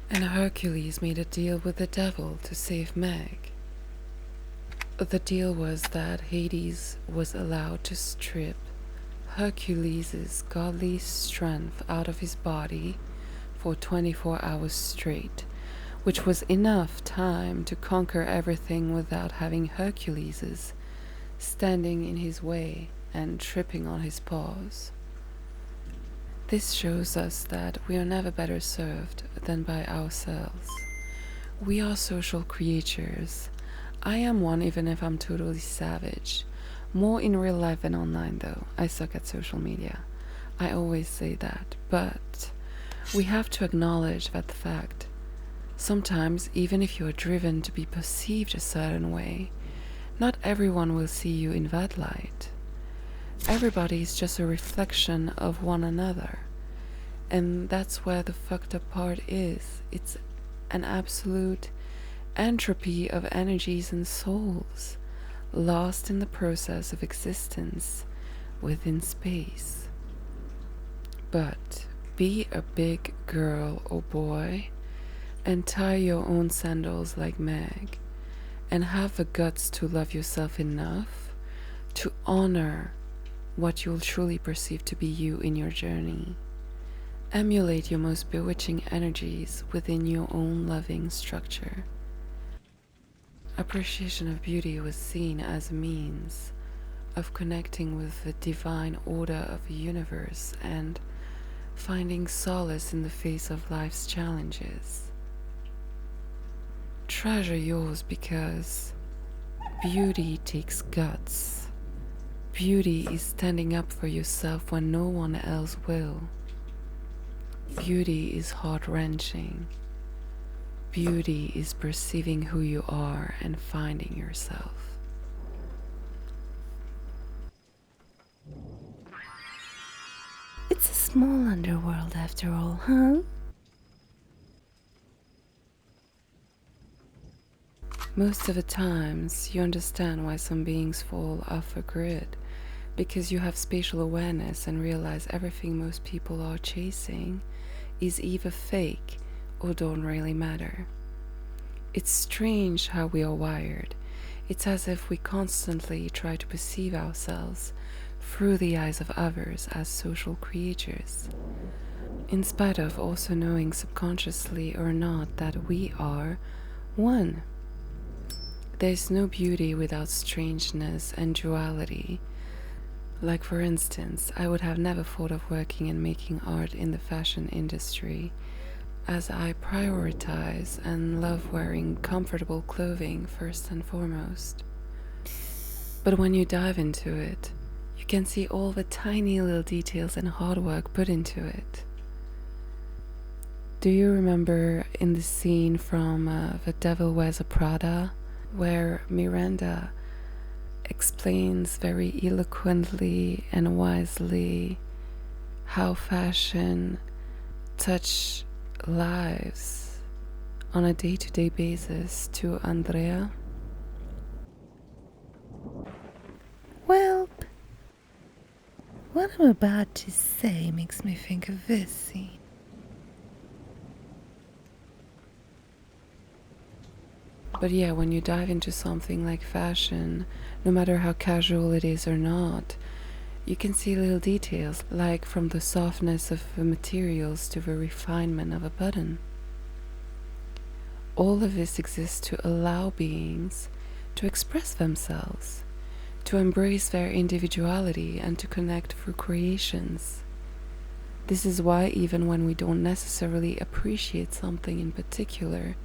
And Hercules made a deal with the devil to save Meg. The deal was that Hades was allowed to strip Hercules' godly strength out of his body for 24 hours straight, which was enough time to conquer everything without having Hercules standing in his way and tripping on his paws. This shows us that we are never better served than by ourselves. We are social creatures. I am one even if I'm totally savage. More in real life than online though. I suck at social media. I always say that. But we have to acknowledge that fact. Sometimes, even if you are driven to be perceived a certain way, not everyone will see you in that light. Everybody is just a reflection of one another. And that's where the fucked up part is. It's an absolute entropy of energies and souls, lost in the process of existence within space. But be a big girl or boy and tie your own sandals like Meg, and have the guts to love yourself enough to honor what you'll truly perceive to be you in your journey. Emulate your most bewitching energies within your own loving structure. Appreciation of beauty was seen as a means of connecting with the divine order of the universe and finding solace in the face of life's challenges. Treasure yours because beauty takes guts. Beauty is standing up for yourself when no one else will. Beauty is heart-wrenching. Beauty is perceiving who you are and finding yourself. It's a small underworld after all, huh? Most of the times, you understand why some beings fall off a grid, because you have spatial awareness and realize everything most people are chasing is either fake or don't really matter. It's strange how we are wired. It's as if we constantly try to perceive ourselves through the eyes of others as social creatures, in spite of also knowing subconsciously or not that we are one. There's no beauty without strangeness and duality. Like for instance, I would have never thought of working and making art in the fashion industry, as I prioritize and love wearing comfortable clothing first and foremost. But when you dive into it, you can see all the tiny little details and hard work put into it. Do you remember in the scene from The Devil Wears a Prada, where Miranda explains very eloquently and wisely how fashion touch lives on a day-to-day basis to Andrea? Well, what I'm about to say makes me think of this scene. But yeah, when you dive into something like fashion, no matter how casual it is or not, you can see little details, like from the softness of the materials to the refinement of a button. All of this exists to allow beings to express themselves, to embrace their individuality, and to connect through creations. This is why even when we don't necessarily appreciate something in particular,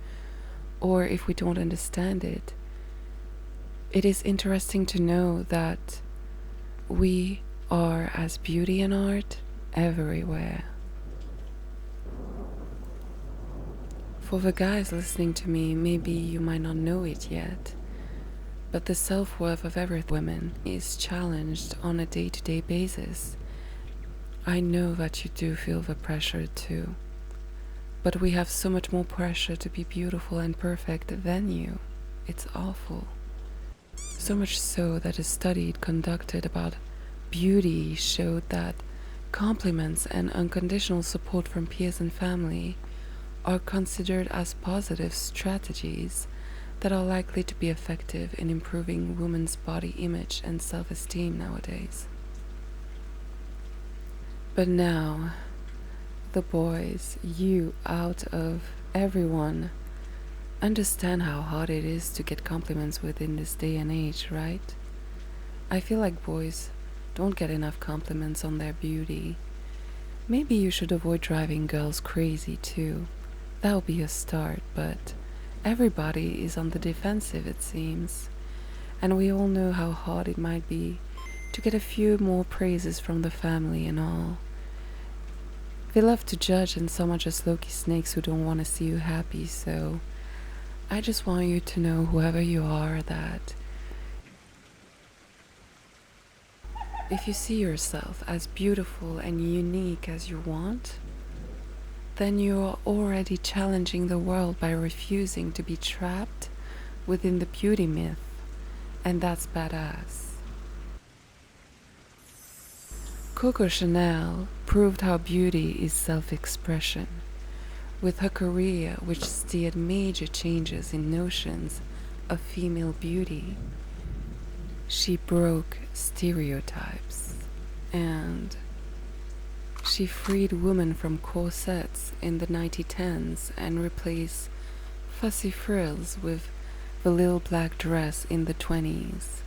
or if we don't understand it, it is interesting to know that we are, as beauty and art, everywhere. For the guys listening to me, maybe you might not know it yet, but the self-worth of every woman is challenged on a day-to-day basis. I know that you do feel the pressure too, but we have so much more pressure to be beautiful and perfect than you. It's awful. So much so that a study conducted about beauty showed that compliments and unconditional support from peers and family are considered as positive strategies that are likely to be effective in improving women's body image and self-esteem nowadays. But now, the boys, you out of everyone, understand how hard it is to get compliments within this day and age, right? I feel like boys don't get enough compliments on their beauty. Maybe you should avoid driving girls crazy too. That'll be a start, but everybody is on the defensive, it seems. And we all know how hard it might be to get a few more praises from the family and all. They love to judge, and so much as Loki snakes who don't want to see you happy, so I just want you to know, whoever you are, that if you see yourself as beautiful and unique as you want, then you are already challenging the world by refusing to be trapped within the beauty myth, and that's badass. Coco Chanel proved how beauty is self-expression, with her career which steered major changes in notions of female beauty. She broke stereotypes, and she freed women from corsets in the 1910s and replaced fussy frills with the little black dress in the 20s.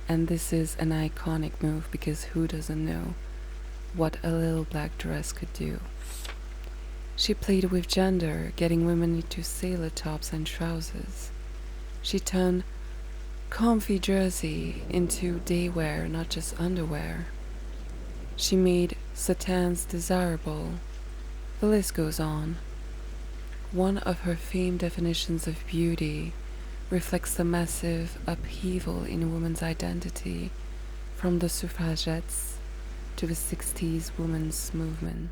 And this is an iconic move because who doesn't know what a little black dress could do? She played with gender, getting women into sailor tops and trousers. She turned comfy jersey into daywear, not just underwear. She made satins desirable. The list goes on. One of her famed definitions of beauty reflects the massive upheaval in women's identity from the suffragettes to the 60s women's movement.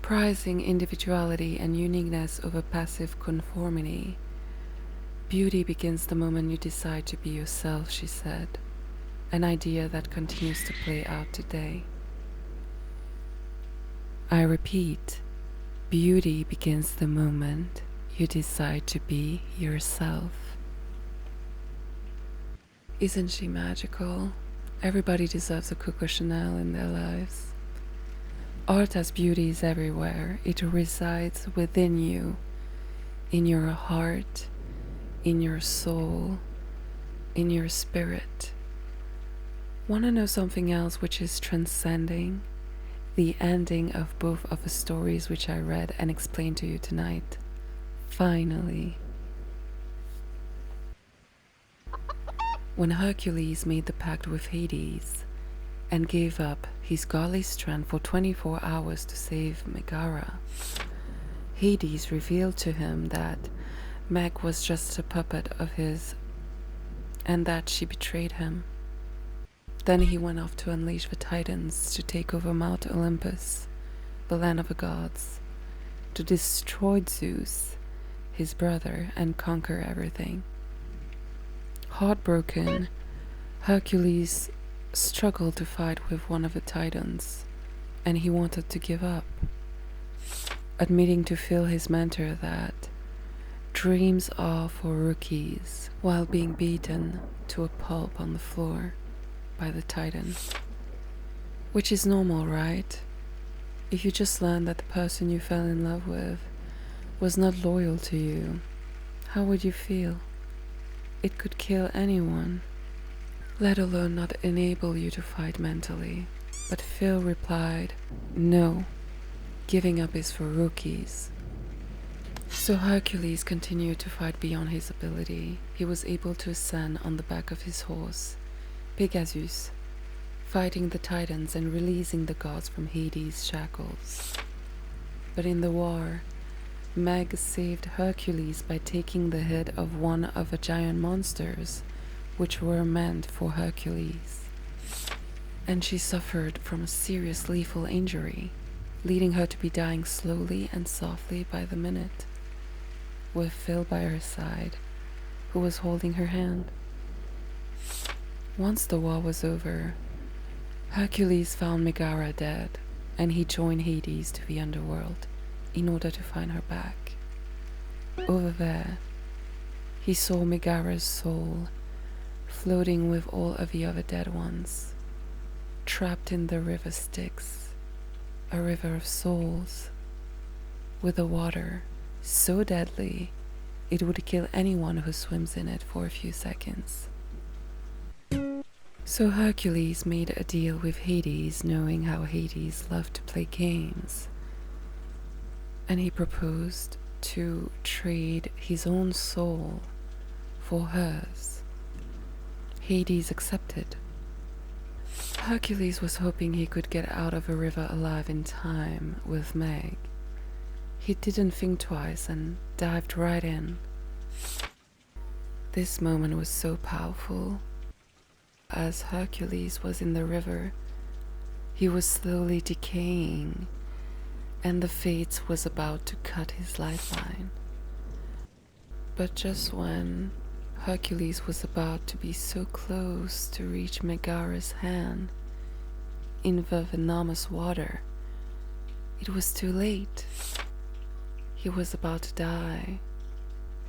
Prizing individuality and uniqueness over passive conformity, beauty begins the moment you decide to be yourself, she said, an idea that continues to play out today. I repeat, beauty begins the moment you decide to be yourself. Isn't she magical? Everybody deserves a Coco Chanel in their lives. Art as beauty is everywhere. It resides within you, in your heart, in your soul, in your spirit. Want to know something else which is transcending? The ending of both of the stories which I read and explained to you tonight. Finally. When Hercules made the pact with Hades and gave up his godly strength for 24 hours to save Megara, Hades revealed to him that Meg was just a puppet of his and that she betrayed him. Then he went off to unleash the Titans to take over Mount Olympus, the land of the gods, to destroy Zeus, his brother, and conquer everything. Heartbroken, Hercules struggled to fight with one of the Titans, and he wanted to give up, admitting to Phil, his mentor, that dreams are for rookies, while being beaten to a pulp on the floor by the Titan. Which is normal, right? If you just learned that the person you fell in love with was not loyal to you, how would you feel? It could kill anyone, let alone not enable you to fight mentally. But Phil replied, no, giving up is for rookies. So Hercules continued to fight beyond his ability. He was able to ascend on the back of his horse, Pegasus, fighting the titans and releasing the gods from Hades' shackles. But in the war, Meg saved Hercules by taking the head of one of the giant monsters, which were meant for Hercules. And she suffered from a serious lethal injury, leading her to be dying slowly and softly by the minute, with Phil by her side, who was holding her hand. Once the war was over, Hercules found Megara dead, and he joined Hades to the underworld in order to find her back. Over there, he saw Megara's soul floating with all of the other dead ones, trapped in the river Styx, a river of souls, with a water so deadly it would kill anyone who swims in it for a few seconds. So Hercules made a deal with Hades, knowing how Hades loved to play games, and he proposed to trade his own soul for hers. Hades accepted. Hercules was hoping he could get out of the river alive in time with Meg. He didn't think twice and dived right in. This moment was so powerful. As Hercules was in the river, he was slowly decaying, and the Fates was about to cut his lifeline. But just when Hercules was about to be so close to reach Megara's hand in the venomous water, it was too late. He was about to die.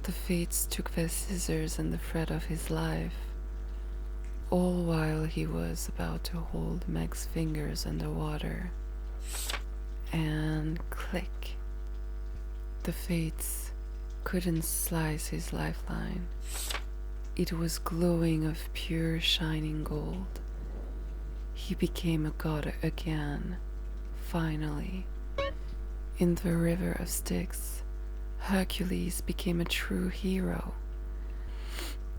The Fates took their scissors and the thread of his life, all while he was about to hold Meg's fingers underwater. And click. The Fates couldn't slice his lifeline. It was glowing of pure shining gold. He became a god again, finally. In the river of Styx, Hercules became a true hero.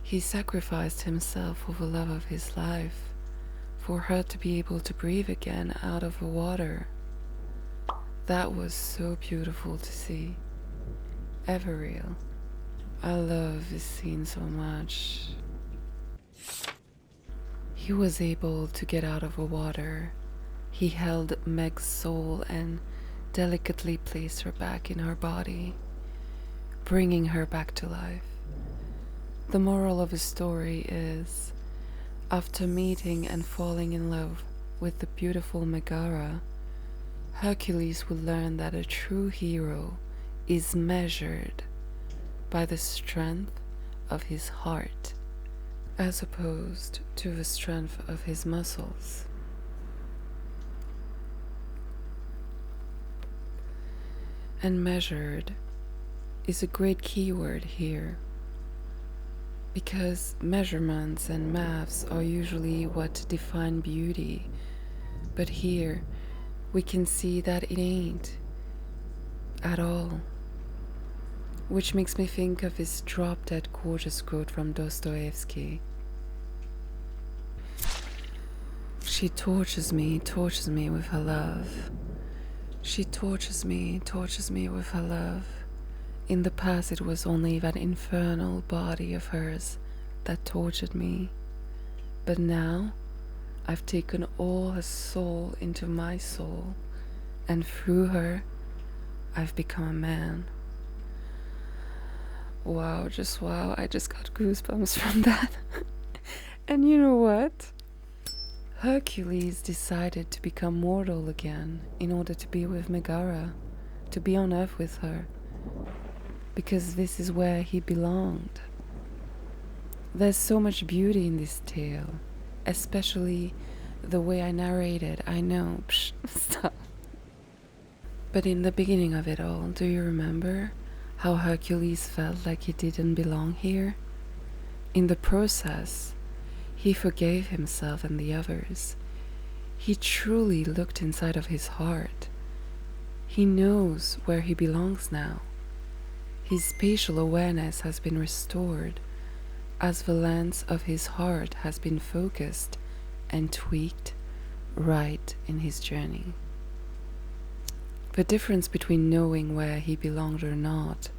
He sacrificed himself for the love of his life, for her to be able to breathe again out of the water. That was so beautiful to see. Ever real. I love this scene so much. He was able to get out of the water. He held Meg's soul and delicately placed her back in her body, bringing her back to life. The moral of the story is, after meeting and falling in love with the beautiful Megara, Hercules would learn that a true hero is measured by the strength of his heart, as opposed to the strength of his muscles. And measured is a great keyword here, because measurements and maths are usually what define beauty, but here we can see that it ain't at all. Which makes me think of his drop-dead gorgeous quote from Dostoevsky. She tortures me with her love. She tortures me with her love. In the past it was only that infernal body of hers that tortured me. But now I've taken all her soul into my soul, and through her I've become a man. Wow, just wow, I just got goosebumps from that. And you know what? Hercules decided to become mortal again in order to be with Megara, to be on Earth with her, because this is where he belonged. There's so much beauty in this tale, especially the way I narrate it. I know, stop. But in the beginning of it all, do you remember how Hercules felt like he didn't belong here? In the process, he forgave himself and the others. He truly looked inside of his heart. He knows where he belongs now. His spatial awareness has been restored as the lens of his heart has been focused and tweaked right in his journey. The difference between knowing where he belonged or not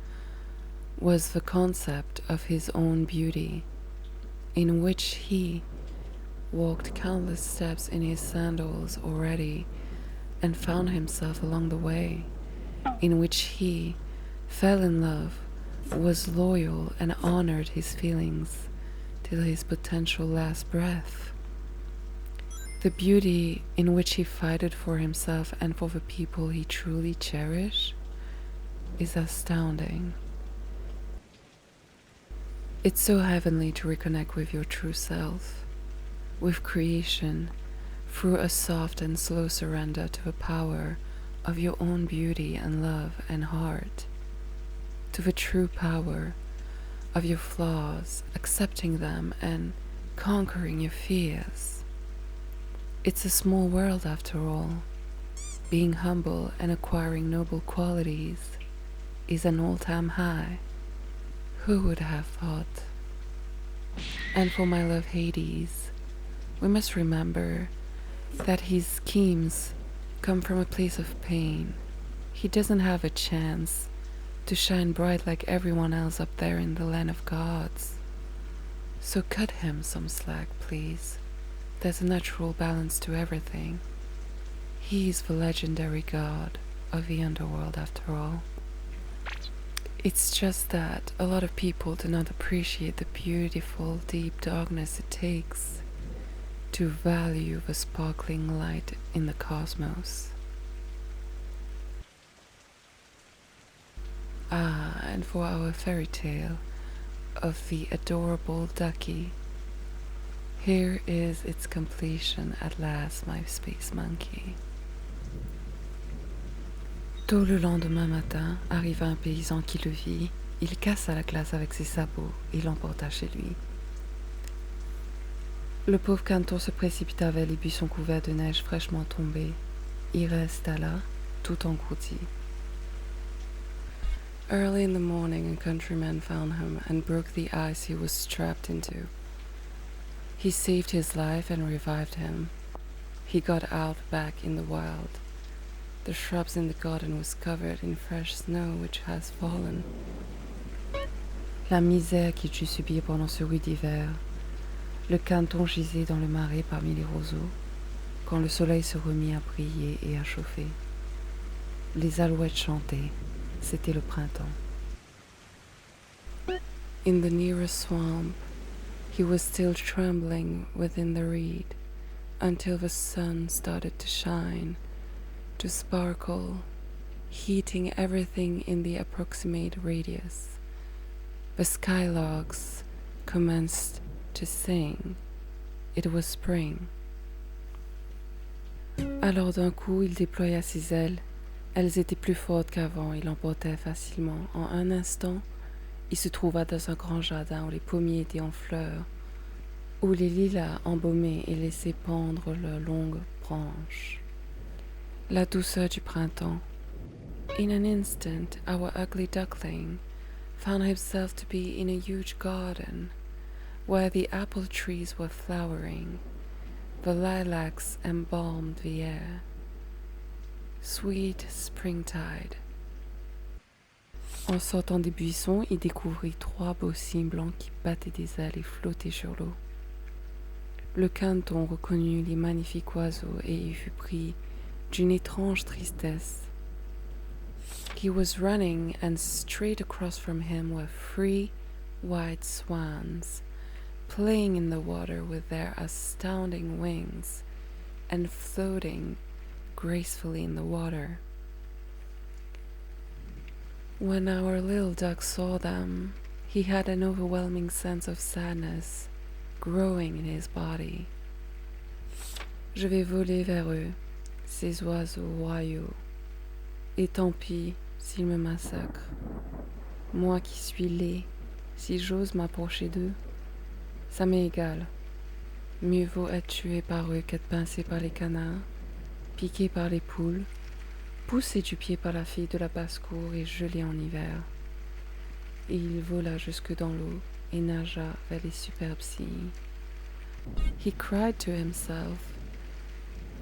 was the concept of his own beauty, in which he walked countless steps in his sandals already and found himself along the way, in which he fell in love, was loyal, and honored his feelings till his potential last breath. The beauty in which he fighted for himself and for the people he truly cherished is astounding. It's so heavenly to reconnect with your true self, with creation, through a soft and slow surrender to the power of your own beauty and love and heart, to the true power of your flaws, accepting them and conquering your fears. It's a small world after all. Being humble and acquiring noble qualities is an all-time high. Who would have thought? And for my love Hades, we must remember that his schemes come from a place of pain. He doesn't have a chance to shine bright like everyone else up there in the land of gods. So cut him some slack, please. There's a natural balance to everything. He's the legendary god of the underworld after all. It's just that a lot of people do not appreciate the beautiful, deep darkness it takes to value the sparkling light in the cosmos. And for our fairy tale of the adorable ducky, here is its completion at last, my space monkey. Tôt le lendemain matin, arriva un paysan qui le vit. Il cassa la glace avec ses sabots et l'emporta chez lui. Le pauvre canton se précipita vers les buissons couverts de neige fraîchement tombée. Il resta là, tout engourdi. Early in the morning, a countryman found him and broke the ice he was strapped into. He saved his life and revived him. He got out back in the wild. The shrubs in the garden was covered in fresh snow which has fallen. La misère qu'il dut subir pendant ce rude hiver. Le canton gisait dans le marais parmi les roseaux, quand le soleil se remit à briller et à chauffer. Les alouettes chantaient, c'était le printemps. In the nearest swamp, he was still trembling within the reed, until the sun started to shine, to sparkle, heating everything in the approximate radius. The skylarks commenced to sing. It was spring. Alors d'un coup, il déploya ses ailes. Elles étaient plus fortes qu'avant et l'emportaient facilement. En un instant, il se trouva dans un grand jardin où les pommiers étaient en fleurs, où les lilas embaumaient et laissaient pendre leurs longues branches. La douceur du printemps. In an instant, our ugly duckling found himself to be in a huge garden, where the apple trees were flowering, the lilacs embalmed the air. Sweet springtide. En sortant des buissons, il découvrit 3 beaux cygnes blancs qui battaient des ailes et flottaient sur l'eau. Le canton reconnut les magnifiques oiseaux et y fut pris d'une étrange tristesse. He was running, and straight across from him were 3 white swans, playing in the water with their astounding wings and floating gracefully in the water. When our little duck saw them, he had an overwhelming sense of sadness growing in his body. Je vais voler vers eux, ces oiseaux royaux, et tant pis s'ils me massacrent. Moi qui suis laid, si j'ose m'approcher d'eux, ça m'est égal. Mieux vaut être tué par eux qu'être pincé par les canards, piqué par les poules, poussé du pied par la fille de la basse-cour et gelé en hiver. et il vola jusque dans l'eau et nagea vers les superbes cygnes. He cried to himself,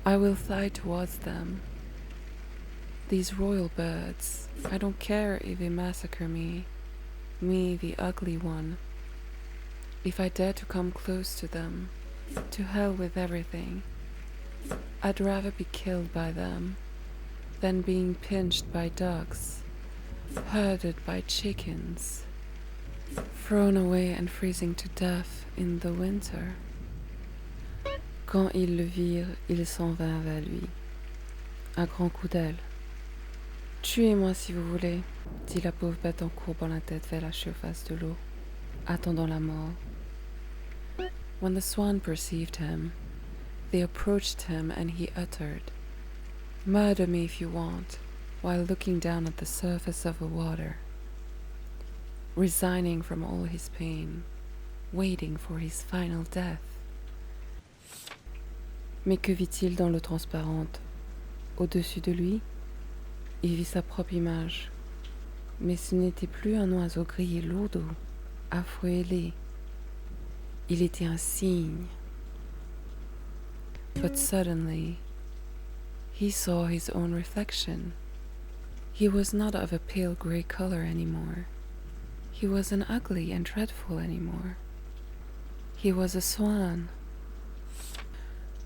I will fly towards them. These royal birds, I don't care if they massacre me, the ugly one. If I dare to come close to them, to hell with everything. I'd rather be killed by them than being pinched by ducks, herded by chickens, thrown away and freezing to death in the winter. Quand ils le virent, il s'en vint vers lui, à grands coups d'aile. Tuez-moi si vous voulez, dit la pauvre bête en courbant la tête vers la surface de l'eau, attendant la mort. When the swan perceived him, they approached him and he uttered, Murder me if you want, while looking down at the surface of the water, resigning from all his pain, waiting for his final death. Mais que vit-il dans l'eau transparente? Au-dessus de lui, il vit sa propre image. Mais ce n'était plus un oiseau gris et lourdeau, affreux et laid. Il était un cygne. But suddenly, he saw his own reflection. He was not of a pale grey color anymore. He wasn't ugly and dreadful anymore. He was a swan.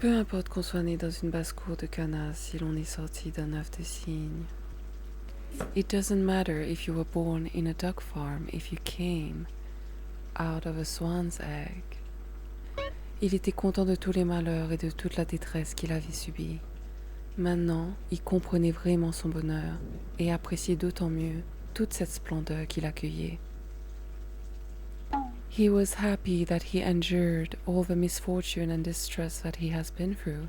Peu importe qu'on soit né dans une basse-cour de canard si l'on est sorti d'un œuf de cygne. It doesn't matter if you were born in a duck farm if you came out of a swan's egg. Il était content de tous les malheurs et de toute la détresse qu'il avait subie. Maintenant, il comprenait vraiment son bonheur et appréciait d'autant mieux toute cette splendeur qu'il accueillait. He was happy that he endured all the misfortune and distress that he has been through,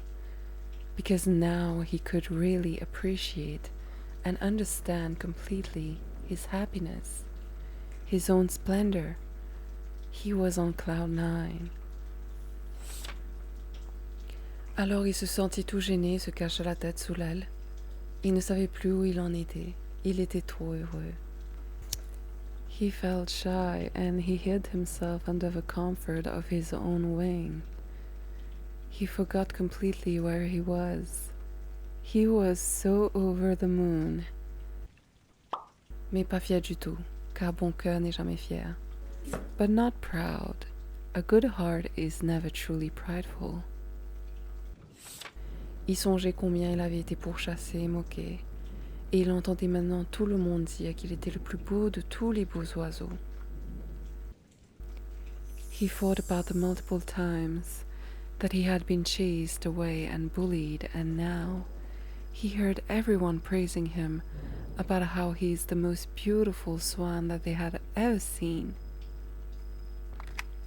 because now he could really appreciate and understand completely his happiness, his own splendor. He was on cloud 9. Alors il se sentit tout gêné, se cacha la tête sous l'aile. Il ne savait plus où il en était. Il était trop heureux. He felt shy and he hid himself under the comfort of his own wing. He forgot completely where he was. He was so over the moon. Mais pas fier du tout, car bon cœur n'est jamais fier. But not proud. A good heart is never truly prideful. Il songeait combien il avait été pourchassé et moqué, et il entendait maintenant tout le monde dire qu'il était le plus beau de tous les beaux oiseaux. He thought about the multiple times that he had been chased away and bullied, and now he heard everyone praising him about how he is the most beautiful swan that they had ever seen.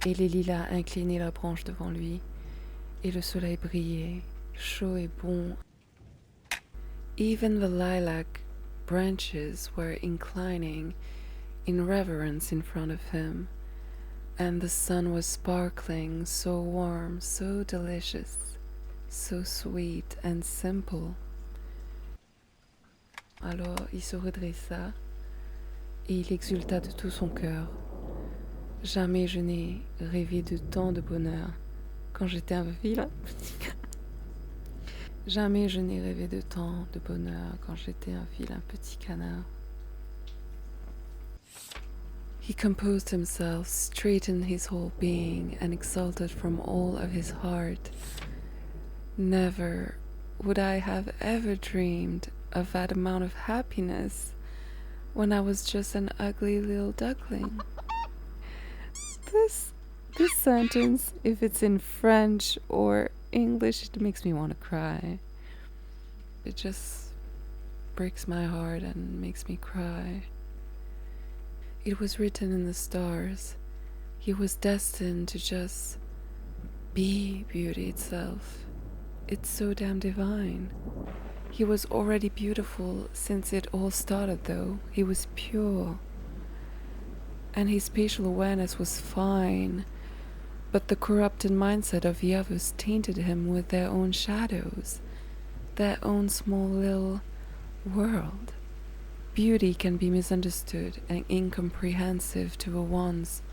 Et les lilas inclinaient la branche devant lui, et le soleil brillait, chaud et bon. Even the lilac branches were inclining in reverence in front of him, and the sun was sparkling, so warm, so delicious, so sweet and simple. Alors il se redressa, et il exulta de tout son cœur. Jamais je n'ai rêvé de tant de bonheur quand j'étais un vilain petit canard. Jamais je n'ai rêvé de tant de bonheur quand j'étais un vilain petit canard. He composed himself, straightened his whole being, and exulted from all of his heart. Never would I have ever dreamed of that amount of happiness when I was just an ugly little duckling. This sentence, if it's in French or English, it makes me want to cry. It just breaks my heart and makes me cry. It was written in the stars. He was destined to just be beauty itself. It's so damn divine. He was already beautiful since it all started, though. He was pure. And his spatial awareness was fine, but the corrupted mindset of the others tainted him with their own shadows, their own small little world. beauty can be misunderstood and incomprehensive to the ones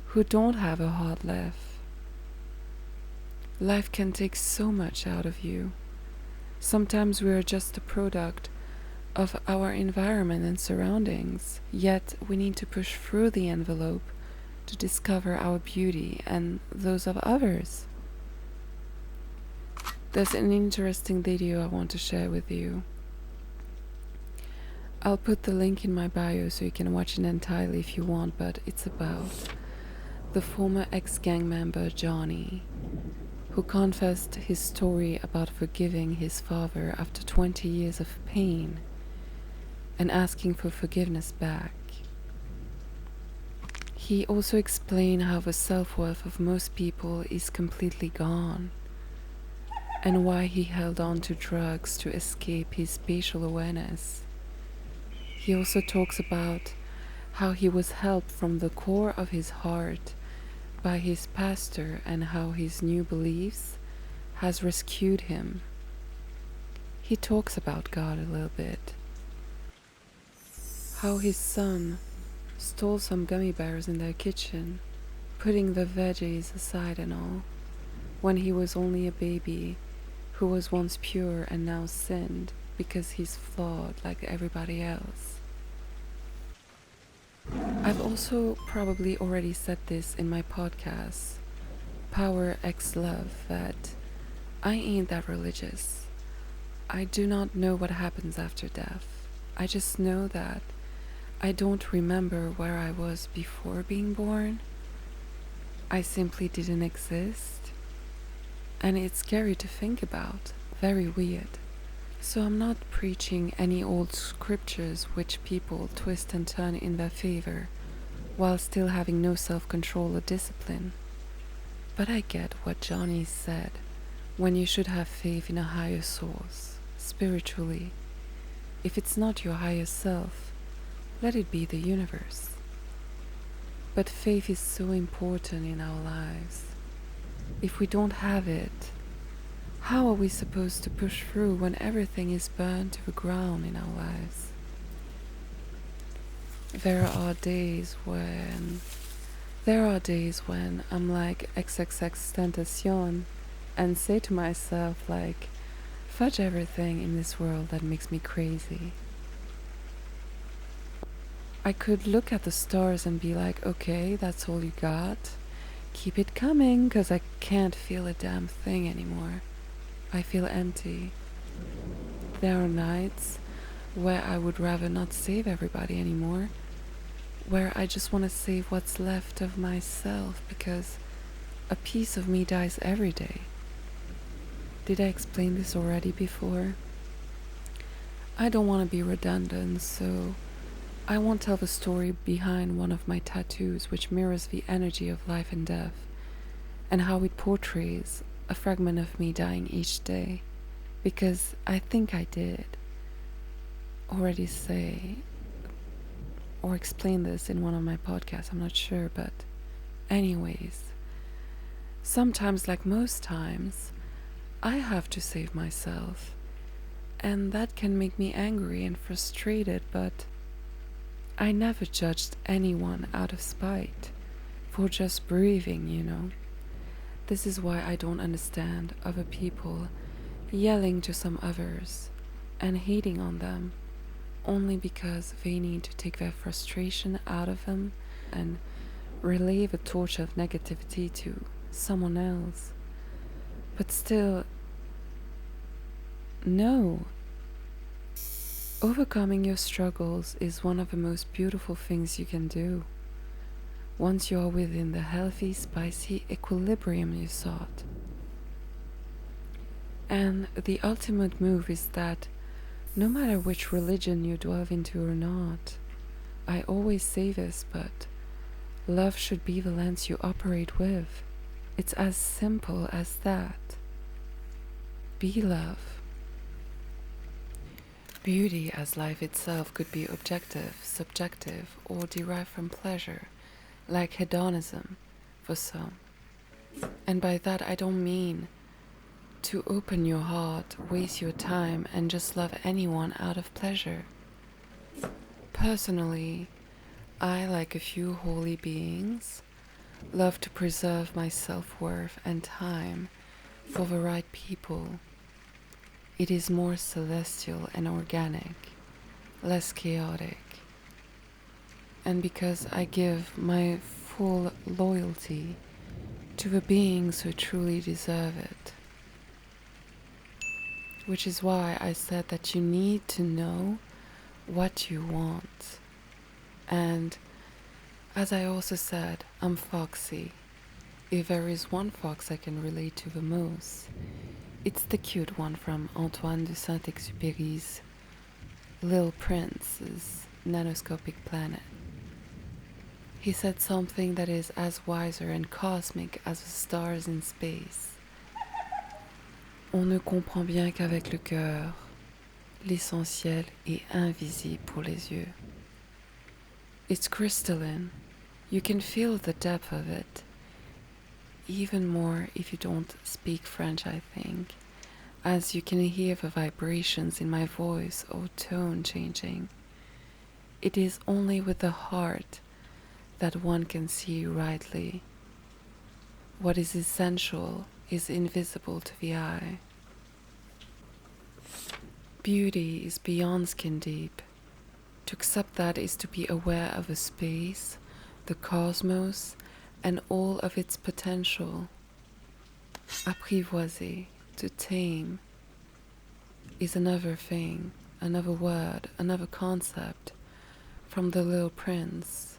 who don't have a heart left. Life can take so much out of you. Sometimes we are just a product of our environment and surroundings, yet we need to push through the envelope to discover our beauty and those of others. There's an interesting video I want to share with you. I'll put the link in my bio so you can watch it entirely if you want, but it's about the former ex-gang member Johnny, who confessed his story about forgiving his father after 20 years of pain and asking for forgiveness back. He also explained how the self-worth of most people is completely gone, and why he held on to drugs to escape his spatial awareness. He also talks about how he was helped from the core of his heart by his pastor and how his new beliefs has rescued him. He talks about God a little bit. How his son stole some gummy bears in their kitchen, putting the veggies aside and all, when he was only a baby who was once pure and now sinned because he's flawed like everybody else. I've also probably already said this in my podcast, Power X Love, that I ain't that religious. I do not know what happens after death. I just know that I don't remember where I was before being born. I simply didn't exist. And it's scary to think about, very weird. So I'm not preaching any old scriptures which people twist and turn in their favor, while still having no self-control or discipline. But I get what Johnny said, when you should have faith in a higher source, spiritually. If it's not your higher self, let it be the universe. But faith is so important in our lives. If we don't have it, how are we supposed to push through when everything is burned to the ground in our lives? There are days when I'm like XXX and say to myself like, fudge everything in this world that makes me crazy. I could look at the stars and be like, okay, that's all you got. Keep it coming, 'cause I can't feel a damn thing anymore. I feel empty. There are nights where I would rather not save everybody anymore, where I just want to save what's left of myself, because a piece of me dies every day. Did I explain this already before? I don't want to be redundant, so I won't tell the story behind one of my tattoos, which mirrors the energy of life and death, and how it portrays a fragment of me dying each day, because I think I did already say or explain this in one of my podcasts, I'm not sure, but anyways, sometimes, like most times, I have to save myself, and that can make me angry and frustrated, but I never judged anyone out of spite for just breathing, you know. This is why I don't understand other people yelling to some others and hating on them only because they need to take their frustration out of them and relay the torch of negativity to someone else. But still, no. Overcoming your struggles is one of the most beautiful things you can do, once you are within the healthy, spicy equilibrium you sought. And the ultimate move is that no matter which religion you delve into or not, I always say this, but love should be the lens you operate with. It's as simple as that. Be love. Beauty as life itself could be objective, subjective, or derived from pleasure, like hedonism for some. And by that I don't mean to open your heart, waste your time, and just love anyone out of pleasure. Personally, I, like a few holy beings, love to preserve my self-worth and time for the right people. It is more celestial and organic, less chaotic. And because I give my full loyalty to the beings who truly deserve it. Which is why I said that you need to know what you want. And as I also said, I'm foxy. If there is one fox I can relate to the most, it's the cute one from Antoine de Saint-Exupéry's Little Prince's nanoscopic planet. He said something that is as wiser and cosmic as the stars in space. On ne comprend bien qu'avec le cœur. L'essentiel est invisible pour les yeux. It's crystalline. You can feel the depth of it. Even more if you don't speak French, I think, as you can hear the vibrations in my voice or tone changing. It is only with the heart that one can see rightly. What is essential is invisible to the eye. Beauty is beyond skin deep. To accept that is to be aware of the space, the cosmos, and all of its potential. Apprivoiser, to tame, is another thing, another word, another concept from the Little Prince.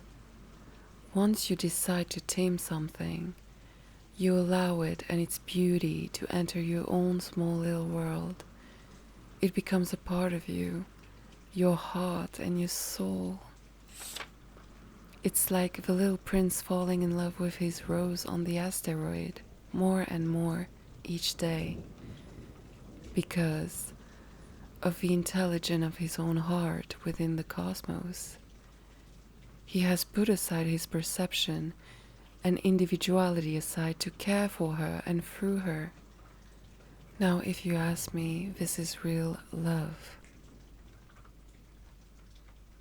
Once you decide to tame something, you allow it and its beauty to enter your own small little world. It becomes a part of you, your heart and your soul. It's like the Little Prince falling in love with his rose on the asteroid, more and more each day, because of the intelligence of his own heart within the cosmos. He has put aside his perception and individuality aside to care for her and through her. Now, if you ask me, this is real love.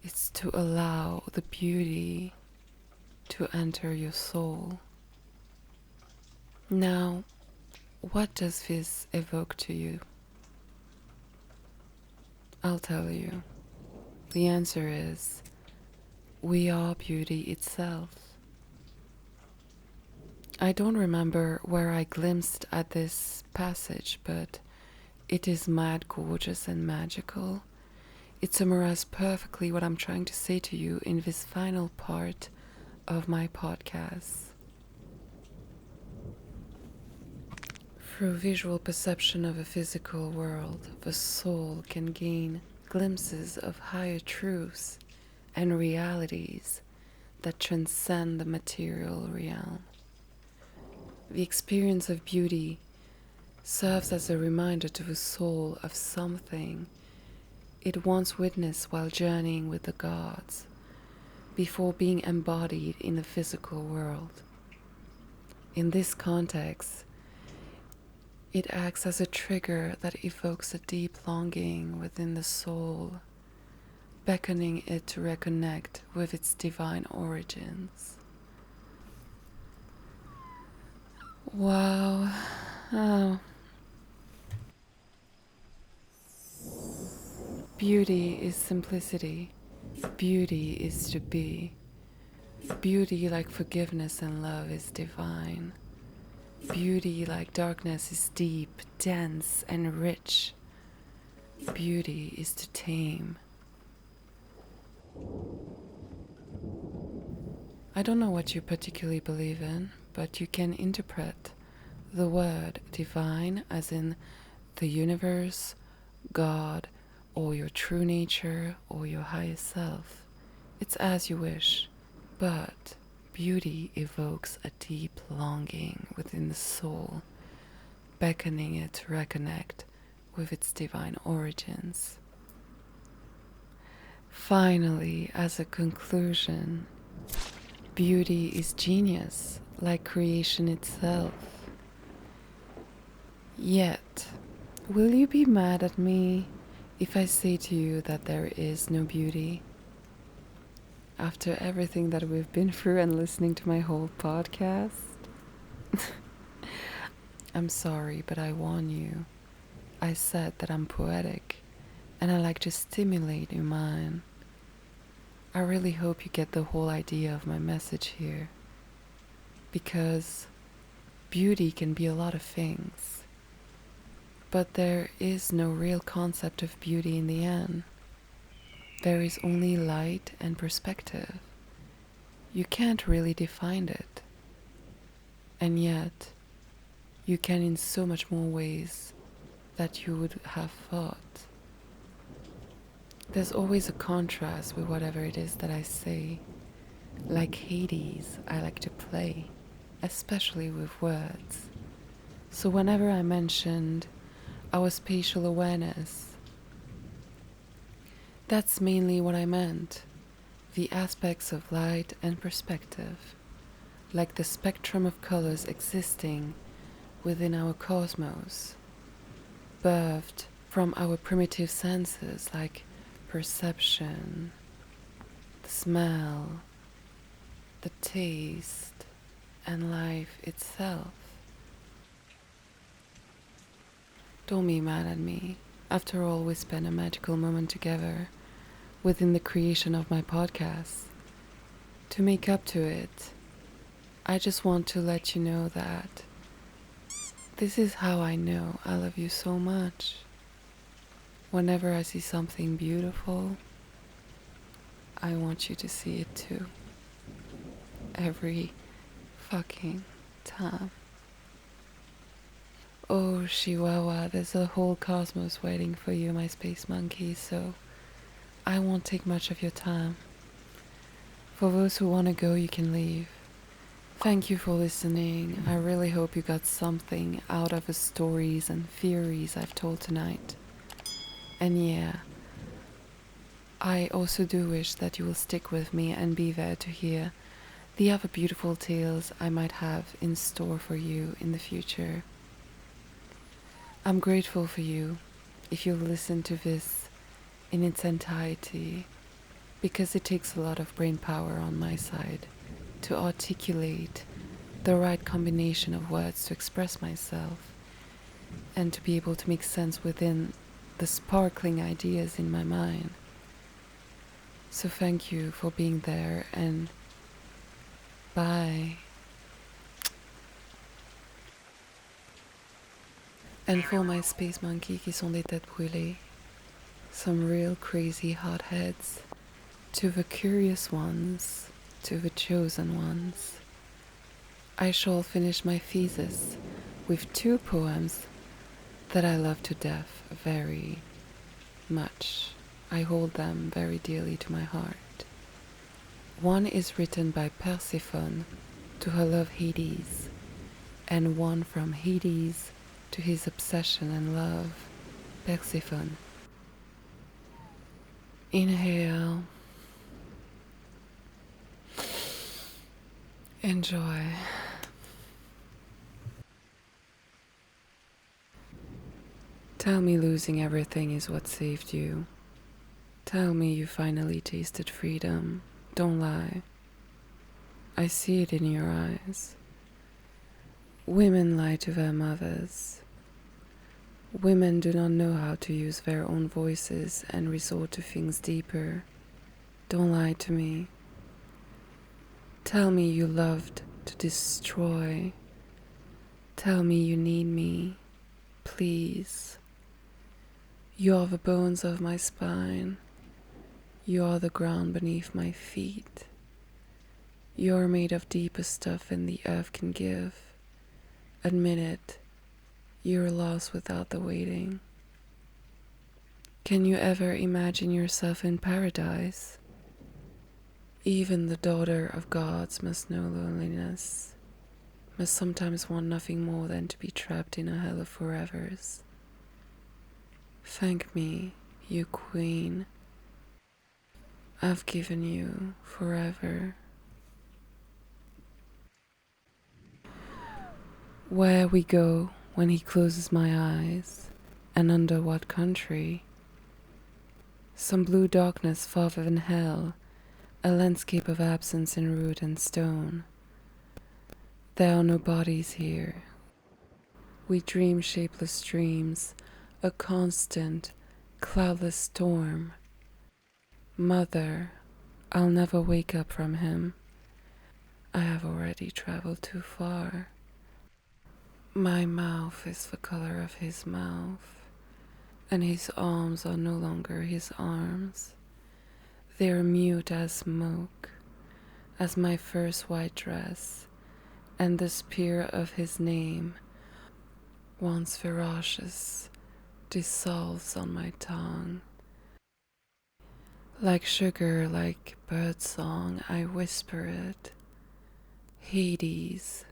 It's to allow the beauty to enter your soul. Now, what does this evoke to you? I'll tell you. The answer is, we are beauty itself. I don't remember where I glimpsed at this passage, but it is mad gorgeous and magical. It summarizes perfectly what I'm trying to say to you in this final part of my podcast. Through visual perception of a physical world, the soul can gain glimpses of higher truths and realities that transcend the material realm. The experience of beauty serves as a reminder to the soul of something it once witnessed while journeying with the gods, before being embodied in the physical world. In this context, it acts as a trigger that evokes a deep longing within the soul, beckoning it to reconnect with its divine origins. Wow. Oh. Beauty is simplicity. Beauty is to be. Beauty like forgiveness and love is divine. Beauty like darkness is deep, dense, and rich. Beauty is to tame. I don't know what you particularly believe in, but you can interpret the word divine as in the universe, God, or your true nature, or your highest self. It's as you wish, but beauty evokes a deep longing within the soul, beckoning it to reconnect with its divine origins. Finally, as a conclusion, beauty is genius, like creation itself. Yet, will you be mad at me If I say to you that there is no beauty, after everything that we've been through and listening to my whole podcast, I'm sorry, but I warn you. I said that I'm poetic and I like to stimulate your mind. I really hope you get the whole idea of my message here. Because beauty can be a lot of things. But there is no real concept of beauty in the end. There is only light and perspective. You can't really define it. And yet, you can in so much more ways that you would have thought. There's always a contrast with whatever it is that I say. Like Hades, I like to play, especially with words. So whenever I mentioned our spatial awareness, that's mainly what I meant. The aspects of light and perspective, like the spectrum of colors existing within our cosmos, birthed from our primitive senses like perception, the smell, the taste, and life itself. Don't be mad at me. After all, we spent a magical moment together within the creation of my podcast. To make up to it, I just want to let you know that this is how I know I love you so much. Whenever I see something beautiful, I want you to see it too. Every fucking time. Oh, Chihuahua, there's a whole cosmos waiting for you, my space monkey, so I won't take much of your time. For those who want to go, you can leave. Thank you for listening. I really hope you got something out of the stories and theories I've told tonight. And yeah, I also do wish that you will stick with me and be there to hear the other beautiful tales I might have in store for you in the future. I'm grateful for you if you'll listen to this in its entirety, because it takes a lot of brain power on my side to articulate the right combination of words to express myself and to be able to make sense within the sparkling ideas in my mind. So thank you for being there, and bye. And for my space monkey qui sont des têtes brûlées, some real crazy hotheads, to the curious ones, to the chosen ones, I shall finish my thesis with 2 poems that I love to death very much. I hold them very dearly to my heart. One is written by Persephone to her love Hades, and one from Hades to his obsession and love, Persephone. Inhale. Enjoy. Tell me losing everything is what saved you. Tell me you finally tasted freedom. Don't lie. I see it in your eyes. Women lie to their mothers. Women do not know how to use their own voices and resort to things deeper. Don't lie to me. Tell me you loved to destroy. Tell me you need me, please. You are the bones of my spine. You are the ground beneath my feet. You are made of deeper stuff than the earth can give. Admit it. You're lost without the waiting. Can you ever imagine yourself in paradise? Even the daughter of gods must know loneliness, must sometimes want nothing more than to be trapped in a hell of forevers. Thank me, you queen. I've given you forever. Where we go when he closes my eyes, and under what country, Some blue darkness farther than hell, a landscape of absence in root and stone. There are no bodies here. We dream shapeless dreams, a constant, cloudless storm. Mother, I'll never wake up from him. I have already traveled too far. My mouth is the color of his mouth, and his arms are no longer his arms. They are mute as smoke, as my first white dress, and the spear of his name, once ferocious, dissolves on my tongue. Like sugar, like birdsong, I whisper it. Hades,